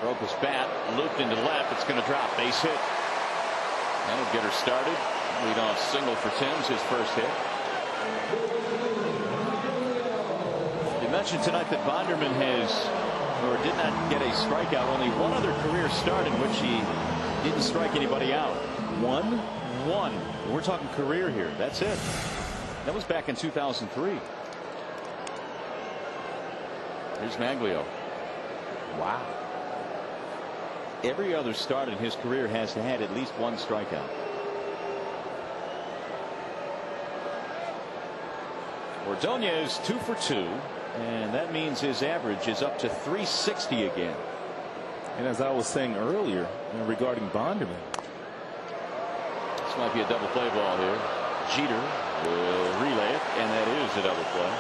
Speaker 1: Broke his bat, looped into left. It's going to drop. Base hit. That'll get her started. Lead off single for Thames, his first hit. You mentioned tonight that Bonderman did not get a strikeout. Only one other career start in which he didn't strike anybody out. One. We're talking career here. That's it. That was back in 2003. Here's Maglio. Wow. Every other start in his career has had at least 1 strikeout. Ordonez 2 for 2, and that means his average is up to 360 again.
Speaker 3: And as I was saying earlier regarding Bonderman,
Speaker 1: this might be a double play ball here. Jeter will relay it, and that is a double play.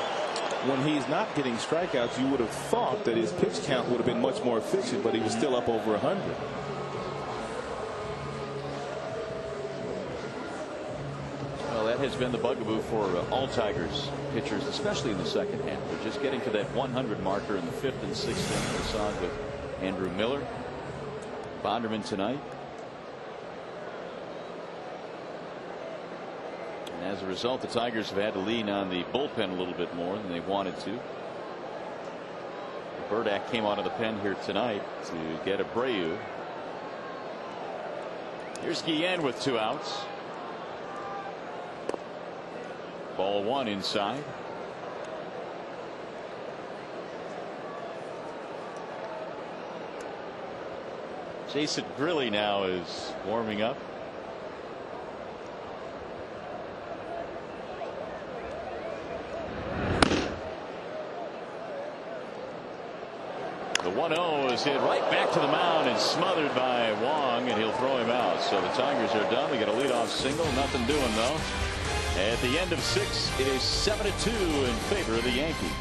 Speaker 3: when he's not getting strikeouts, you would have thought that his pitch count would have been much more efficient, but he was still up over 100.
Speaker 1: Well, that has been the bugaboo for all Tigers pitchers, especially in the second half. They're just getting to that 100 marker in the 5th and 6th inning. We saw it with Andrew Miller, Bonderman tonight. And as a result, the Tigers have had to lean on the bullpen a little bit more than they wanted to. Burdack came out of the pen here tonight to get Abreu. Here's Guillen with 2 outs. Ball 1 inside. Jason Grilli now is warming up. The 1-0 is hit right back to the mound and smothered by Wong, and he'll throw him out. So the Tigers are done. They got a leadoff single. Nothing doing though. At the end of 6, it is 7-2 in favor of the Yankees.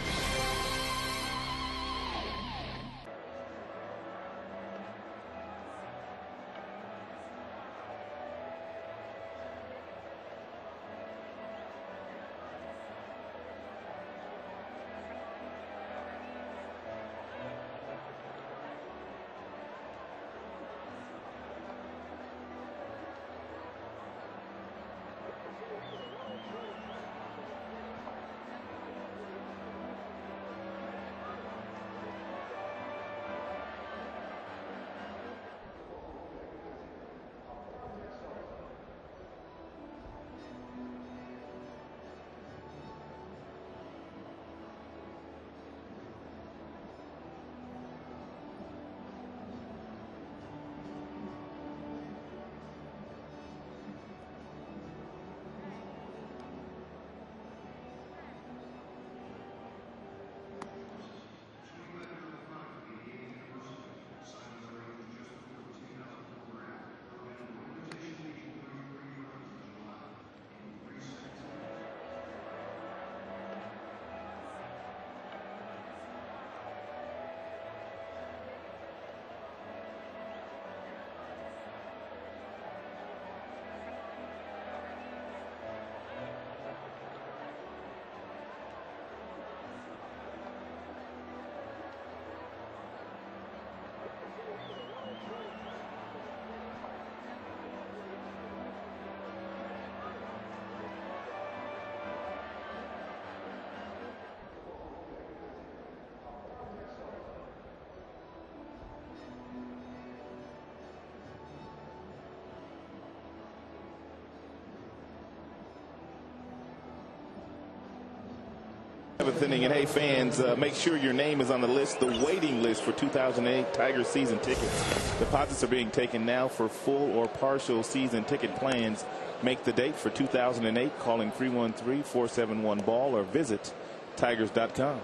Speaker 3: 7th inning. And hey, fans, make sure your name is on the list, the waiting list for 2008 Tigers season tickets. Deposits are being taken now for full or partial season ticket plans. Make the date for 2008 calling 313-471-BALL or visit Tigers.com.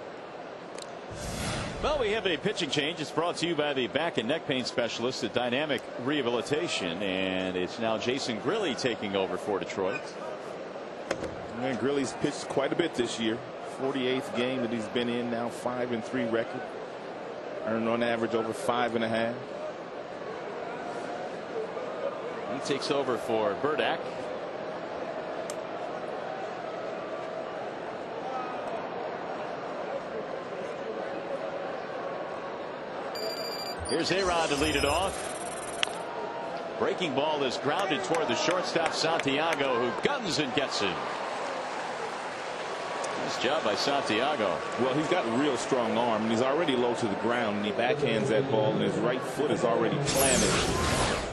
Speaker 1: Well, we have a pitching change. It's brought to you by the back and neck pain specialist at Dynamic Rehabilitation, and it's now Jason Grilli taking over for Detroit.
Speaker 3: And Grilli's pitched quite a bit this year. 48th game that he's been in now, 5-3 record. Earned on average over 5.5.
Speaker 1: He takes over for Burdak. Here's A-Rod to lead it off. Breaking ball is grounded toward the shortstop Santiago, who guns and gets it. Nice job by Santiago.
Speaker 3: Well, he's got a real strong arm, and he's already low to the ground, and he backhands that ball, and his right foot is already planted.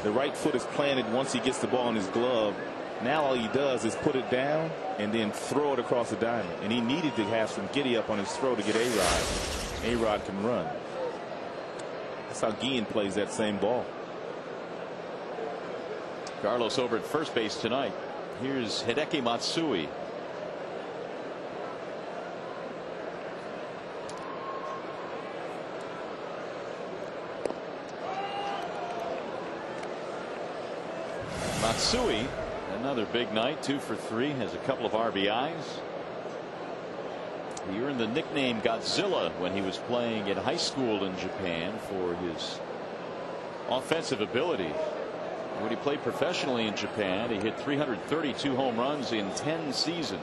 Speaker 3: The right foot is planted once he gets the ball in his glove. Now all he does is put it down and then throw it across the diamond. And he needed to have some giddy up on his throw to get A-Rod. A-Rod can run. That's how Guillen plays that same ball.
Speaker 1: Carlos over at first base tonight. Here's Hideki Matsui. Matsui, another big night, 2 for 3, has a couple of RBIs. He earned the nickname Godzilla when he was playing in high school in Japan for his offensive ability. When he played professionally in Japan, he hit 332 home runs in 10 seasons.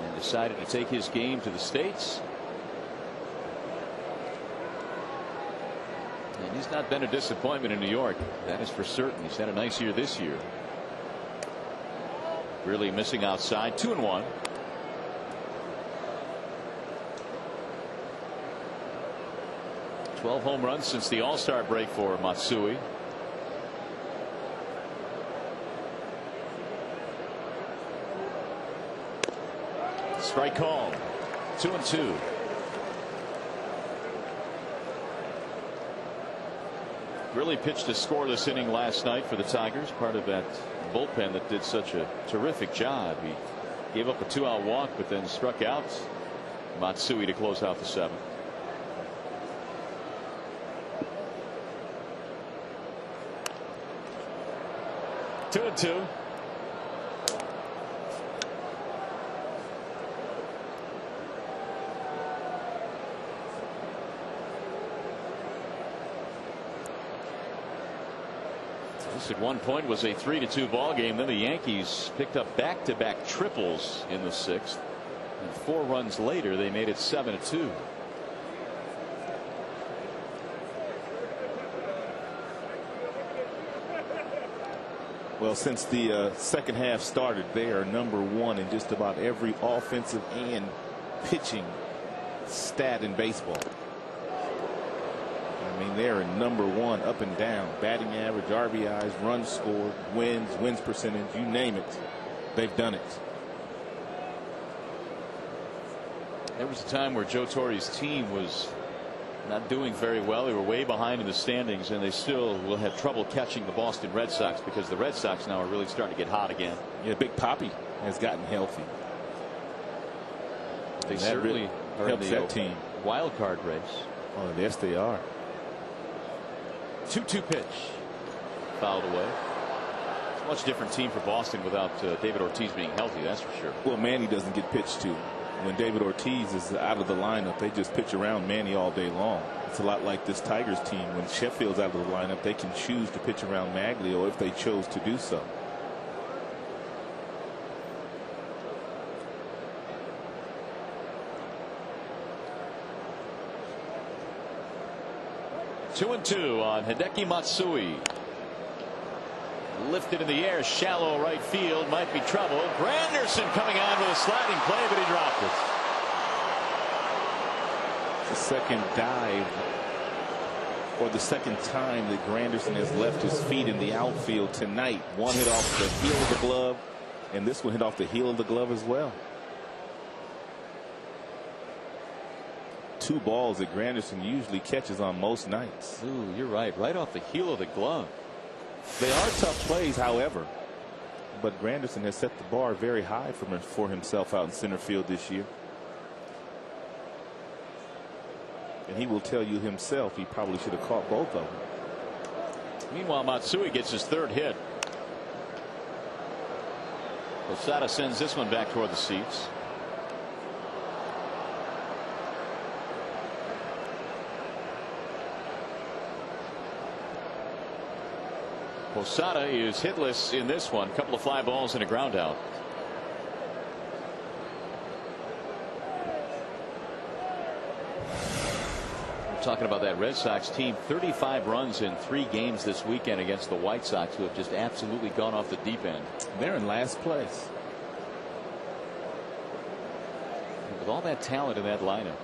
Speaker 1: And decided to take his game to the States. And he's not been a disappointment in New York, that is for certain. He's had a nice year this year. Really missing outside. 2-1. Twelve home runs since the All-Star break for Matsui. Strike call. 2-2. Really pitched a scoreless inning last night for the Tigers, part of that bullpen that did such a terrific job. He gave up a 2-out walk, but then struck out Matsui to close out the 7th. Two and two. This at one point was a 3-2 ball game. Then the Yankees picked up back-to-back triples in the 6th, and 4 runs later they made it 7-2.
Speaker 3: Well, since the second half started, they are #1 in just about every offensive and pitching stat in baseball. I mean, they're #1 up and down. Batting average, RBIs, runs scored, wins percentage, you name it. They've done it.
Speaker 1: There was a time where Joe Torre's team was not doing very well. They were way behind in the standings, and they still will have trouble catching the Boston Red Sox because the Red Sox now are really starting to get hot again.
Speaker 3: Yeah, Big Papi has gotten healthy.
Speaker 1: They certainly
Speaker 3: really
Speaker 1: are
Speaker 3: helps
Speaker 1: in the
Speaker 3: that team.
Speaker 1: wild card race.
Speaker 3: Oh, yes, they are.
Speaker 1: 2-2 pitch. Fouled away. It's a much different team for Boston without David Ortiz being healthy, that's for sure.
Speaker 3: Well, Manny doesn't get pitched to. When David Ortiz is out of the lineup, they just pitch around Manny all day long. It's a lot like this Tigers team. When Sheffield's out of the lineup, they can choose to pitch around Maglio if they chose to do so.
Speaker 1: Two and two on Hideki Matsui. Lifted in the air, shallow right field, might be trouble. Granderson coming on with a sliding play, but he dropped it.
Speaker 3: The second dive, or the second time that Granderson has left his feet in the outfield tonight. One hit off the heel of the glove, and this one hit off the heel of the glove as well. 2 balls that Granderson usually catches on most nights.
Speaker 1: Ooh, you're right. Right off the heel of the glove.
Speaker 3: They are tough plays, however. But Granderson has set the bar very high for himself out in center field this year. And he will tell you himself he probably should have caught both of them.
Speaker 1: Meanwhile, Matsui gets his 3rd hit. Posada sends this one back toward the seats. Posada is hitless in this one. A couple of fly balls and a ground out. We're talking about that Red Sox team. 35 runs in 3 games this weekend against the White Sox, who have just absolutely gone off the deep end.
Speaker 3: They're in last place.
Speaker 1: With all that talent in that lineup.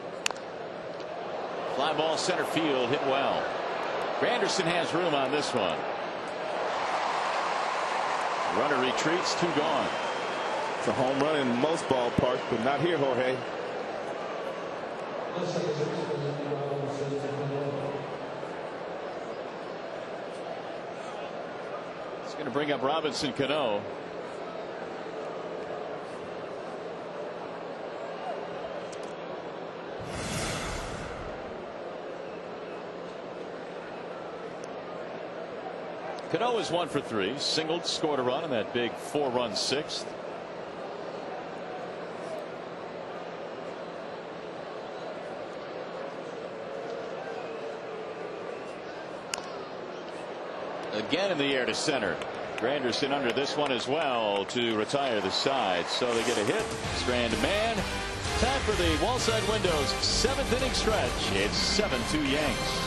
Speaker 1: Fly ball center field, hit well. Granderson has room on this one. Runner retreats, 2 gone.
Speaker 3: It's a home run in most ballparks, but not here, Jorge.
Speaker 1: It's going to bring up Robinson Cano. Cano is 1 for 3, singled, scored a run in that big 4-run 6th. Again in the air to center. Granderson under this one as well to retire the side. So they get a hit. Strand man. Time for the Wallside Windows 7th inning stretch. It's 7-2 Yanks.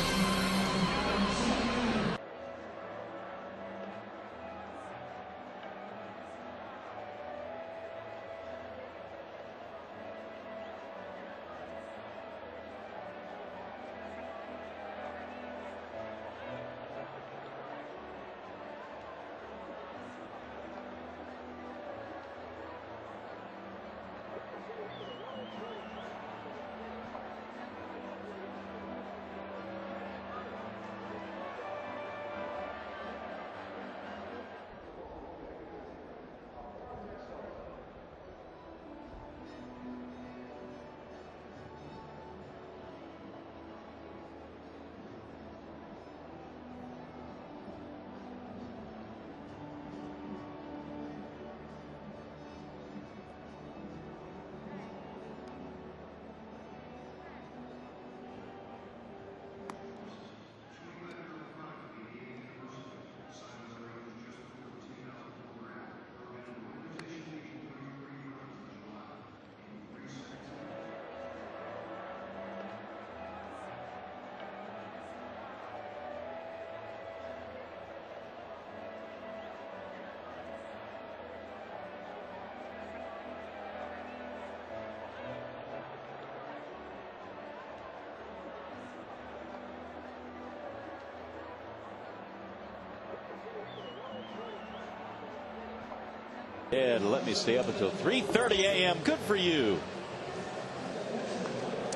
Speaker 1: And let me stay up until 3:30 a.m. Good for you.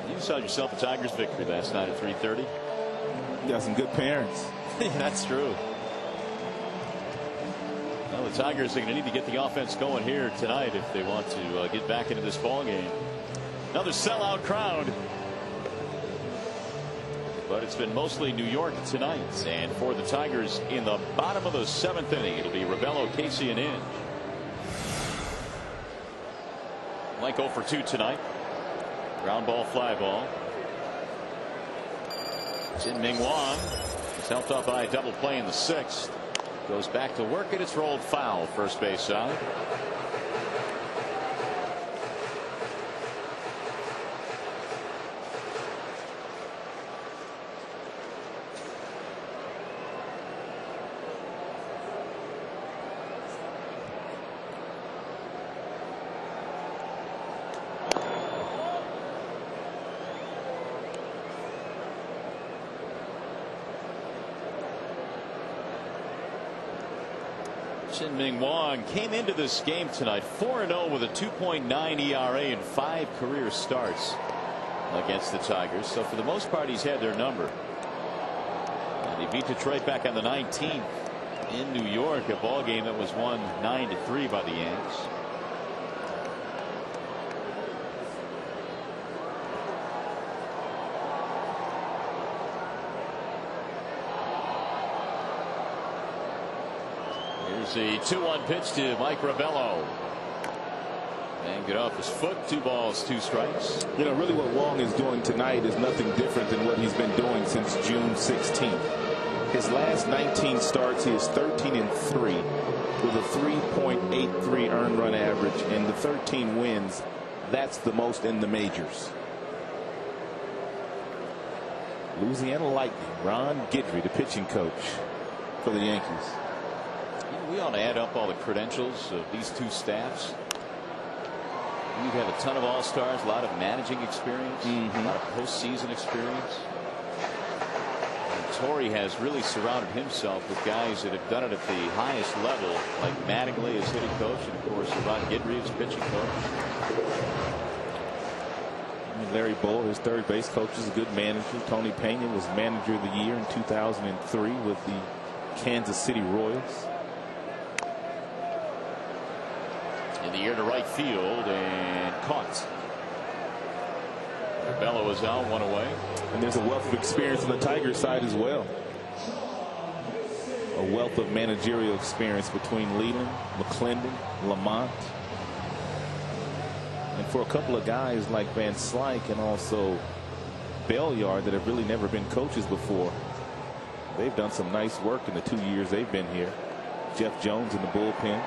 Speaker 1: You saw yourself a Tigers victory last night at 3:30.
Speaker 3: You got some good parents.
Speaker 1: That's true. Well, the Tigers are going to need to get the offense going here tonight if they want to get back into this ball game. Another sellout crowd. But it's been mostly New York tonight. And for the Tigers in the bottom of the 7th inning, it'll be Rebello, Casey, and Inge. Blank 0 for 2 tonight. Ground ball, fly ball. Jin-Ming Wang is helped off by a double play in the 6th. Goes back to work, and it's rolled foul. First base side. Jin-Ming Wang came into this game tonight 4-0 with a 2.9 ERA in 5 career starts. against the Tigers. So for the most part, he's had their number. And he beat Detroit back on the 19th in New York, a ball game that was won 9-3 by the Yanks. Here's the 2-1 pitch to Mike Rebello. And get off his foot. 2 balls, 2 strikes.
Speaker 3: You know, really what Wong is doing tonight is nothing different than what he's been doing since June 16th. His last 19 starts, he is 13-3 with a 3.83 earned run average, and the 13 wins, that's the most in the majors. Louisiana Lightning, Ron Guidry, the pitching coach for the Yankees.
Speaker 1: We ought to add up all the credentials of these 2 staffs. We've had a ton of all-stars, a lot of managing experience, a lot of postseason experience. And Torrey has really surrounded himself with guys that have done it at the highest level, like Mattingly as hitting coach, and of course Ron Guidry as pitching coach.
Speaker 3: Larry Bull, his third base coach, is a good manager. Tony Pena was manager of the year in 2003 with the Kansas City Royals.
Speaker 1: In the air to right field and caught. Bello is out, 1 away.
Speaker 3: And there's a wealth of experience on the Tigers side as well. A wealth of managerial experience between Leland, McClendon, Lamont. And for a couple of guys like Van Slyke and also Belliard that have really never been coaches before, they've done some nice work in the 2 years they've been here. Jeff Jones in the bullpen.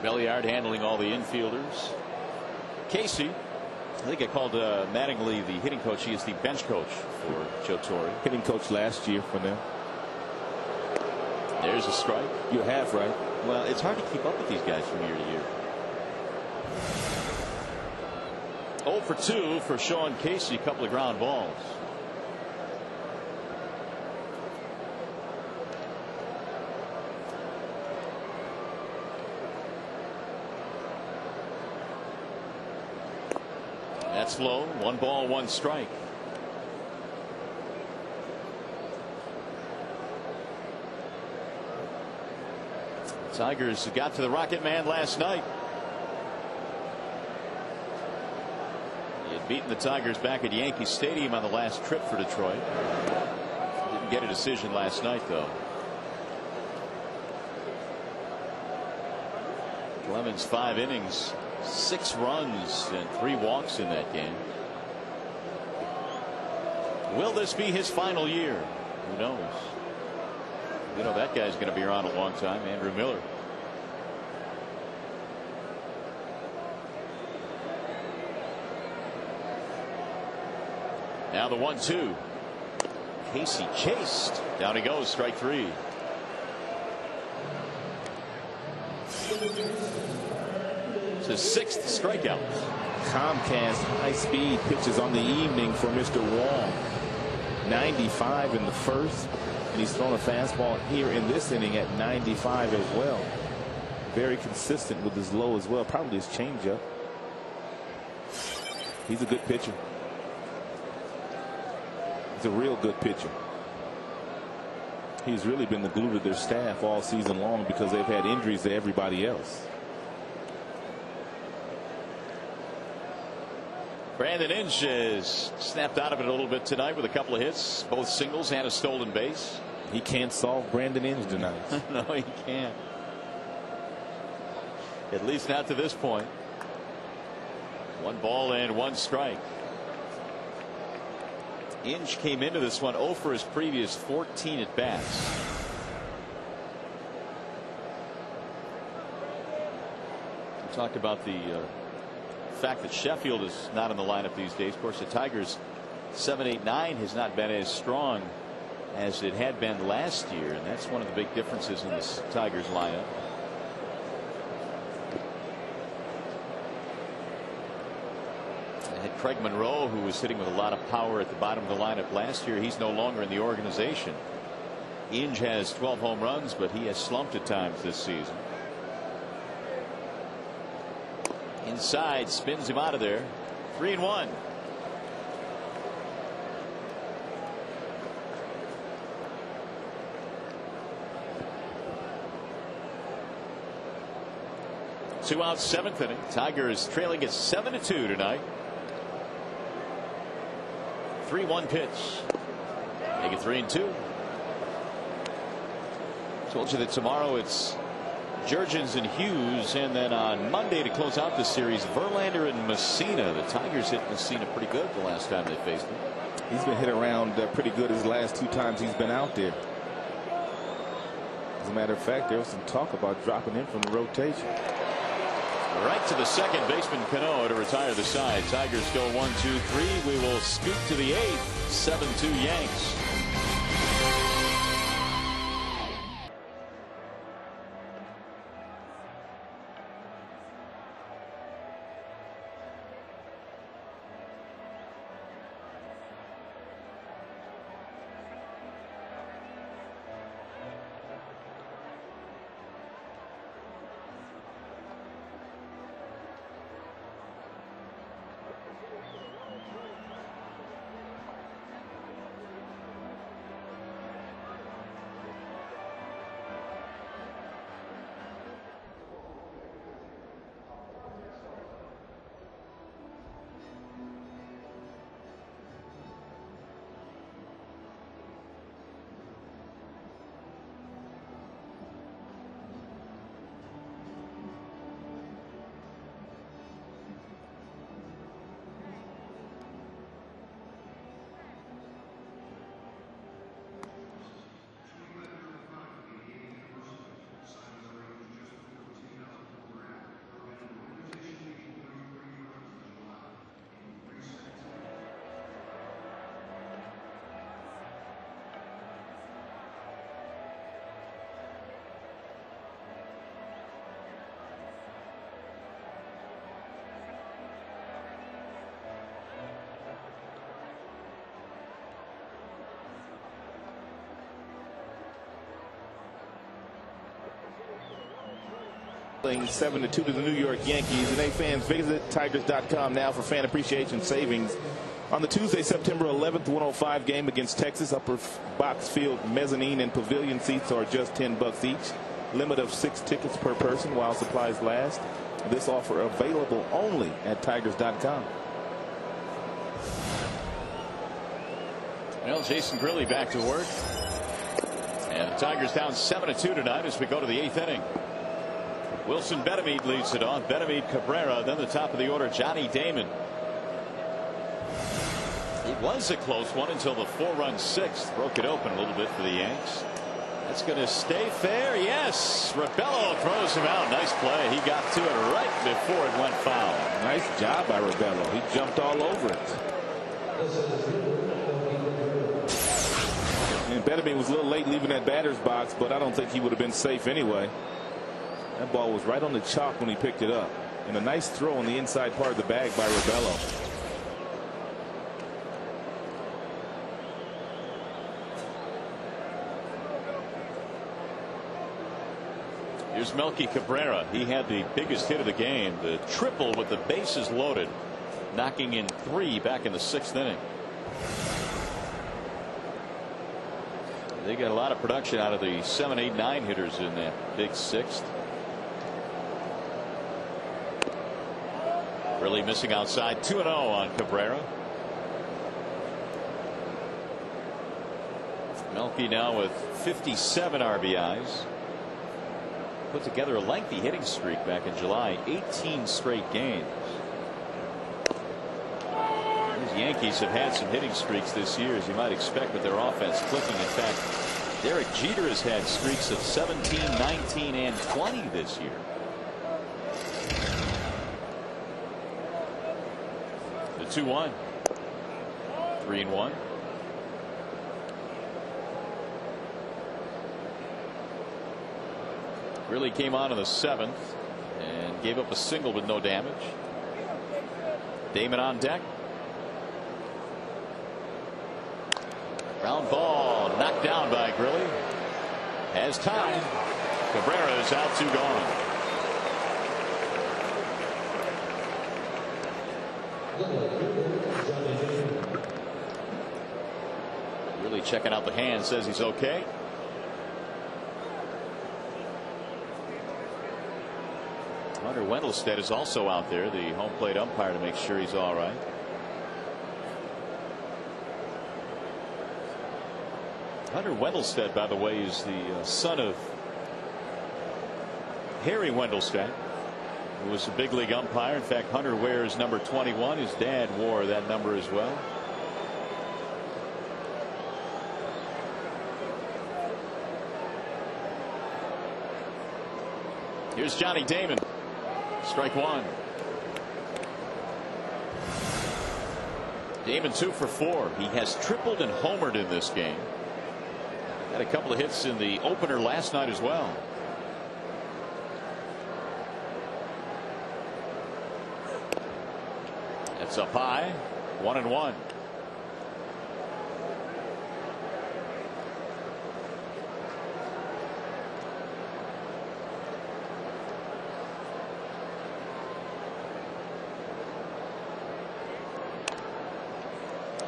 Speaker 1: Belliard handling all the infielders. Casey, I think I called Mattingly the hitting coach. He is the bench coach for Joe Torre.
Speaker 3: Hitting coach last year for them.
Speaker 1: There's a strike.
Speaker 3: You're half right.
Speaker 1: Well, it's hard to keep up with these guys from year to year. 0 for 2 for Sean Casey. A couple of ground balls. That's low. 1 ball, 1 strike. Tigers got to the Rocket Man last night. He had beaten the Tigers back at Yankee Stadium on the last trip for Detroit. Didn't get a decision last night, though. Clemens 5 innings. 6 runs and 3 walks in that game. Will this be his final year? Who knows? You know that guy's going to be around a long time. Andrew Miller. Now the 1-2. Casey chased. Down he goes. Strike 3. It's his 6th strikeout.
Speaker 3: Comcast high-speed pitches on the evening for Mr. Wong. 95 in the first, and he's thrown a fastball here in this inning at 95 as well. Very consistent with his low as well, probably his changeup. He's a good pitcher. He's a real good pitcher. He's really been the glue to their staff all season long because they've had injuries to everybody else.
Speaker 1: Brandon Inge is snapped out of it a little bit tonight with a couple of hits, both singles and a stolen base.
Speaker 3: He can't solve Brandon Inge tonight.
Speaker 1: No, he can't. At least not to this point. 1 ball and 1 strike. Inge came into this one 0 for his previous 14 at bats. We talked about the fact that Sheffield is not in the lineup these days. Of course, the Tigers 7-8-9 has not been as strong as it had been last year, and that's one of the big differences in this Tigers lineup. They had Craig Monroe, who was hitting with a lot of power at the bottom of the lineup last year. He's no longer in the organization. Inge has 12 home runs, but he has slumped at times this season. Inside, spins him out of there. 3-1. Two out, seventh inning. Tigers trailing at 7-2 tonight. 3-1 pitch. Make it 3-2. Told you that tomorrow it's Jurgens and Hughes, and then on Monday to close out the series, Verlander and Messina. The Tigers hit Messina pretty good the last time they faced him.
Speaker 3: He's been hit around pretty good his last 2 times he's been out there. As a matter of fact, there was some talk about dropping him from the rotation.
Speaker 1: Right to the second baseman, Cano, to retire the side. Tigers go 1-2-3. We will scoot to the 8th. 7-2 Yanks.
Speaker 3: Playing 7-2 to the New York Yankees. And hey, fans, visit Tigers.com now for fan appreciation savings on the Tuesday, September 11th, 105 game against Texas. Upper box field mezzanine and pavilion seats are just $10 each. Limit of 6 tickets per person while supplies last. This offer available only at Tigers.com.
Speaker 1: Well, Jason Grilli back to work. And the Tigers down 7-2 tonight as we go to the 8th inning. Wilson Betemit leads it off. Betemit, Cabrera, then the top of the order, Johnny Damon. It was a close one until the 4-run 6th broke it open a little bit for the Yanks. That's going to stay fair. Yes. Rebello throws him out. Nice play. He got to it right before it went foul.
Speaker 3: Nice job by Rebello. He jumped all over it. And Betemit was a little late leaving that batter's box, but I don't think he would have been safe anyway. That ball was right on the chalk when he picked it up. And a nice throw on the inside part of the bag by Rebello.
Speaker 1: Here's Melky Cabrera. He had the biggest hit of the game, the triple with the bases loaded, knocking in 3 back in the 6th inning. They got a lot of production out of the 7, 8, 9 hitters in that big 6th. Really missing outside. 2-0 on Cabrera. Melky now with 57 RBIs. Put together a lengthy hitting streak back in July. 18 straight games. These Yankees have had some hitting streaks this year, as you might expect, with their offense clicking. In fact, Derek Jeter has had streaks of 17, 19, and 20 this year. The 2-1. 3-1. Really came on in the 7th and gave up a single with no damage. Damon on deck. Ground ball knocked down by Grilli. Has time. Cabrera is out, 2 gone. Really checking out the hand, says he's okay. Hunter Wendelstedt is also out there, the home plate umpire, to make sure he's all right. Hunter Wendelstedt, by the way, is the son of Harry Wendelstedt, who was a big league umpire. In fact, Hunter wears number 21. His dad wore that number as well. Here's Johnny Damon. Strike one. Damon 2 for 4. He has tripled and homered in this game. Had a couple of hits in the opener last night as well. That's up high. 1-1.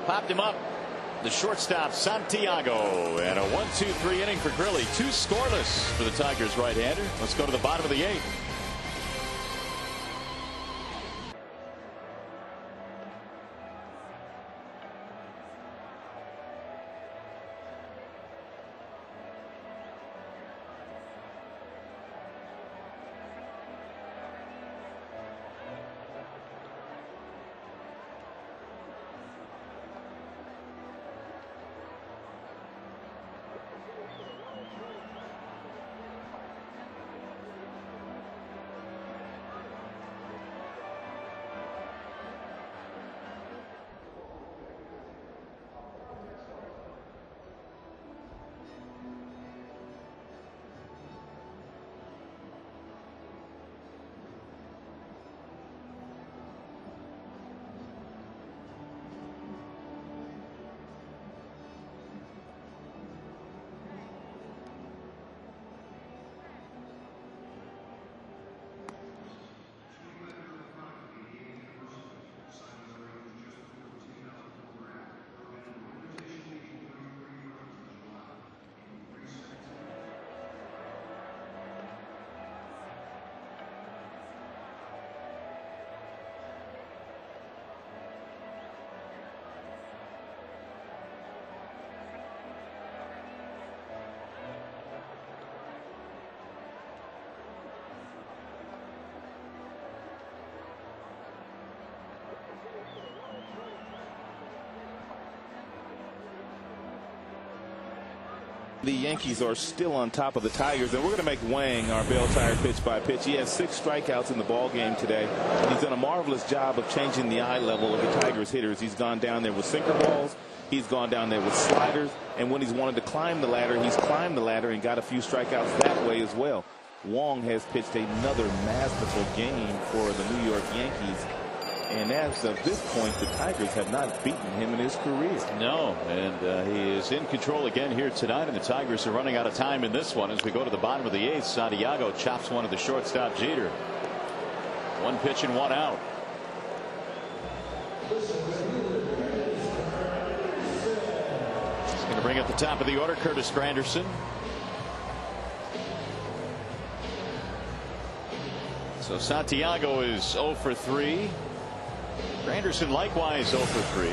Speaker 1: Popped him up. The shortstop Santiago, and a 1-2-3 inning for Grilly. 2 scoreless for the Tigers right-hander. Let's go to the bottom of the 8th.
Speaker 3: The Yankees are still on top of the Tigers, and we're going to make Wang our bell tire pitch by pitch. He has 6 strikeouts in the ball game today. He's done a marvelous job of changing the eye level of the Tigers hitters. He's gone down there with sinker balls. He's gone down there with sliders, and when he's wanted to climb the ladder, he's climbed the ladder and got a few strikeouts that way as well. Wong has pitched another masterful game for the New York Yankees. And as of this point, the Tigers have not beaten him in his career.
Speaker 1: No, and he is in control again here tonight, and the Tigers are running out of time in this one. As we go to the bottom of the 8th, Santiago chops one of the shortstop Jeter. 1 pitch and 1 out. He's going to bring up the top of the order, Curtis Granderson. So Santiago is 0 for 3. Granderson likewise 0 for 3.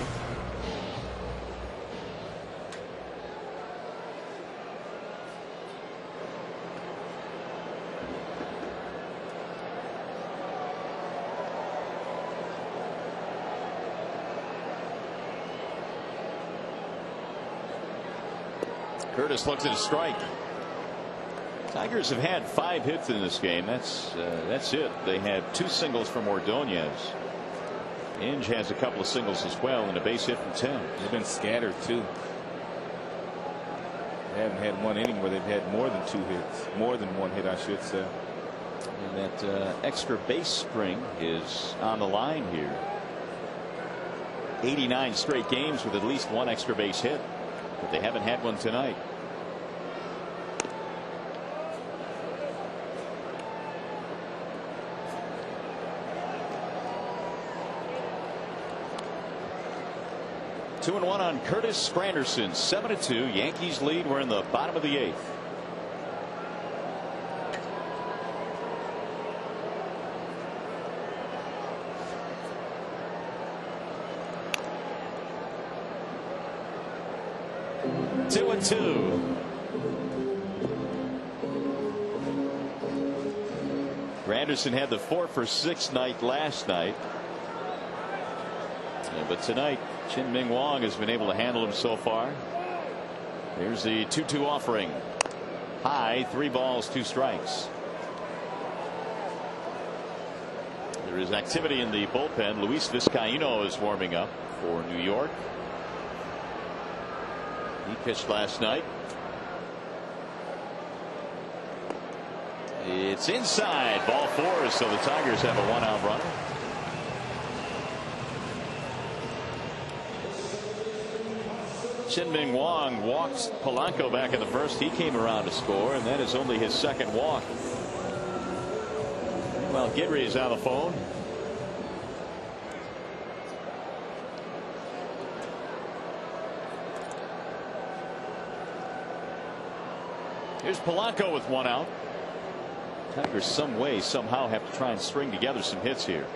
Speaker 1: Curtis looks at a strike. Tigers have had 5 hits in this game. That's it. They had 2 singles from Ordonez. Inge has a couple of singles as well and a base hit from Tim.
Speaker 3: They've been scattered too. They haven't had one inning where they've had more than 2 hits. More than 1 hit, I should say.
Speaker 1: And that extra base spring is on the line here. 89 straight games with at least 1 extra base hit, but they haven't had one tonight. 2-1 on Curtis Granderson. 7-2. Yankees lead. We're in the bottom of the 8th. Two and two. Granderson had the 4-for-6 night last night. Yeah, but tonight, Chin-Ming Wong has been able to handle him so far. Here's the 2-2 offering. High, 3 balls, 2 strikes. There is activity in the bullpen. Luis Vizcaíno is warming up for New York. He pitched last night. It's inside, ball 4, so the Tigers have a 1-out runner. Chin-Ming Wong walks Polanco back in the first. He came around to score, and that is only his 2nd walk. Well, Guidry is on the phone. Here's Polanco with 1 out. Tigers some way, somehow have to try and string together some hits here.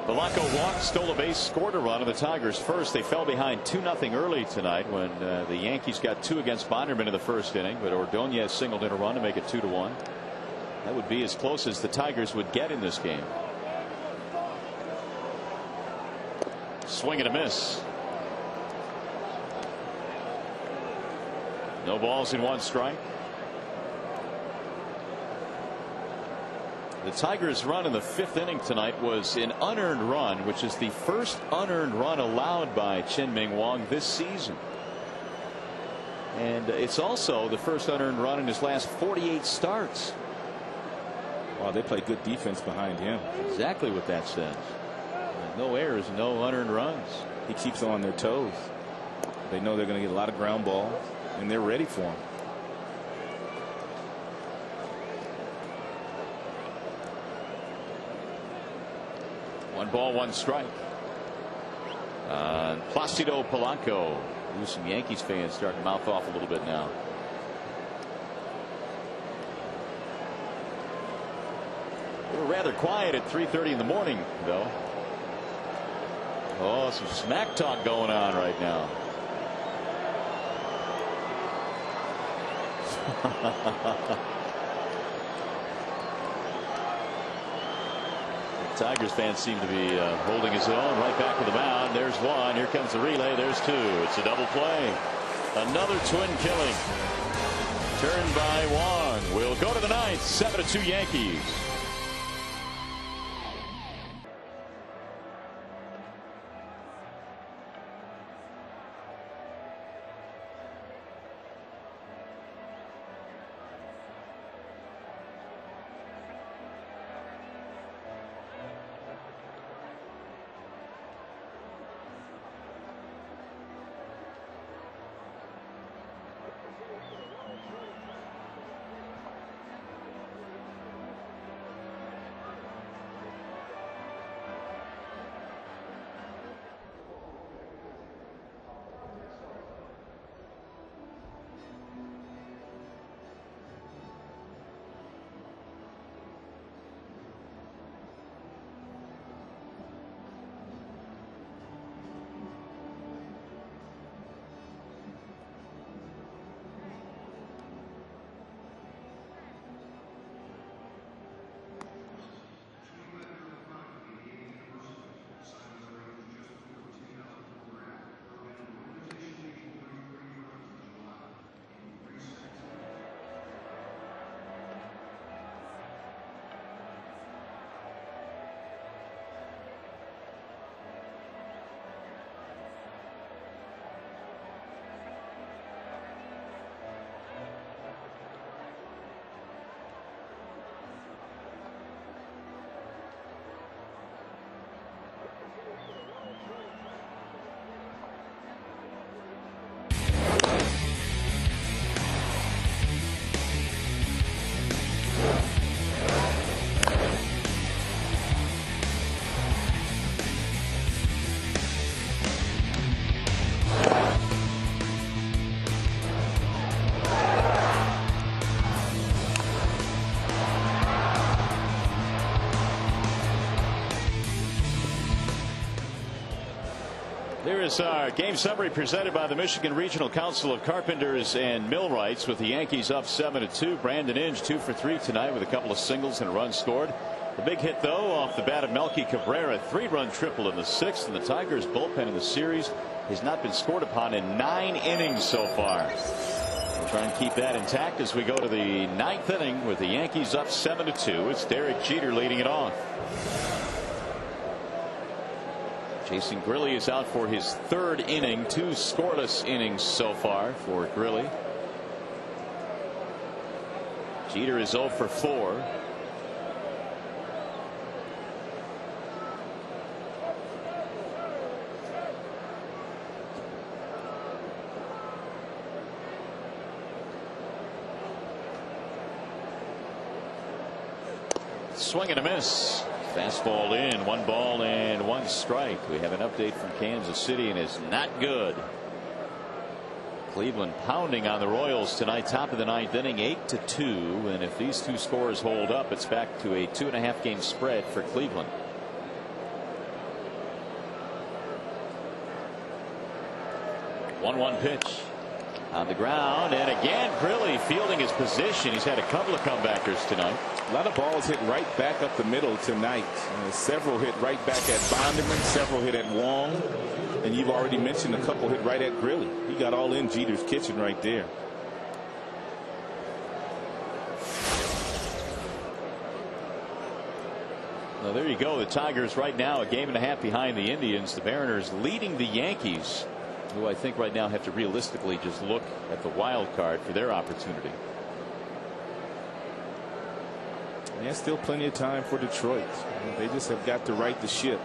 Speaker 1: Polanco walked, stole a base, scored a run, and the Tigers first. They fell behind 2-0 early tonight when the Yankees got 2 against Bonderman in the first inning, but Ordonez singled in a run to make it 2-1. That would be as close as the Tigers would get in this game. Swing and a miss. No balls in 1 strike. The Tigers' run in the 5th inning tonight was an unearned run, which is the first unearned run allowed by Chin-Ming Wong this season. And it's also the first unearned run in his last 48 starts.
Speaker 3: Wow, they play good defense behind him.
Speaker 1: Exactly what that says. No errors, no unearned runs.
Speaker 3: He keeps them on their toes. They know they're going to get a lot of ground balls, and they're ready for him.
Speaker 1: 1 ball, 1 strike. Placido Polanco. Some Yankees fans starting to mouth off a little bit now. They were rather quiet at 3:30 in the morning, though. Oh, some smack talk going on right now. Tigers fans seem to be holding his own right back to the mound. There's 1. Here comes the relay. There's 2. It's a double play. Another twin killing. Turned by Wong. We'll go to the 9th. 7-2 Yankees. Here's our game summary presented by the Michigan Regional Council of Carpenters and Millwrights, with the Yankees up 7-2. Brandon Inge 2 for 3 tonight with a couple of singles and a run scored. The big hit, though, off the bat of Melky Cabrera, 3-run triple in the 6th, and the Tigers bullpen in the series has not been scored upon in 9 innings so far. We'll try and keep that intact as we go to the 9th inning with the Yankees up 7-2. It's Derek Jeter leading it off. Jason Grilli is out for his 3rd inning, 2 scoreless innings so far for Grilli. Jeter is 0 for 4. Swing and a miss. Fastball in, 1 ball and 1 strike. We have an update from Kansas City, and it's not good. Cleveland pounding on the Royals tonight, top of the 9th inning, 8-2. And if these 2 scores hold up, it's back to a 2.5 game spread for Cleveland. One pitch on the ground, and again Grilli fielding his position. He's had a couple of comebackers tonight.
Speaker 3: A lot of balls hit right back up the middle tonight. Several hit right back at Bonderman, several hit at Wong, and you've already mentioned a couple hit right at Grilli. He got all in Jeter's kitchen right there.
Speaker 1: Well, there you go. The Tigers right now a game and a half behind the Indians. The Mariners leading the Yankees, who I think right now have to realistically just look at the wild card for their opportunity.
Speaker 3: There's still plenty of time for Detroit. They just have got to right the ship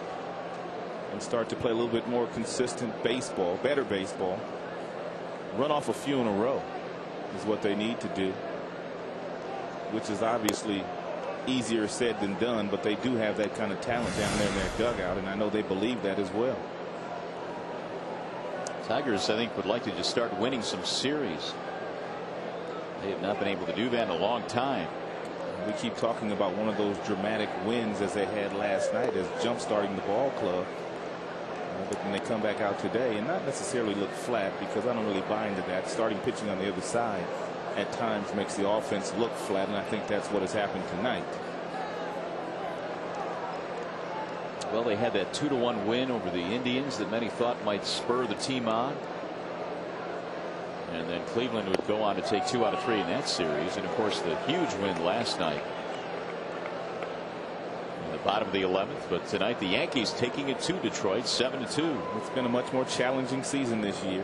Speaker 3: and start to play a little bit more consistent baseball, better baseball. Run off a few in a row is what they need to do, which is obviously easier said than done, but they do have that kind of talent down there in their dugout, and I know they believe that as well.
Speaker 1: Tigers, I think, would like to just start winning some series. They have not been able to do that in a long time.
Speaker 3: We keep talking about one of those dramatic wins as they had last night as jump starting the ball club. But when they come back out today and not necessarily look flat, because I don't really buy into that, starting pitching on the other side at times makes the offense look flat, and I think that's what has happened tonight.
Speaker 1: Well, they had that 2-1 win over the Indians that many thought might spur the team on. And then Cleveland would go on to take 2 out of 3 in that series. And of course, the huge win last night in the bottom of the 11th. But tonight, the Yankees taking it to Detroit 7-2.
Speaker 3: It's been a much more challenging season this year.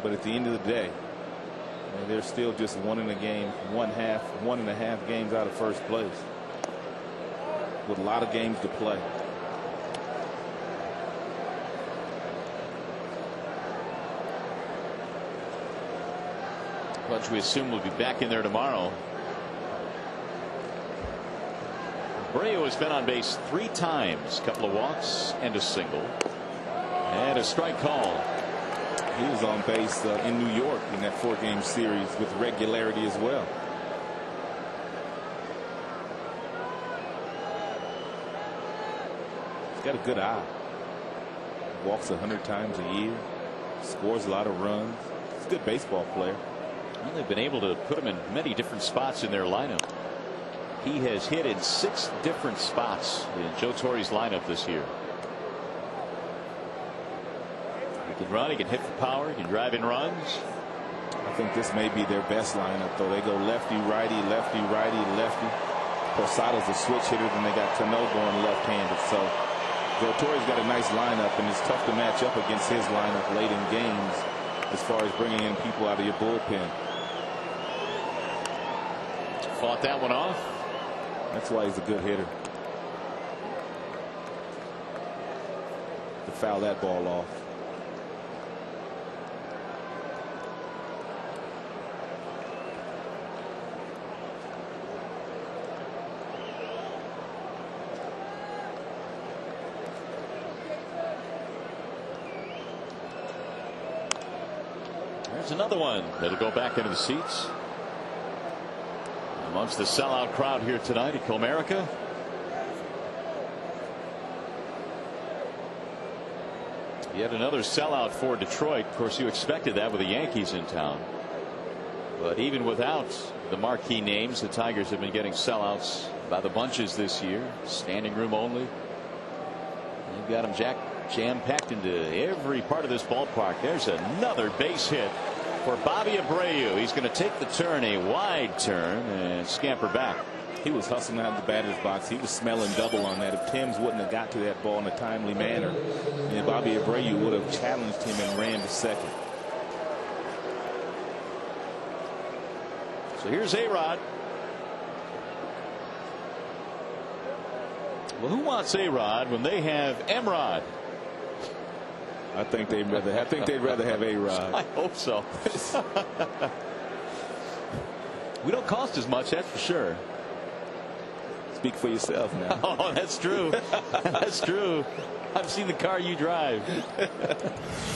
Speaker 3: But at the end of the day, they're still just one and a half games out of first place, with a lot of games to play.
Speaker 1: Which we assume will be back in there tomorrow. Abreu has been on base 3 times, a couple of walks and a single, and a strike call.
Speaker 3: He was on base in New York in that 4-game series with regularity as well. He's got a good eye. Walks 100 times a year, scores a lot of runs. He's a good baseball player.
Speaker 1: Well, they've been able to put him in many different spots in their lineup. He has hit in 6 different spots in Joe Torre's lineup this year. He can run, he can hit for power, he can drive in runs.
Speaker 3: I think this may be their best lineup, though. They go lefty, righty, lefty, righty, lefty. Posada's a switch hitter, then they got Cano going left-handed. So Joe Torre's got a nice lineup, and it's tough to match up against his lineup late in games as far as bringing in people out of your bullpen.
Speaker 1: Fought that one off.
Speaker 3: That's why he's a good hitter. To foul that ball off.
Speaker 1: There's another one that'll go back into the seats. Amongst the sellout crowd here tonight at Comerica. Yet another sellout for Detroit. Of course, you expected that with the Yankees in town. But even without the marquee names, the Tigers have been getting sellouts by the bunches this year. Standing room only. You've got them jam-packed into every part of this ballpark. There's another base hit for Bobby Abreu. He's going to take the turn, a wide turn, and scamper back.
Speaker 3: He was hustling out of the batter's box. He was smelling double on that. If Timms wouldn't have got to that ball in a timely manner, then Bobby Abreu would have challenged him and ran to second.
Speaker 1: So here's A-Rod. Well, who wants A-Rod when they have M-Rod?
Speaker 3: I think they'd rather have A-Rod.
Speaker 1: I hope so. We don't cost as much, that's for sure.
Speaker 3: Speak for yourself now.
Speaker 1: Oh, that's true. That's true. I've seen the car you drive.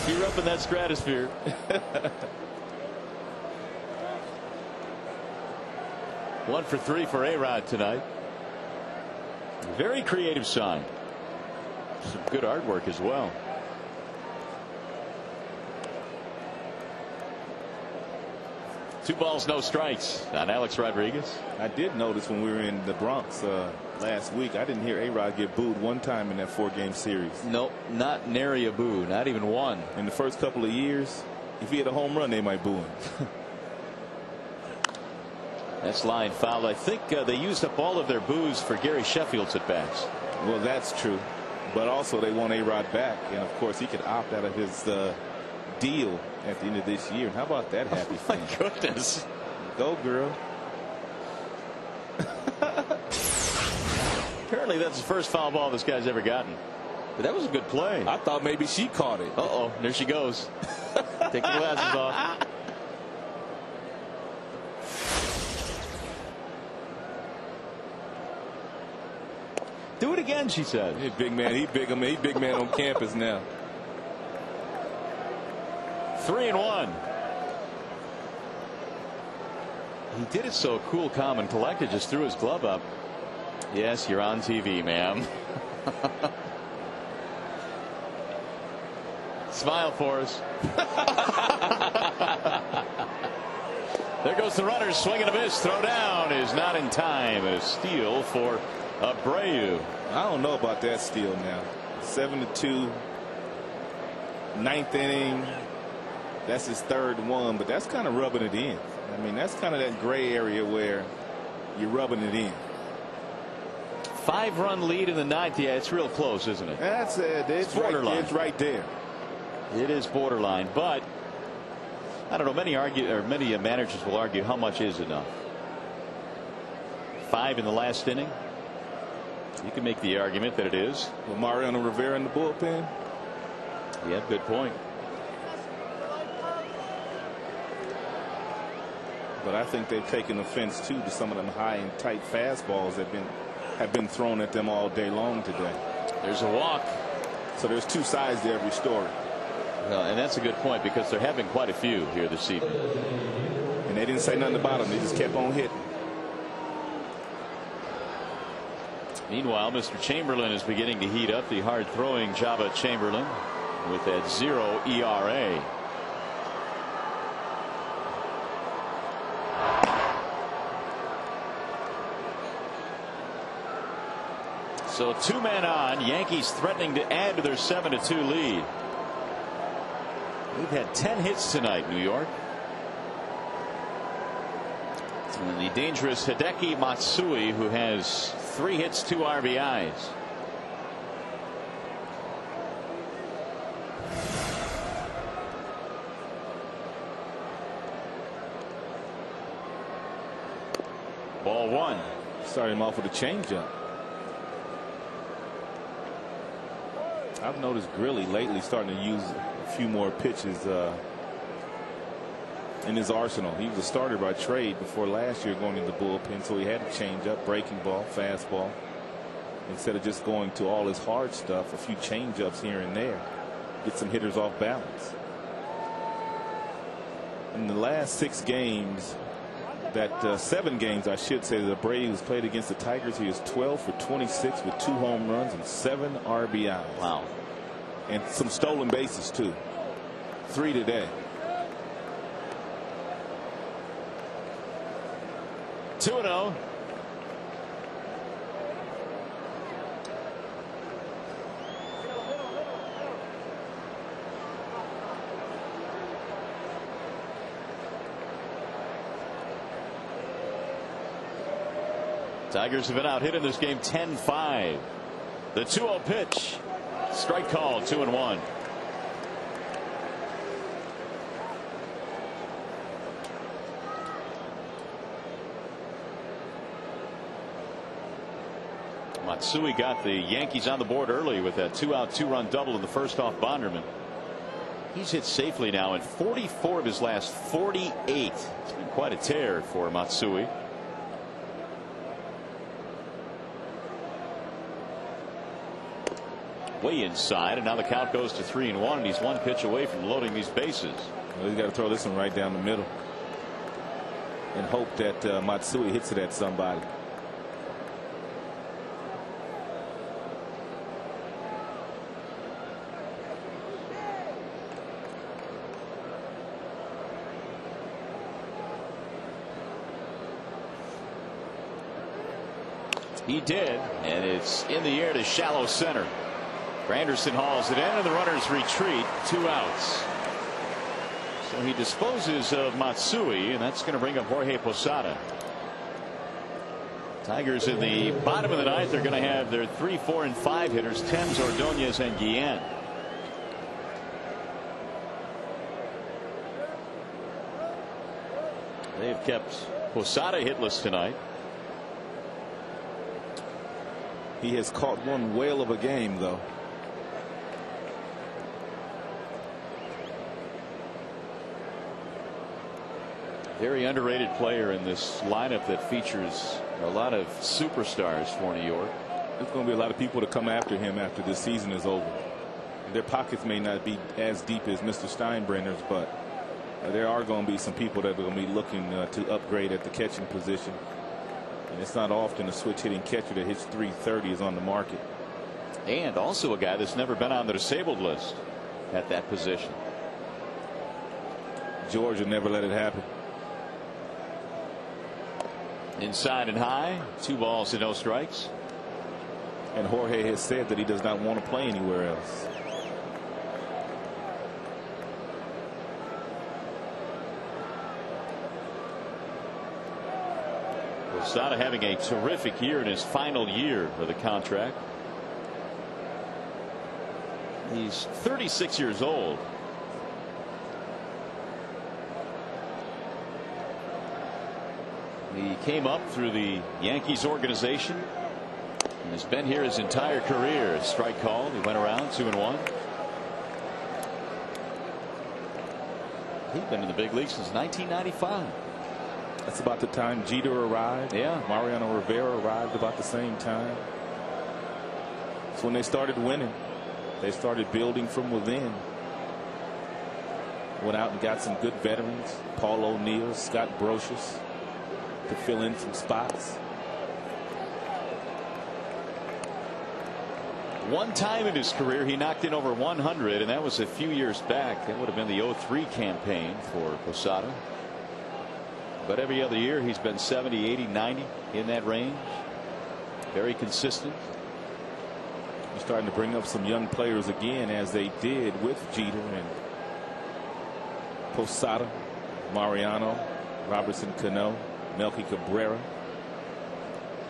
Speaker 1: You're up in that stratosphere. One for three for A-Rod tonight. Very creative sign. Some good artwork as well. Two balls, no strikes on Alex Rodriguez.
Speaker 3: I did notice when we were in the Bronx last week, I didn't hear A-Rod get booed one time in that 4-game series.
Speaker 1: Nope, not nary a boo, not even one.
Speaker 3: In the first couple of years, if he had a home run, they might boo him.
Speaker 1: That's line foul. I think they used up all of their boos for Gary Sheffield's at bats.
Speaker 3: Well, that's true. But also they want A-Rod back. And, of course, he could opt out of his deal at the end of this year. How about that happy
Speaker 1: My
Speaker 3: thing?
Speaker 1: goodness.
Speaker 3: Go, girl.
Speaker 1: Apparently that's the first foul ball this guy's ever gotten. But that was a good play.
Speaker 3: I thought maybe she caught it.
Speaker 1: Uh-oh, there she goes. Take the glasses off. Do it again, she said.
Speaker 3: Hey, big man. He big man on campus now.
Speaker 1: 3-1. He did it so cool, calm, and collected. Just threw his glove up. Yes, you're on TV, ma'am. Smile for us. There goes the runner. Swing and a miss. Throw down is not in time. A steal for Abreu.
Speaker 3: I don't know about that steal now. 7-2. Ninth inning. That's his third one, but that's kind of rubbing it in. I mean, that's kind of that gray area where you're rubbing it in.
Speaker 1: 5-run lead in the ninth. Yeah, it's real close, isn't it?
Speaker 3: That's it. It's borderline. It's right there.
Speaker 1: It is borderline, but I don't know. Many managers will argue how much is enough. 5 in the last inning. You can make the argument that it is.
Speaker 3: With Mariano Rivera in the bullpen.
Speaker 1: Yeah, good point.
Speaker 3: But I think they've taken offense too to some of them high and tight fastballs that have been thrown at them all day long today.
Speaker 1: There's a walk.
Speaker 3: So there's two sides to every story.
Speaker 1: Well, and that's a good point because there have been quite a few here this evening.
Speaker 3: And they didn't say nothing about them. They just kept on hitting.
Speaker 1: Meanwhile, Mr. Chamberlain is beginning to heat up. The hard-throwing Jabba Chamberlain with that 0 ERA. So 2 men on. Yankees threatening to add to their 7-2 lead. We've had 10 hits tonight, New York. And the dangerous Hideki Matsui, who has 3 hits, 2 RBIs. Ball 1.
Speaker 3: Started him off with a changeup. I've noticed Grilly lately starting to use a few more pitches in his arsenal. He was a starter by trade before last year going into the bullpen, so he had a changeup, breaking ball, fastball. Instead of just going to all his hard stuff, a few changeups here and there, get some hitters off balance. In the last 6 games, 7 games, I should say, that the Braves played against the Tigers, he is 12 for 26 with 2 home runs and 7 RBIs.
Speaker 1: Wow.
Speaker 3: And some stolen bases, too. 3 today.
Speaker 1: 2-0. Tigers have been out hit in this game 10-5. The 2-0 pitch. Strike call, 2-1. Matsui got the Yankees on the board early with that 2-out 2-run double in the first off Bonderman. He's hit safely now in 44 of his last 48. It's been quite a tear for Matsui. Way inside, and now the count goes to 3-1, and he's one pitch away from loading these bases.
Speaker 3: Well, he's got to throw this one right down the middle and hope that Matsui hits it at somebody.
Speaker 1: He did, and it's in the air to shallow center. Granderson hauls it in, and the runners retreat. 2 outs. So he disposes of Matsui, and that's going to bring up Jorge Posada. Tigers in the bottom of the ninth. They're going to have their 3, 4, and 5 hitters: Thames, Ordonez, and Guillen. They've kept Posada hitless tonight.
Speaker 3: He has caught one whale of a game, though.
Speaker 1: Very underrated player in this lineup that features a lot of superstars for New York.
Speaker 3: There's going to be a lot of people to come after him after this season is over. Their pockets may not be as deep as Mr. Steinbrenner's, but there are going to be some people that are going to be looking to upgrade at the catching position. And it's not often a switch hitting catcher that hits .330 is on the market.
Speaker 1: And also a guy that's never been on the disabled list at that position.
Speaker 3: Georgia never let it happen.
Speaker 1: Inside and high, 2 balls and no strikes.
Speaker 3: And Jorge has said that he does not want to play anywhere else.
Speaker 1: Posada having a terrific year in his final year of the contract. He's 36 years old. He came up through the Yankees organization and has been here his entire career. Strike called. He went around 2-1. He's been in the big league since 1995.
Speaker 3: That's about the time Jeter arrived.
Speaker 1: Yeah.
Speaker 3: Mariano Rivera arrived about the same time. It's when they started winning. They started building from within. Went out and got some good veterans. Paul O'Neill, Scott Brocious, to fill in some spots.
Speaker 1: One time in his career he knocked in over 100, and that was a few years back. That would have been the 03 campaign for Posada. But every other year he's been 70, 80, 90 in that range. Very consistent.
Speaker 3: They're starting to bring up some young players again, as they did with Jeter and Posada, Mariano, Robertson Cano, Melky Cabrera,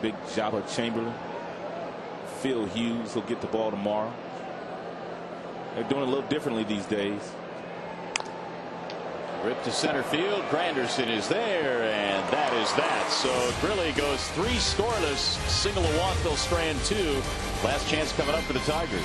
Speaker 3: Big Jabba Chamberlain, Phil Hughes will get the ball tomorrow. They're doing it a little differently these days.
Speaker 1: Rip to center field. Granderson is there, and that is that. So Grilli goes 3 scoreless. Single a walk. They'll strand 2. Last chance coming up for the Tigers.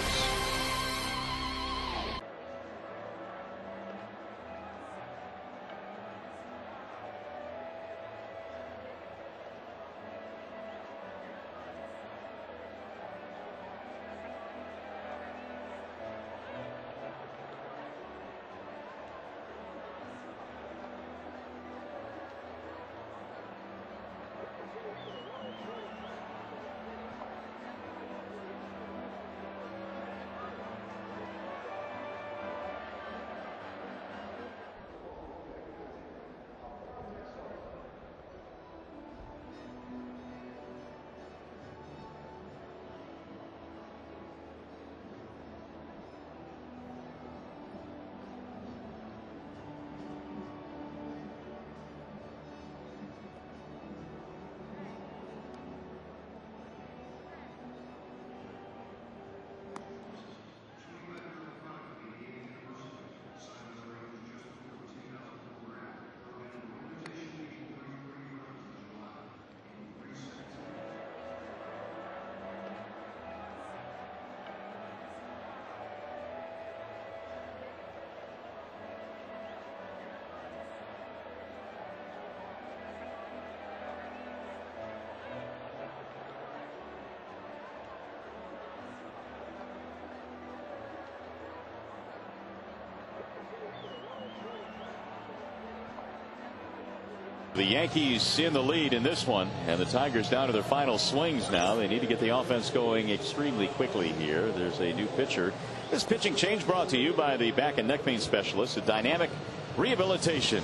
Speaker 1: The Yankees in the lead in this one, and the Tigers down to their final swings now. They need to get the offense going extremely quickly here. There's a new pitcher. This pitching change brought to you by the back and neck pain specialist at Dynamic Rehabilitation.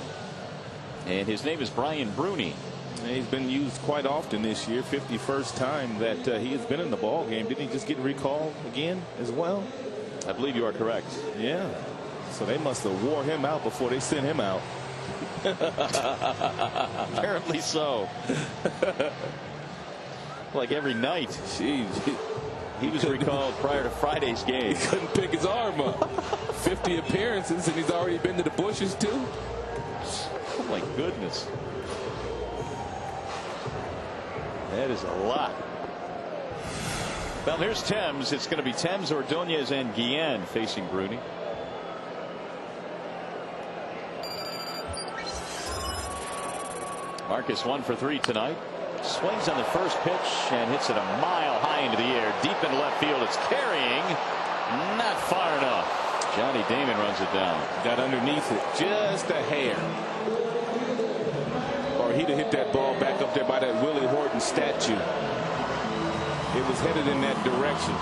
Speaker 1: And his name is Brian Bruni.
Speaker 3: He's been used quite often this year. 51st time that he has been in the ball game. Didn't he just get recalled again as well?
Speaker 1: I believe you are correct.
Speaker 3: Yeah. So they must have wore him out before they sent him out.
Speaker 1: Apparently so. Like every night.
Speaker 3: Jeez.
Speaker 1: He was recalled prior to Friday's game.
Speaker 3: He couldn't pick his arm up. 50 appearances, and he's already been to the bushes, too.
Speaker 1: Oh, my goodness. That is a lot. Well, here's Thames. It's going to be Thames, Ordonez, and Guillen facing Bruni. Marcus 1 for 3 tonight. Swings on the first pitch and hits it a mile high into the air. Deep into left field. It's carrying. Not far enough. Johnny Damon runs it down.
Speaker 3: Got underneath it just a hair. Or he'd have hit that ball back up there by that Willie Horton statue. It was headed in that direction.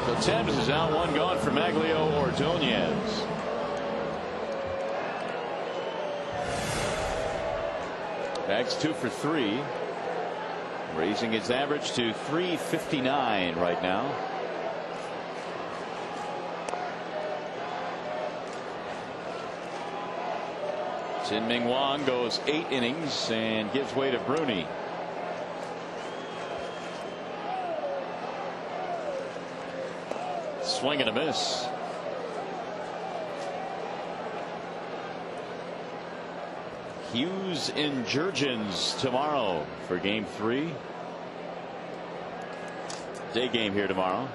Speaker 1: So Thames is out, 1 gone for Maglio Ordonez. Bag's 2 for 3, raising his average to .359 right now. Sin-Ming Wang goes 8 innings and gives way to Bruni. Swing and a miss. Hughes in Jurgens tomorrow for game 3. Day game here tomorrow.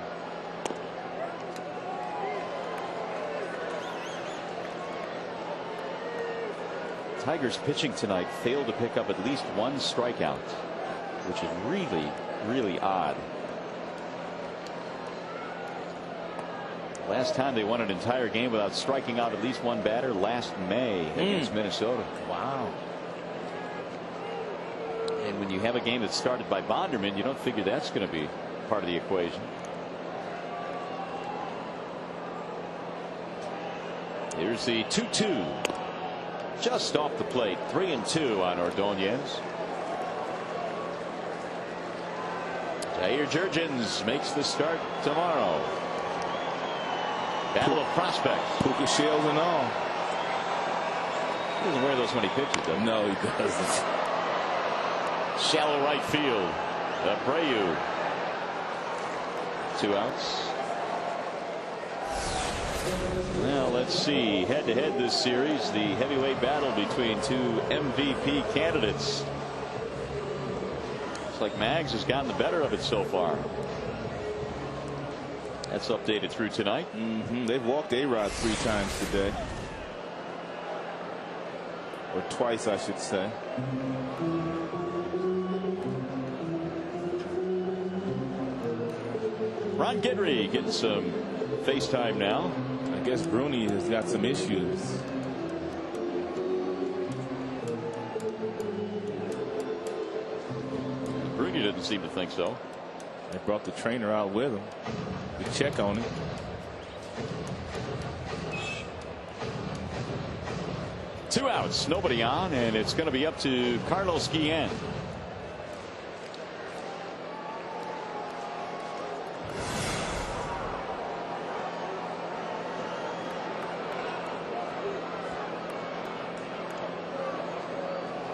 Speaker 1: Tigers pitching tonight failed to pick up at least 1 strikeout, which is really, really odd. Last time they won an entire game without striking out at least 1 batter last May against Minnesota.
Speaker 3: Wow.
Speaker 1: And when you have a game that's started by Bonderman, you don't figure that's going to be part of the equation. Here's the 2-2. Just off the plate. 3-2 on Ordonez. Jair Jurgens makes the start tomorrow. Battle of prospects.
Speaker 3: Puka shells and all.
Speaker 1: He doesn't wear those many pitches, though.
Speaker 3: No, he doesn't.
Speaker 1: Shallow right field. Abreu. 2 outs. Now let's see. Head to head this series. The heavyweight battle between 2 MVP candidates. Looks like Mags has gotten the better of it so far. That's updated through tonight.
Speaker 3: They've walked A-Rod 3 times today. Or twice, I should say.
Speaker 1: Ron Guidry getting some FaceTime now.
Speaker 3: I guess Bruni has got some issues.
Speaker 1: Bruni didn't seem to think so.
Speaker 3: They brought the trainer out with him to check on him.
Speaker 1: Two outs, nobody on, and it's going to be up to Carlos Guillen.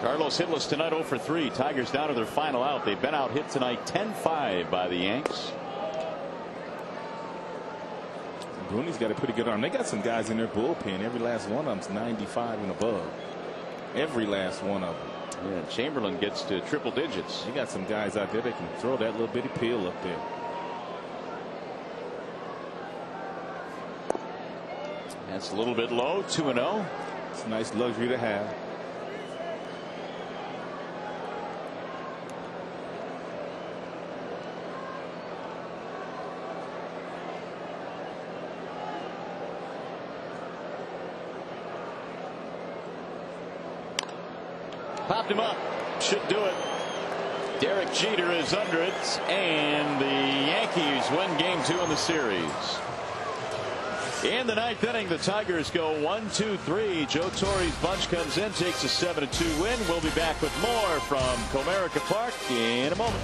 Speaker 1: Carlos hitless tonight, 0 for 3. Tigers down to their final out. They've been out hit tonight 10-5 by the Yanks.
Speaker 3: Bruni's got a pretty good arm. They got some guys in their bullpen. Every last one of them's 95 and above. Every last one of them.
Speaker 1: Yeah, Chamberlain gets to triple digits.
Speaker 3: You got some guys out there that can throw that little bitty pill up there.
Speaker 1: That's a little bit low. 2-0.
Speaker 3: It's a nice luxury to have.
Speaker 1: Popped him up. Should do it. Derek Jeter is under it, and the Yankees win game 2 in the series. In the 9th inning, the Tigers go 1-2-3. Joe Torre's bunch comes in, takes a 7-2 win. We'll be back with more from Comerica Park in a moment.